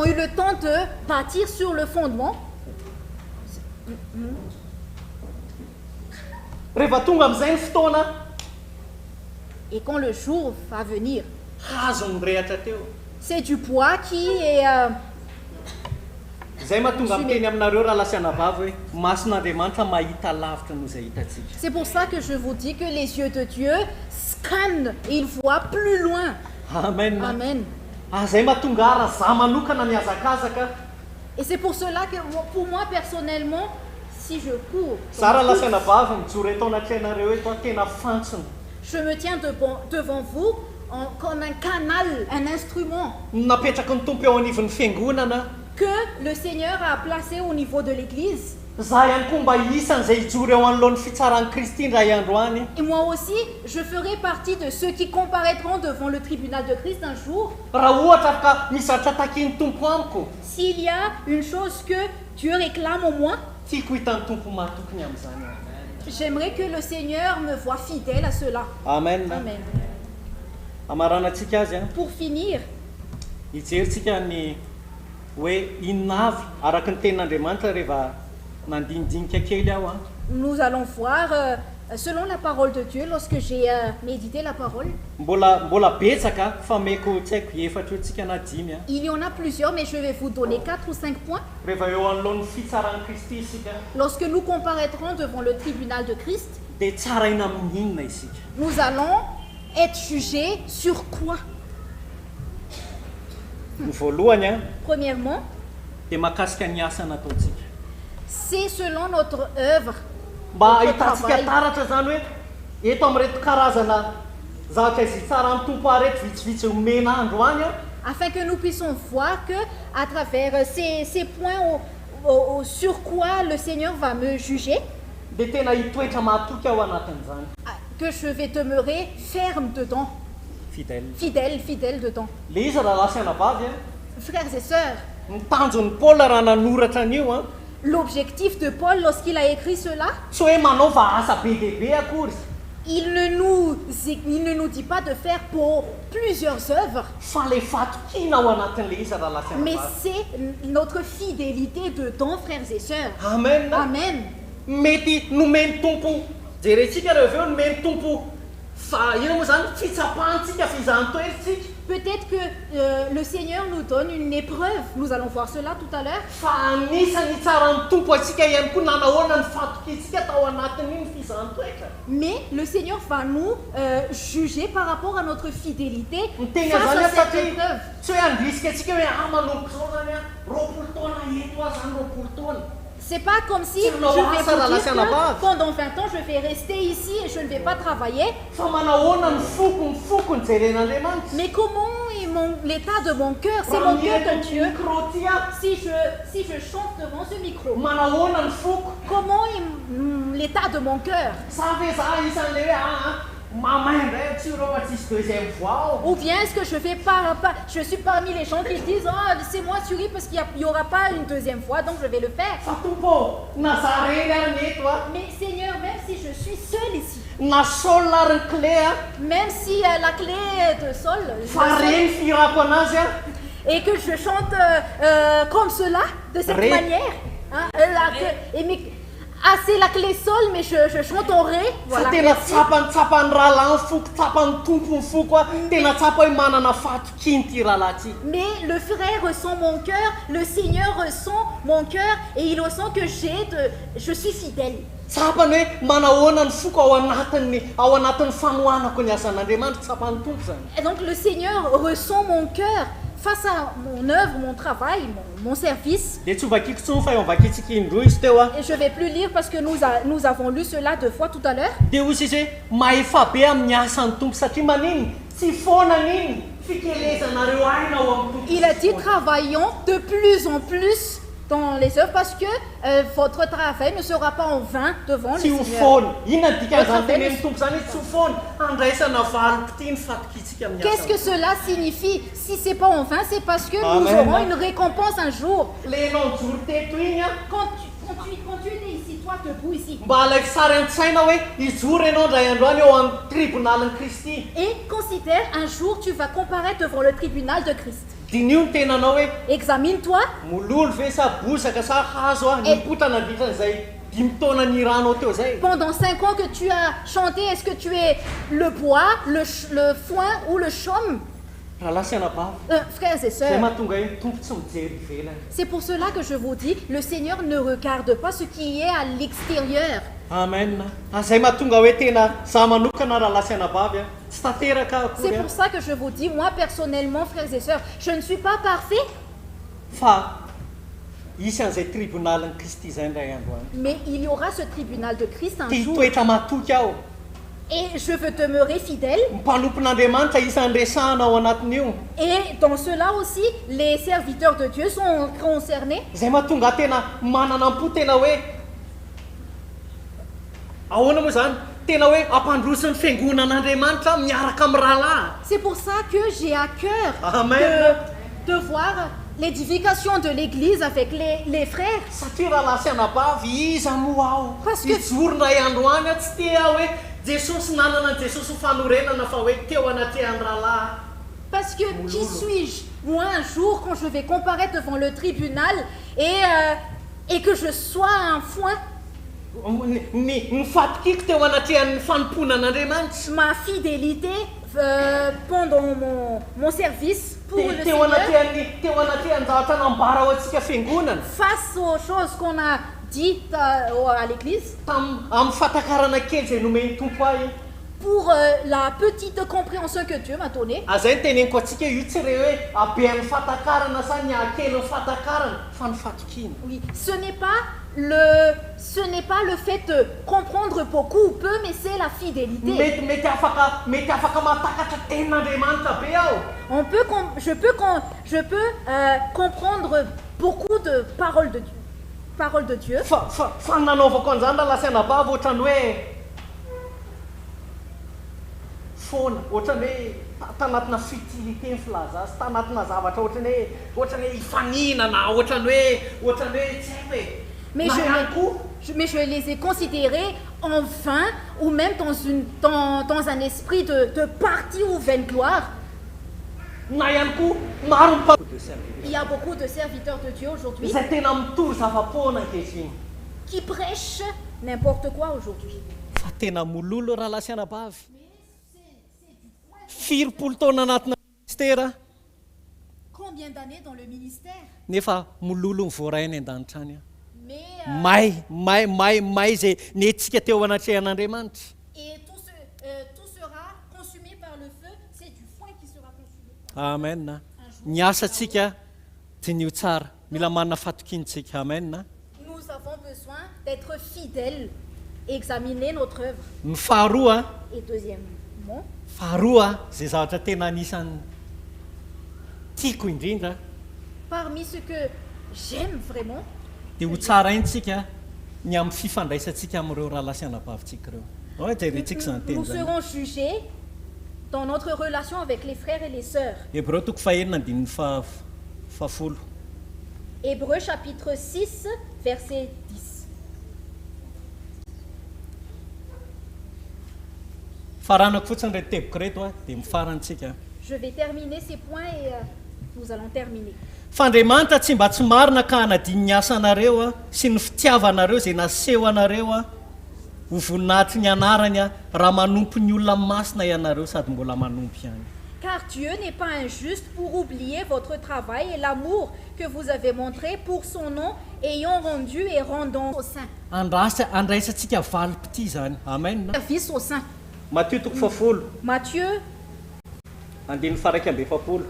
eu le temps de bâtir sur le fondement. rehefa tonga amin'izay ny fotoana Et quand le jour va venir, hazo nyrehatra teo c'est du bois qui est... zay mahatonga miteny aminareo raha lasiana vavy hoe mason'andriamanitra mahita lavitra noho izay hitantsika C'est pour ça que je vous dis que les yeux de Dieu scannent et ils voient plus loin. amen Amen. zay mahatonga ara za manokana miazakazaka Et c'est pour cela que pour moi personnellement, si je cours, za raha lasiana vavy mijoro eto anaty ianareo eto tena fantsiny je me tiens devant vous comme un canal, un instrument napetraka ny tompo eo anivon'ny fiangonana que le Seigneur a placé au niveau de l'Église. za ihany koa mba isan'izay ijoro eo anoloan'ny fitsarany kristy indray andro any Et moi aussi, je ferai partie de ceux qui comparaîtront devant le tribunal de Christ un jour. raha ohatra ka misy zavatra takin'ny tompo amiko S'il y a une chose que Dieu réclame au moins, tiako hitan'ny tompo mahatokony amin'izany j'aimerais que le Seigneur me voie fidèle à cela. amen Amen. amaranantsika azy a Pour finir, hijeryntsika ny hoe inona avy araky ny tenin'andriamanitra rehefa nandinidinika kely aho a nous allons voir, selon la parole de Dieu, lorsque j'ai médité la parole, mbola betsaka fa meko tsy haiko efatra eo tsika na dimy a il y en a plusieurs, mais je vais vous donner 4 ou 5 points. rehefa eo anoloan'ny fitsaran'ny kristy isika Lorsque nous comparaîtrons devant le tribunal de Christ, dia tsara ina amin'inona isika nous allons être jugés sur quoi? ny voalohany a Premièrement, dia mahakasika ny asa nataontsika c'est selon notre œuvre, mba notre ahitantsika travail. taratra zany hoe eto amin'reto karazana zavatra izay tsara amin'ny tompo areto vitsivitsy omena andro any a afin que nous puissions voir que à travers ces points sur quoi le Seigneur va me juger, dia tena hitoetra mahatoky ao anatin'izany que je vais demeurer ferme dedans, fidèle fidèle dedans. le izy raha lasiana vavy a Frères et sœurs, ny tanjon'ny paola raha nanoratra an'io a l'objectif de Paul lorsqu'il a écrit cela, tsy hoe manaova asa be dehibe akory il ne nous dit pas de faire pour plusieurs œuvres, fa le fatokina ao anatin'le izy raha lasiana mais vavy c'est notre fidélité dedans, frères et sœurs. amen Amen. mety nomeny tompo jerentsika rehefa eo nomeny tompo fa ino moa zany fitsapahantsika fizahanytoeritsika Peut-être que le Seigneur nous donne une épreuve. Nous allons voir cela tout à l'heure. fa anisany tsara ny tompo atsika ihany koa nanahoana ny fatokitsika tao anatin'iny fizahanytoetra Mais le Seigneur va nous juger par rapport à notre fidélité miteny face azany à a cette satria épreuve. tsy hoe andrisika atsika hoe manompo zao zany a roapolo taona eto a zany roapolo taona C'est pas comme si je vais vous dire que pendant 20 ans je vais rester ici et je ne vais pas travailler. fa manahoana ny foko ny jeren'andriamanitra Mais comment est l'état de mon cœur? C'est mon cœur de Dieu. micro ty a Si je chante devant ce micro, manahoana ny foko comment est l'état de mon cœur? sa ve za isan'le hoe mamaindray tsy reo fa tsisy deuxième fois Ou bien est-ce que je suis parmi les gens qui disent c'est moi Suri parce qu'il n'y aura pas une deuxième fois donc je vais le faire. fa tompo na za reny ary ny eto a Mais Seigneur, même si je suis seule ici, na sol ary ny clé a même si la clé de sol, fa reny firako anazy a et que je chante comme cela, de cette Ré. manière, hein, c'est la clé sol, mais je chante en ré. Voilà. fa tena Merci. tsapany rahalahy ny foko tsapany tompo ny foko a tena tsapa hoe manana fatokiny ty rahalahy ty Mais le frère ressent mon cœur, le Seigneur ressent mon cœur, et il ressent que je suis fidèle. tsapany hoe manahoana ny foko ao anatin'ny fanohanako ny asan'andriamanitra tsapany tompo zany Et donc le Seigneur ressent mon cœur face à mon œuvre, mon travail, mon service. de tsy ovakiko tsony fa eo am'vakitsika indroa izy teo a Et je ne vais plus lire parce que nous avons lu cela 2 fois tout à l'heure. de hozy izy hoe maefa be amin'ny asan'ny tompo satria maniny tsy fonan'iny fikelezanareo aina ao amin'ny tompo Il a dit travaillons de plus en plus dans les œuvres parce que votre travail ne sera pas en vain devant le tsy ho Seigneur. fona inona ny dikan'izany tenen'ny tompo zany hoe tsy ho fona andraisana valopity ny fatokitsika amin'ny Qu'est-ce que asany cela signifie? Si c'est pas en vain, c'est parce que nous Amen. aurons une récompense un jour. lenao mijoro teto igny a Quand tu étais ici, toi debout ici, mba alaiky sary an-tsaina hoe ijoro ianao ndray androany eo amin'ny tribonalin'ny kristy et considère un jour tu vas comparaître devant le tribunal de Christ. dinio ny tenanao hoe Examine-toi mololo ve sa bozaka sa hazo a nipotana ditran'izay 10 taona ny ranao teo zay pendant 5 ans que tu as chanté, est-ce que tu es le bois, le foin ou le chaume? raha lasiana bava Frères et zay sœurs, mahatonga hoe ny tompo tsy mijery ivelany c'est pour cela que je vous dis, le Seigneur ne regarde pas ce qui est à l'extérieur. amen zay mahatonga hoe tena za manokana raha lasiana bavy a tsy tanteraka C'est akory pour ça que je vous dis, moi personnellement, frères et sœurs, je ne suis pas parfait, fa isy an'izay tribonalin'ny kristy zay ndray andro any mais il y aura ce tribunal de Christ un ty jour. toetra matoky aho Et je veux demeurer fidèle. mpanompon'andriamanitra isan'ny resahana ao anatin'io Et dans cela aussi, les serviteurs de Dieu sont concernés. zay mahatonga tena mananam-po tena hoe ahoana moa zany tena hoe ampandrosin'ny fiangonan'andriamanitra miaraka amin'ny rahalahy C'est pour ça que j'ai à cœur Amen. de voir l'édification de l'église avec les frères. satria raha lasiana bavy iza moa aho Parce que- ijoro ndray andro any a tsy te aho hoe jesosy nanana an jesosy ho fanorenana fa hoe teo anatrehan'ny rahalahy Parce que qui suis-je, moi, un jour, quand je vais comparaître devant le tribunal et que je sois un foin? ny fatokiko teo anatrehan'ny fanomponan'andriamanitra Ma fidélité pendant mon service pour le teo anatrehan'ny zavatra nambara ho antsika fiangonana face aux choses qu'on a dites à l'église, amin'ny fatakarana kely zay nomeny tompo ahy pour la petite compréhension que Dieu m'a donnée. azay ny teneniko atsika io tsy re hoe abe amin'ny fatakarana sa ny akelin'ny fatakarana fa ny fatokina Oui, ce n'est pas le fait de comprendre beaucoup ou peu, mais c'est la fidélité. mety afaka matakatra tenin'andriamanitra be aho Je peux comprendre beaucoup de paroles de Dieu. fa nanaovako an'izany raha lasiana bavy ohatrany hoe fona ohatrany hoe tanatina futilité ny filaza azy tanatina zavatra ohatrany hoe ifaninana ohatrany hoe tsy haiko hoe Mais na ihany koa mais je les ai considérés en vain ou même dans un esprit de parti ou vaine gloire. na ihany koa maro ny Il y a beaucoup de serviteurs de Dieu aujourd'hui zay tena mitory zava-poana ankehitriny qui prêchent n'importe quoi aujourd'hui. fa tena mololo raha lasiana bavy firopolo taona anatina ministera Combien d'années dans le ministère? nefa mololo ny voarainy an-danitra any Mais, may zay nentsika teo anatrehan'Andriamanitra. et tout sera consumé par le feu. C'est du foin qui sera consumé. Amen. Ny asantsika dinio tsara, mila manana fatokintsika. Amen. Nous avons besoin d'être fidèles, examiner notre œuvre. Ny faharoa, Et deuxièmement, zay zavatra tena anisan'ny tiako indrindra parmi ce que j'aime vraiment, dia ho tsara intsika ny amin'ny fifandraisantsika amin'ireo raha lasianabavintsika ireo. Jerentsika izany teny nous zany. serons jugés dans notre relation avec les frères et les sœurs. Hébreu toko fahenina andininy fahafolo. Hébreux chapitre 6, verset 10. Faranako fotsiny reto teboko reto a dia mifarantsika. Je vais terminer ces points et nous allons terminer. Fa Andriamanitra tsy mba tsy marina ka hanadiny ny asanareo a sy ny fitiavanareo zay naseho anareo a ho voninahitry ny anarany a raha manompo ny olona masina ianareo sady mbola manompy ihany. Car Dieu n'est pas injuste pour oublier votre travail et l'amour que vous avez montré pour son nom, ayant rendu et rendant au sein. Andraisantsika valopity zany. Amen. Service au sein. Matthieu toko fafolo Matthieu, andiny faraika ambe fapolo.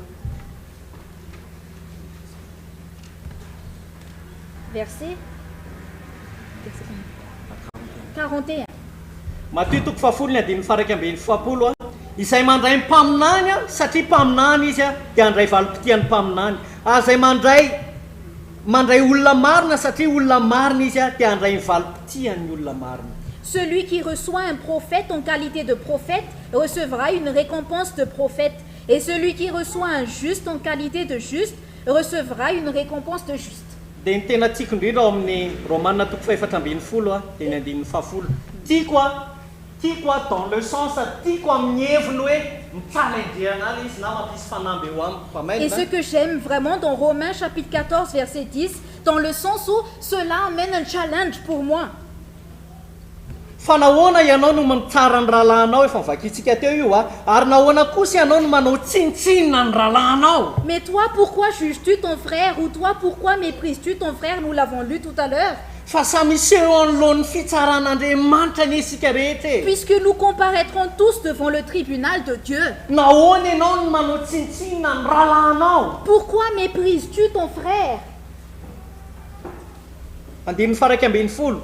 verset 41. Matthieu toko fafolo ny andiny faraika ambe fapolo a izay mandray ny mpaminany a satria mpaminany izy a dia andray valopitian'ny mpaminany. Zay mandray olona marina satria olona marina izy a dia andray ny valopitian'ny olona marina. Celui qui reçoit un prophète en qualité de prophète recevra une récompense de prophète. Et celui qui reçoit un juste en qualité de juste recevra une récompense de juste. Dia ny tena tiako indrindra ao amin'ny Romanina toko faefatra ambin'ny folo a dia ny andin'ny fahafolo. Tiako dans le sens tiako amin'ny heviny hoe michallengeana anazy izy na mampisy fanamby eo amiko. Amen. Et ce que j'aime vraiment dans Romains chapitre 14 verset 10, dans le sens où cela amène un challenge pour moi. Fa nahoana ianao no mitsara ny rahalahinao efa mivakitsika teo io a ary nahoana kosa ianao no manao tsintsinina ny rahalahinao. Mais toi, pourquoi juges-tu ton frère? Ou toi, pourquoi méprises-tu ton frère? Nous l'avons lu tout à l'heure. Fa samy iseho anoloan'ny fitsaran'Andriamanitra ny isika rehetra. Puisque nous comparaîtrons tous devant le tribunal de Dieu. Nahoana ianao no manao tsintsinina ny rahalahinao? Pourquoi méprises-tu ton frère? Andininy faraika ambin'ny folo.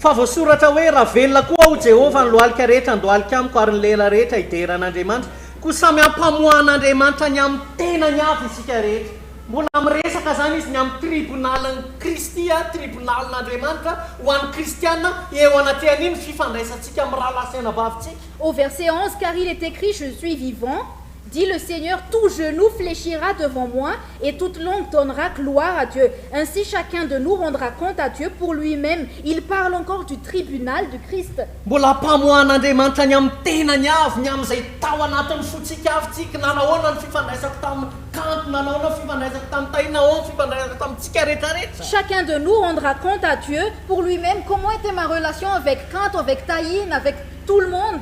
Fa voasoratra hoe raha velona koa ho Jehova ny lohalika rehetra andohalika amiko ary ny lela rehetra hideran'Andriamanitra koa samy hampamohan'Andriamanitra ny amin'ny tenany avy isika rehetra. Mbola miresaka zany izy ny amin'ny tribunaliny Kristy a tribunal'Andriamanitra ho an'ny kristiana eo anatehan'iny fifandraisantsika amin'ny raha lasianabavintsika. Au verset 11, car il est écrit, je suis vivant, dit le Seigneur, tout genou fléchira devant moi et toute langue donnera gloire à Dieu. Ainsi chacun de nous rendra compte à Dieu pour lui-même. Il parle encore du tribunal de Christ. Mbola hampamohan'Andriamanitra ny amin'ny tenany avy ny amin'izay tao anatin'ny fotsika avintsika na nahoana ny fifandraisako tamin'ny kanto na nahoana ny fifandraisako tamin'ny taina nahoana ny fifandraisako tamintsika rehetrarehetra. Chacun de nous rendra compte à Dieu pour lui-même. Comment était ma relation avec Kant, avec Taïn, avec tout le monde?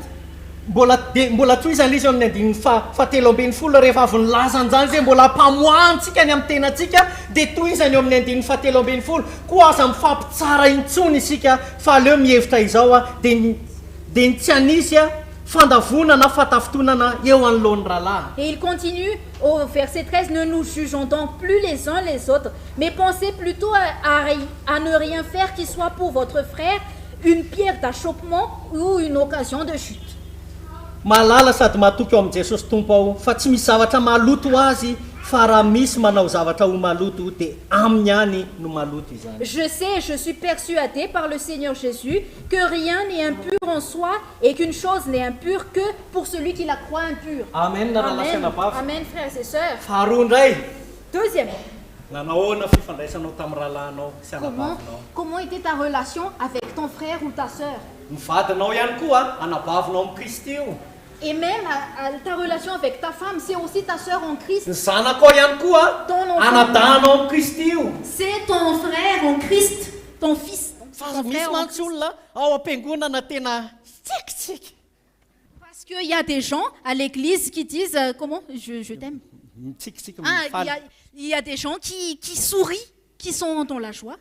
Mbola toy izany izy amin'ny andininy fahatelo ambin'ny folo rehefa avy nilaza an'izany zay mbola hampamohantsika ny amin'ny tenantsika dia toy izany eo amin'ny andininy fahatelo ambin'ny folo koa aza mifampitsara intsony isika fa aleo mihevitra izao a dia ny tsy anisy a fandavona na fatafitonana eo anoloan'ny rahalahy. Et il continue au verset 13, ne nous jugeons donc plus les uns les autres, mais pensez plutôt à ne rien faire qui soit pour votre frère une pierre d'achoppement ou une occasion de chute. Mahalala sady mahatoky eo amin'i Jesosy tompo ao fa tsy misy zavatra maloto azy fa raha misy manao zavatra ho maloto dia aminy ihany no maloto izany. Je sais, je suis persuadé par le Seigneur Jésus que rien n'est impur en soi et qu'une chose n'est impure que pour celui qui la croit impure. Amen. Amen. Amen, frères et sœurs. Faharoa indray. Deuxièmement, Nanahoana fifandraisanao tamin'ny rahalahinao sy anabavinao? comment était ta relation avec ton frère ou ta sœur? Ny vadinao ihany koa anabavinao amin'ny Kristy io. Et même ta relation avec ta femme, c'est aussi ta sœur en Christ. Ny zanakao ihany koa anadahanao amin'ny Kristy io. C'est ton frère en Christ, ton fils. Fa misy mantsy olona ao am-piangonana tena tsikitsika Parce qu'il y a des gens à l'église qui disent comment je t'aime. Mitsikitsiky Ah, mifaly. il y a des gens qui sourient, qui sont dans la joie.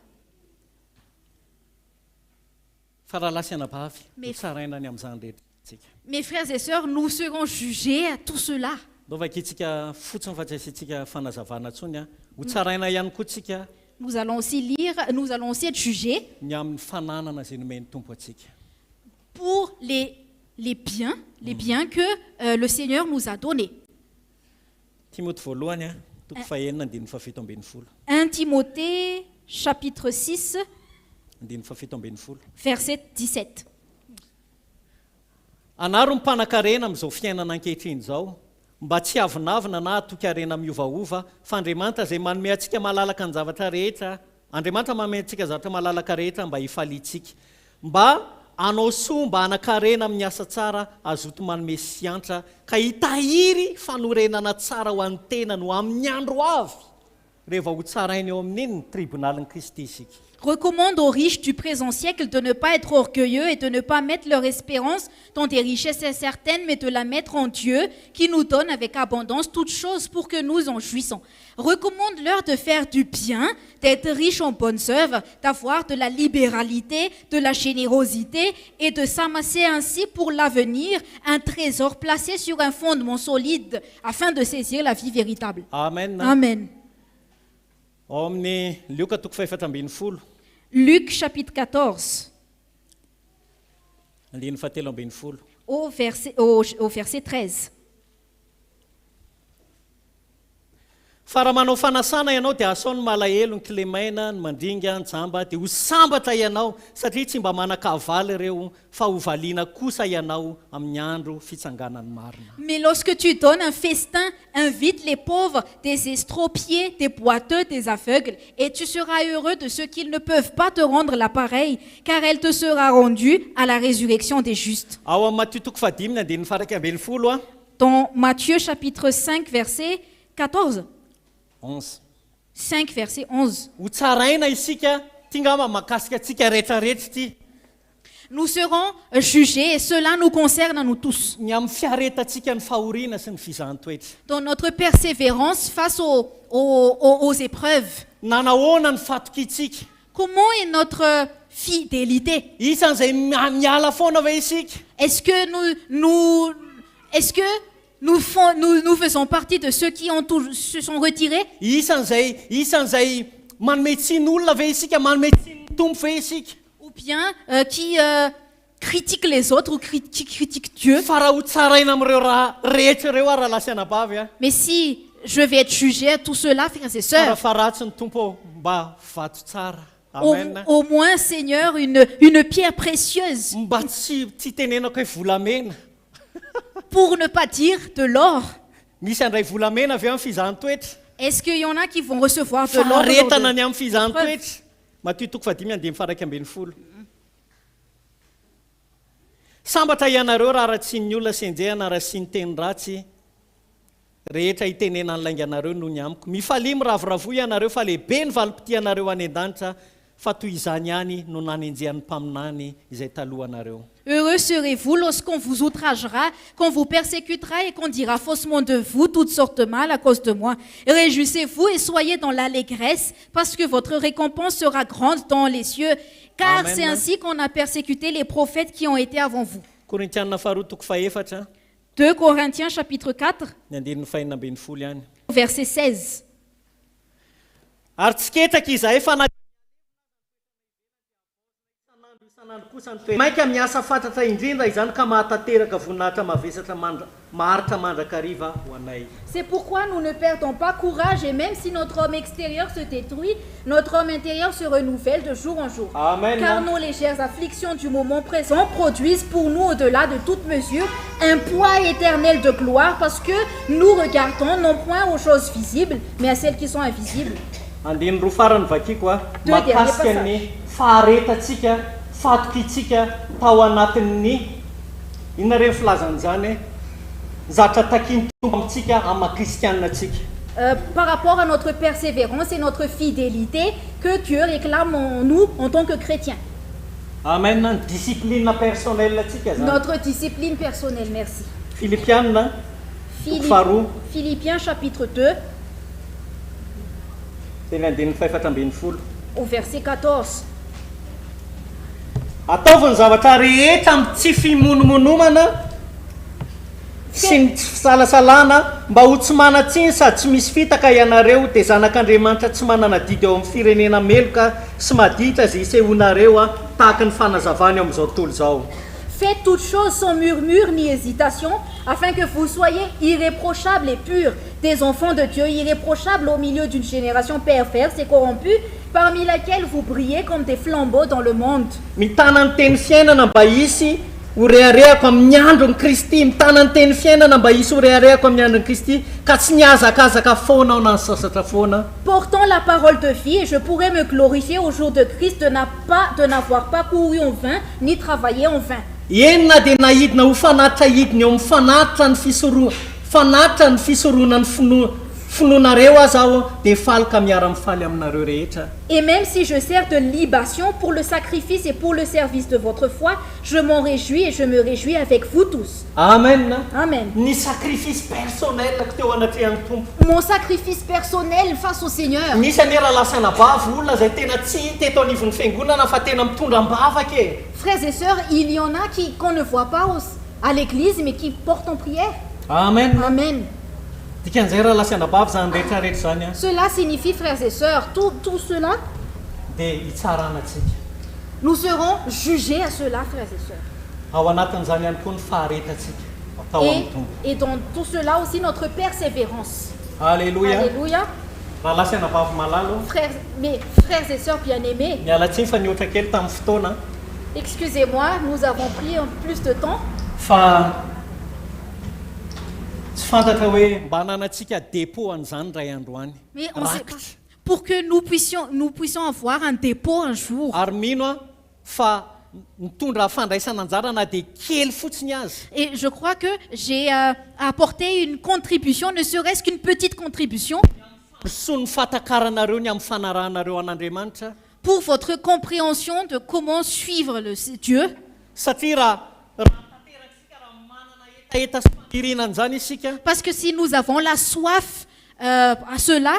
Fa raha lasianabavy Mais- tsarainany amin'izany rehetra tsika. Mes frères et sœurs, nous serons jugés à tout cela. Dovaka itsika fotsiny fa tsy asintsika fanazavana ntsony a ho tsaraina ihany koa tsika Nous allons aussi lire, nous allons aussi être jugés ny amin'ny fananana izay nomeny tompo atsika. pour les biens que le Seigneur nous a donnés. Timoty voalohany a toko fahenina andininy fafito ambin'ny folo. 1 Timothée chapitre 6, Andininy fafito ambin'ny folo. verset 17. Anaro ny mpanan-karena amin'izao fiainana ankehitriny izao mba tsy avinavina na atokarena miovaova fa Andriamanitra izay manome antsika malalaka ny zavatra rehetra. Andriamanitra manome antsika zavatra malalaka rehetra mba hifalitsika. Mba anao soa mba hanan-karena amin'ny asa tsara azoto manome siantra ka hitahiry fanorenana tsara ho an'ny tena no amin'ny andro avy rehefa ho tsarainy eo amin'iny ny tribonalin'i Kristy isika. Recommande aux riches du présent siècle de ne pas être orgueilleux et de ne pas mettre leur espérance dans des richesses incertaines, mais de la mettre en Dieu qui nous donne avec abondance toutes choses pour que nous en jouissons. Recommande-leur de faire du bien, d'être riches en bonnes œuvres, d'avoir de la libéralité, de la générosité et de s'amasser ainsi pour l'avenir un trésor placé sur un fondement solide afin de saisir la vie véritable. Amen. Amen. Ao amin'ny Lioka toko faefatra ambin'ny folo. Luc chapitre 14 Andininy fahatelo ambin'ny folo. au verset 13. Fa raha manao fanasana ianao dia asao ny malahelo, ny kilemaina, ny mandringa, ny jamba dia ho sambatra ianao satria tsy mba manakavaly ireo fa ho valiana kosa ianao amin'ny andro fitsanganan'ny marina. Mais lorsque tu donnes un festin, invite les pauvres, des estropiés, des boiteux, des aveugles, et tu seras heureux de ceux qui ne peuvent pas te rendre l'appareil, car elle te sera rendue à la résurrection des justes. Ao amin'ny Matthieu toko fahadimy andininy faha ambin'ny folo a. Dans Matthieu chapitre 5, verset 14. 11. 5, verset 11. Ho tsaraina isika ty ngamba mahakasika antsika rehetrarehetra ty. Nous serons jugés, et cela nous concerne à nous tous. Ny amin'ny fiaretantsika ny fahoriana sy ny fizahantsoetra. Dans notre persévérance face aux épreuves, Nanahoana ny fatokitsika? comment est notre fidélité? Isan'izay miala foana ve isika? Est-ce que nous faisons partie de ceux qui se sont retirés? Isan'izay manome tsiny olona ve isika? Manome tsiny tompo ve isika? Ou bien qui critiquent les autres ou qui critiquent Dieu? Fa raha ho tsaraina amin'ireo raha rehetra ireo raha lasianabavy a. Mais si je vais être jugé à tout cela, frères et sœurs, Fa ratsy ny tompo mba vato tsara. Amen. au moins, Seigneur, une pierre précieuse, Mba tsy tenenako hoe volamena. pour ne pas dire de l'or. Misy andray volamena avy amin'ny fizahantsoetra. Est-ce qu'il y en a qui vont recevoir de l'or? Faharetana ny amin'ny fizahantsoetra. Matthieu toko fahadimy andimy faraika ambin'ny folo. Sambatra ianareo raha tsy ny olona senjehana raha sy ny teny ratsy rehetra hitenena ny lainga anareo noho ny amiko. Mifalimy ravoravo ianareo fa lehibe ny valim-pity anareo any an-danitra fa toy izany ihany no nanenjehan'ny mpaminany izay talohanareo. Heureux serez-vous lorsqu'on vous outragera, qu'on vous persécutera et qu'on dira faussement de vous toutes sortes de mal à cause de moi. Réjouissez-vous et soyez dans l'allégresse, parce que votre récompense sera grande dans les cieux, car Amen. c'est ainsi qu'on a persécuté les prophètes qui ont été avant vous. Korintianina faharoa toko faefatra 2 Corinthiens chapitre 4, ny andininy fahinina ambin'ny folo ihany. verset 16. Ary tsy ketraka izahay fa maika miasa fantatra indrindra izany ka mahatateraka voninahitra mavesatra maharitra mandrakariva ho anay. C'est pourquoi nous ne perdons pas courage, et même si notre homme extérieur se détruit, notre homme intérieur se renouvelle de jour en jour. Amen. Car nos légères afflictions du moment présent produisent pour nous, au-delà de toute mesure, un poids éternel de gloire, parce que nous regardons non point aux choses visibles, mais à celles qui sont invisibles. Andiny roa farany vakiko a Deux derniers mahakasika passages. ny faharetatsika fatokitsika tao anatin'ny inona reny filazan'izany zatra takiny tompo amintsika amin'ny maha-kristianinatsika. Par rapport à notre persévérance et notre fidélité que Dieu réclame en nous en tant que chrétiens. Amen. Discipline personnelle atsika zany. Notre discipline personnelle, merci. Philippianina faharoa Philippiens chapitre 2, teny andininy faefatra ambin'ny folo. au verset 14. Ataovy ny zavatra rehetra amin'ny tsy fimonomonomana sy ny tsy fisalasalana mba ho tsy manatsiny sady tsy misy fitaka ianareo dia zanak'Andriamanitra tsy manana didy eo amin'ny firenena meloka sy maditra izay isehonareo tahaka ny fanazavany eo amin'izao tontolo izao. Faites toutes choses sans murmure ni hésitation, afin que vous soyez irréprochables et purs, des enfants de Dieu irréprochables au milieu d'une génération perverse et corrompue, parmi laquelle vous brillez comme des flambeaux dans le monde. Mitana ny teny fiainana mba hisy ho reharehako amin'ny andron'ny Kristy, mitana ny teny fiainana mba hisy ho reharehako amin'ny andron'ny Kristy, ka tsy niazakazaka foana ao na ny sasatra foana. Portant la parole de vie, et je pourrais me glorifier au jour de Christ de n'avoir pas couru en vain, ni travaillé en vain. Enina dia nahidina ho fanatitra hidiny eo amin'ny fanatitra ny fisoronany finoanareo aho zaho dia falika miara-mifaly aminareo rehetra. Et même si je sers de libation pour le sacrifice et pour le service de votre foi, je m'en réjouis et je me réjouis avec vous tous. Amen. Amen. Ny sacrifice personnel teo anatrehan'ny tompo. Mon sacrifice personnel face au Seigneur. Misy anera lasana bava olona izay tena tsy hita eto anivon'ny fiangonana fa tena mitondra mbavaka e. Frères et sœurs, il y en a qu'on ne voit pas à l'église, mais qui portent en prière. Amen. Amen. Dikan'izay raha lasana bava zany rehetrarehetra zany a Cela signifie, frères et sœurs, tout cela, dia hitsaranatsika. nous serons jugés à cela, frères et sœurs. Ao anatin'izany ihany koa ny faharetatsika atao amin'ny tompo. Et dans tout cela aussi notre persévérance. Alléluia. Alléluia. Raha lasana bava malalo Mes frères et sœurs bien-aimés, mialatsiny fa nioatra kely tamin'ny fotoana excusez-moi, nous avons pris un peu plus de temps. fa tsy fantatra hoe mba hananatsika dépôt an'izany ray androany Mais on sait pas. Pour que nous puissions avoir un dépôt un jour. ary mino a fa mitondra fandraisana anjara na dia kely fotsiny azy Et je crois que j'ai apporté une contribution, ne serait-ce qu'une petite contribution, so ny fatakaranareo ny amin'ny fanarahanareo an'Andriamanitra pour votre compréhension de comment suivre Dieu. satria raha tanteratsika raha manana etaeta sy fahirinan' zany isika Parce que si nous avons la soif à cela,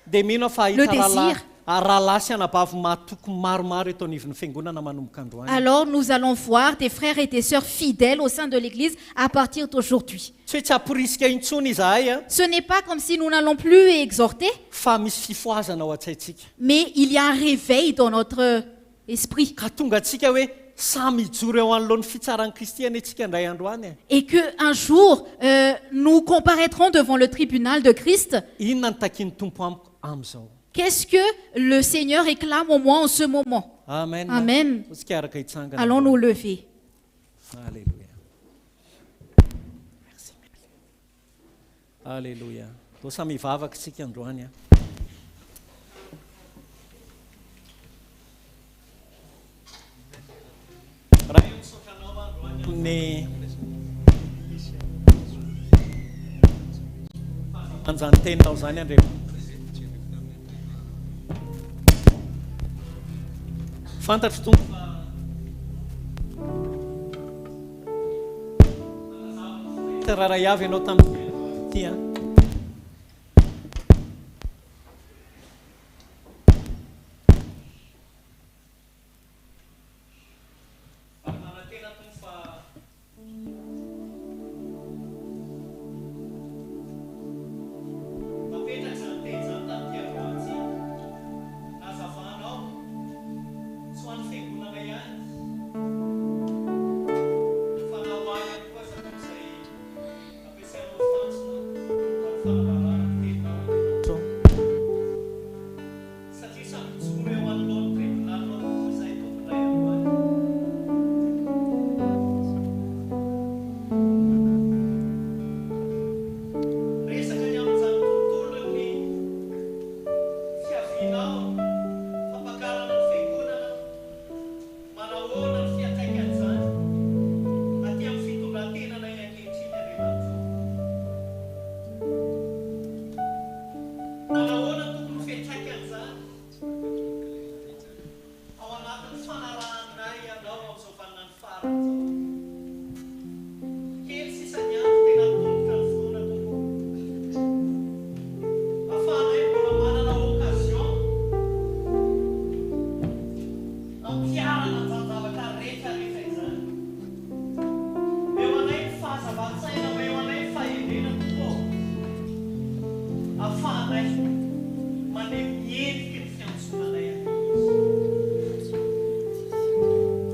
dia mino fa Le hita désir. raha lasy anabavy matoko maromaro eto anivon'ny fiangonana manomboka androany alors nous allons voir des frères et des sœurs fidèles au sein de l'Église à partir d'aujourd'hui. tsy hoe tsy hamporisika intsony izahay a Ce n'est pas comme si nous n'allons plus exhorter, fa misy fifoazana ao an-tsaitsika mais il y a un réveil dans notre esprit. ka tonga atsika hoe samy hijoro eo anoloan'ny fitsaran'ny Kristy anetsika indray androany Et qu'un jour, nous comparaîtrons devant le tribunal de Christ. inona ny takiany tompo amiko amin'izao Qu'est-ce que le Seigneur réclame au moi en ce moment? amen Amen. tsika araka hitsangana Allons nous lever. alléluia merci alléluia to samy hivavaka tsika androany a raha io misotranao androany amin'ny fanjavanjany teninao zany andreo fantatro tompo fa raha iavy ianao tamin'ny ty a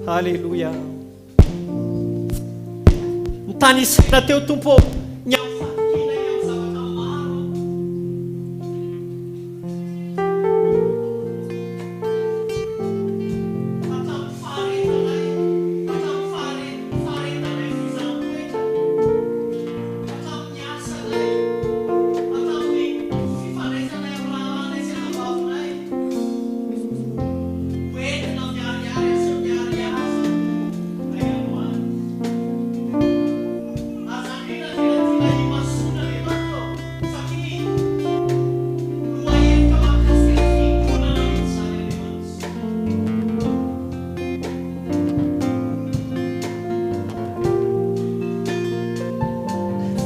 Halleluja. Mitany isaina teo tompo ny am'fahakina ny amin'ny zavatra maro. Ataony faharetanay, ataony faharetanay fizaham-poetra, ataony asanay, ataony fifandraisanay amin'ny rahanay sy habavinay. Hoentina miariary sy miary asa ay amboany. Azanina tena imasona rehetra satria loaheloka mahakasika fikonana mihitsy Andriamanitra.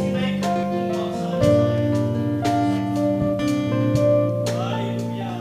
Ilaika tonga amin'izany. Halleluja.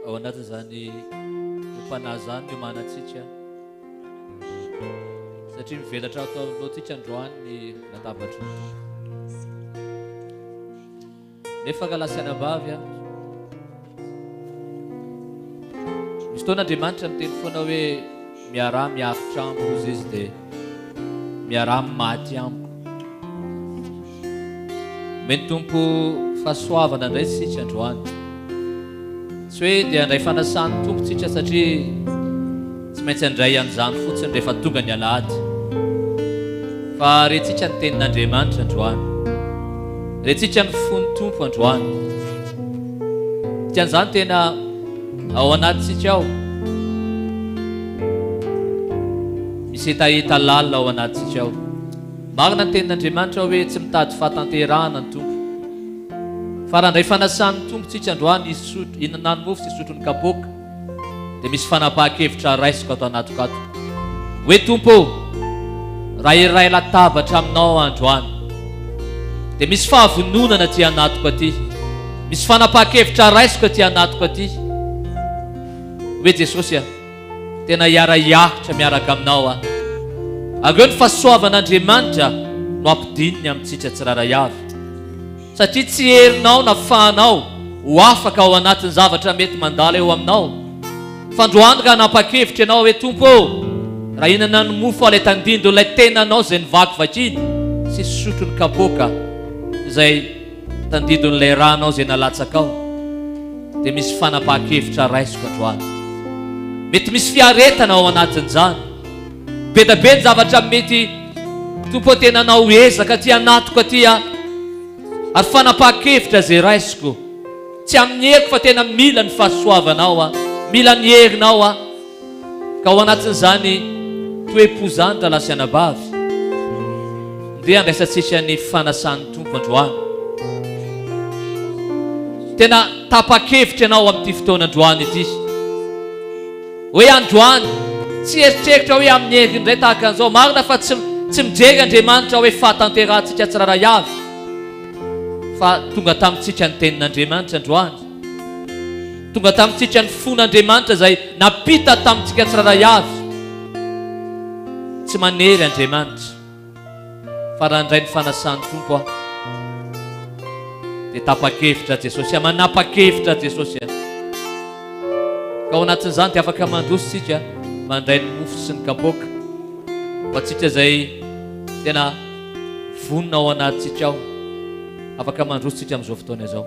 Ao anatin'izany mpanà zany no manatsika satria mivelatra atao alohantsika androany ny latabatra nefa kalasiana ambavy a misy fotoana Andriamanitra miteny foana hoe miaraha miafitra amiko izy izy dia miaraha maty amiko. Meny tompo fahasoavana indray sika androany. Tsy hoe dia andray fanasany tompontsika satria tsy maintsy andray an'izany fotsiny rehefa tonga ny alahady. Fa rentsika ny tenin'Andriamanitra androany. Rentsika ny fony tompo androany. Dikan'izany tena ao anatintsika ao. Misy hetaheta lalina ao anatintsika ao. Marina ny tenin'Andriamanitra hoe tsy mitady fahatanterahana ny tompo. Fa raha ndray fanasany tompontsika androany ihinanany mofo sy isotro ny kapoaka dia misy fanapahan-kevitra raisiko ato anatiko ato hoe tompo raha iray latabatra aminao androany dia misy fahavononana aty anatiko aty, misy fanapahan-kevitra raisiko aty anatiko aty hoe Jesosy a tena hiara-hiahitra miaraka aminao a. Aveo ny fahasoavan'Andriamanitra no ampidininy amintsika tsiraray avy. satria tsy herinao na fahanao ho afaka ao anatin'ny zavatra mety mandala eo aminao. Fandroany ka nanapa-kevitra ianao hoe tompo raha inana ny mofo ilay tandindo ilay tenanao izay nivaky vakiny sy sotro ny kapoka izay tandindon'ilay ranao izay nalatsaka ao, dia misy fanapa-kevitra raisiko androany. Mety misy fiaretana ao anatin'izany, be da be ny zavatra mety tompo tena nao ezaka ty anatoko atya, ary fanapa-kevitra zay raisiko tsy amin'ny heriko fa tena mila ny fahasoavanao mila ny herinao ka ao anatin'izany toe-po zany talasianabavy dia andraisatsisy ny fanasan'ny tompo androany. Tena tapa-kevitra ianao amin'ity fotoanandroany ity hoe androany tsy eritreritra hoe amin'ny hery indray tahaka an'izao, marina fa tsy mijery Andriamanitra hoe fahatanterantsika tsiraray avy, fa tonga tamintsika ny tenin'Andriamanitra androany, tonga tamintsika ny fon'Andriamanitra izay napita tamintsika tsiraray avy. Tsy manery Andriamanitra fa raha indray ny fanasan'ny tompo dia tapa-kevitra Jesosy, manapa-kevitra Jesosy ka ao anatin'izany dia afaka mandrositsika mandray ny mofo sy ny kapoka fa tsika izay tena vonina ao anatintsika ao, afaka mandrositsika amin'izao fotoana izao.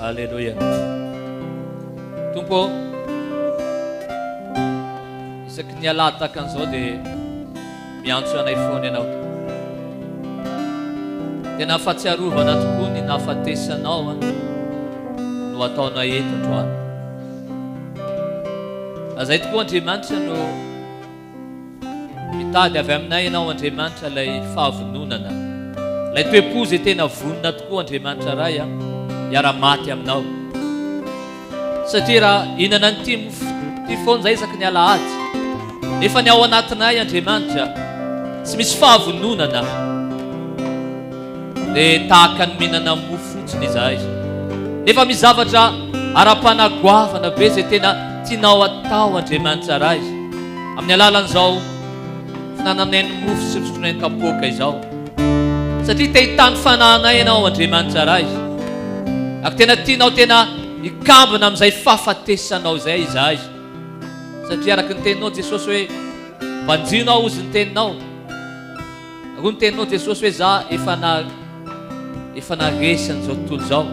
Alleluia. Tompo, isaky ny alahady tahaka an'izao dia miantso anay foana ianao. Tena afatsiarovana tokoa ny nahafatesanao no ataonao eto androany. Azay tokoa Andriamanitra no mitady avy aminay ianao Andriamanitra ilay fahavononana, ilay toe-po izay tena vonona tokoa Andriamanitra ray hiara-maty aminao. Satria raha inana nyty foana izay isaky ny alahady nefa ny ao anatinay Andriamanitra tsy misy fahavononana dia tahaka ny mihinana mofo fotsiny izahay, nefa misy zavatra ara-panagoavana be izay tena tianao atao Andriamanitra ray amin'ny alalan'izao finananay ny mofo sy misotronay ny kapoka izao, satria te hitany fanahinay ianao Andriamanitra ray, ako tena tianao tena ikambina amin'izay fahafatesanao izay izahay, satria araka ny teninao Jesosy hoe mbanjinao ozy ny teninao, ako ny teninao Jesosy hoe za efa naresy an'izao tontolo izao.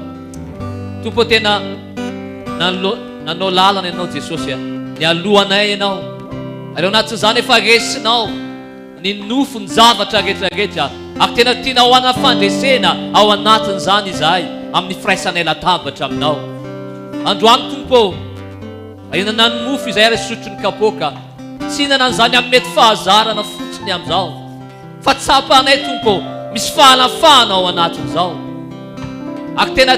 Tompo tena nanao lalana ianao Jesosy ny alohanay ianao, ary ao anatin'izany efa resinao ny nofo ny zavatra rehetrarehetra, ako tena tianao ana fandresena ao anatin'izany izahay amin'ny firaisanay latabatra aminao. Androany Tompo, ahinana ny mofo izay ary sotro ny kapoka, tsy hinana an'izany amin'ny mety fahazarana fotsiny amin'izao, fa tsapanay Tompo misy fahalafahana ao anatin'izao. Ako tena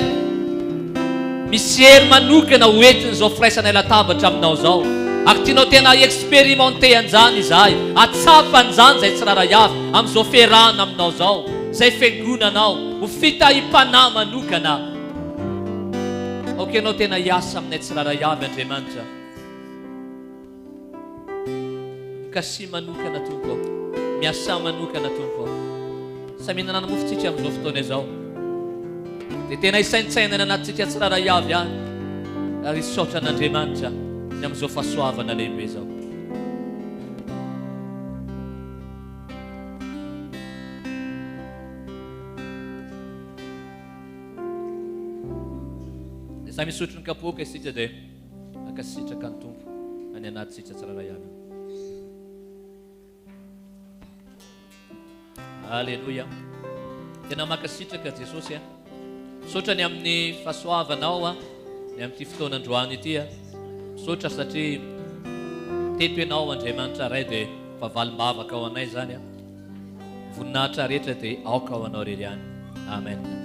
misy hery manokana hoentin'izao firaisanay latabatra aminao izao, Ary tianao tena expérimenté an'izany izahay, atsapan'izany izay tsiraray avy amin'izao fiarahana aminao zao, izay fiangonanao, ho fitahim-panahy manokana. Aoka ianao tena hiasa aminay tsiraray avy Andriamanitra. Mikasy manokana Tompo, miasa manokana Tompo. Samy nanana mofontsika amin'izao fotoana izao. Dia tena isaintsainana anatintsika tsiraray avy ihany. Ary isaotra an'Andriamanitra ny amin'izao fahasoavana lehibe zao. Dia samy misotro ny kapoaka isika dia ankasitraka ny Tompo any anatintsika tsiraray avy. Alléluia. Tena makasitraka Jesosy. Misaotra ny amin'ny fahasoavanao ny amin'ity fotoanandroany ity. Misaotra satria teto ianao Andriamanitra ray dia fahavalim-bavaka ao anay zany. Voninahitra rehetra dia aoka ao anao irery ihany. Amen.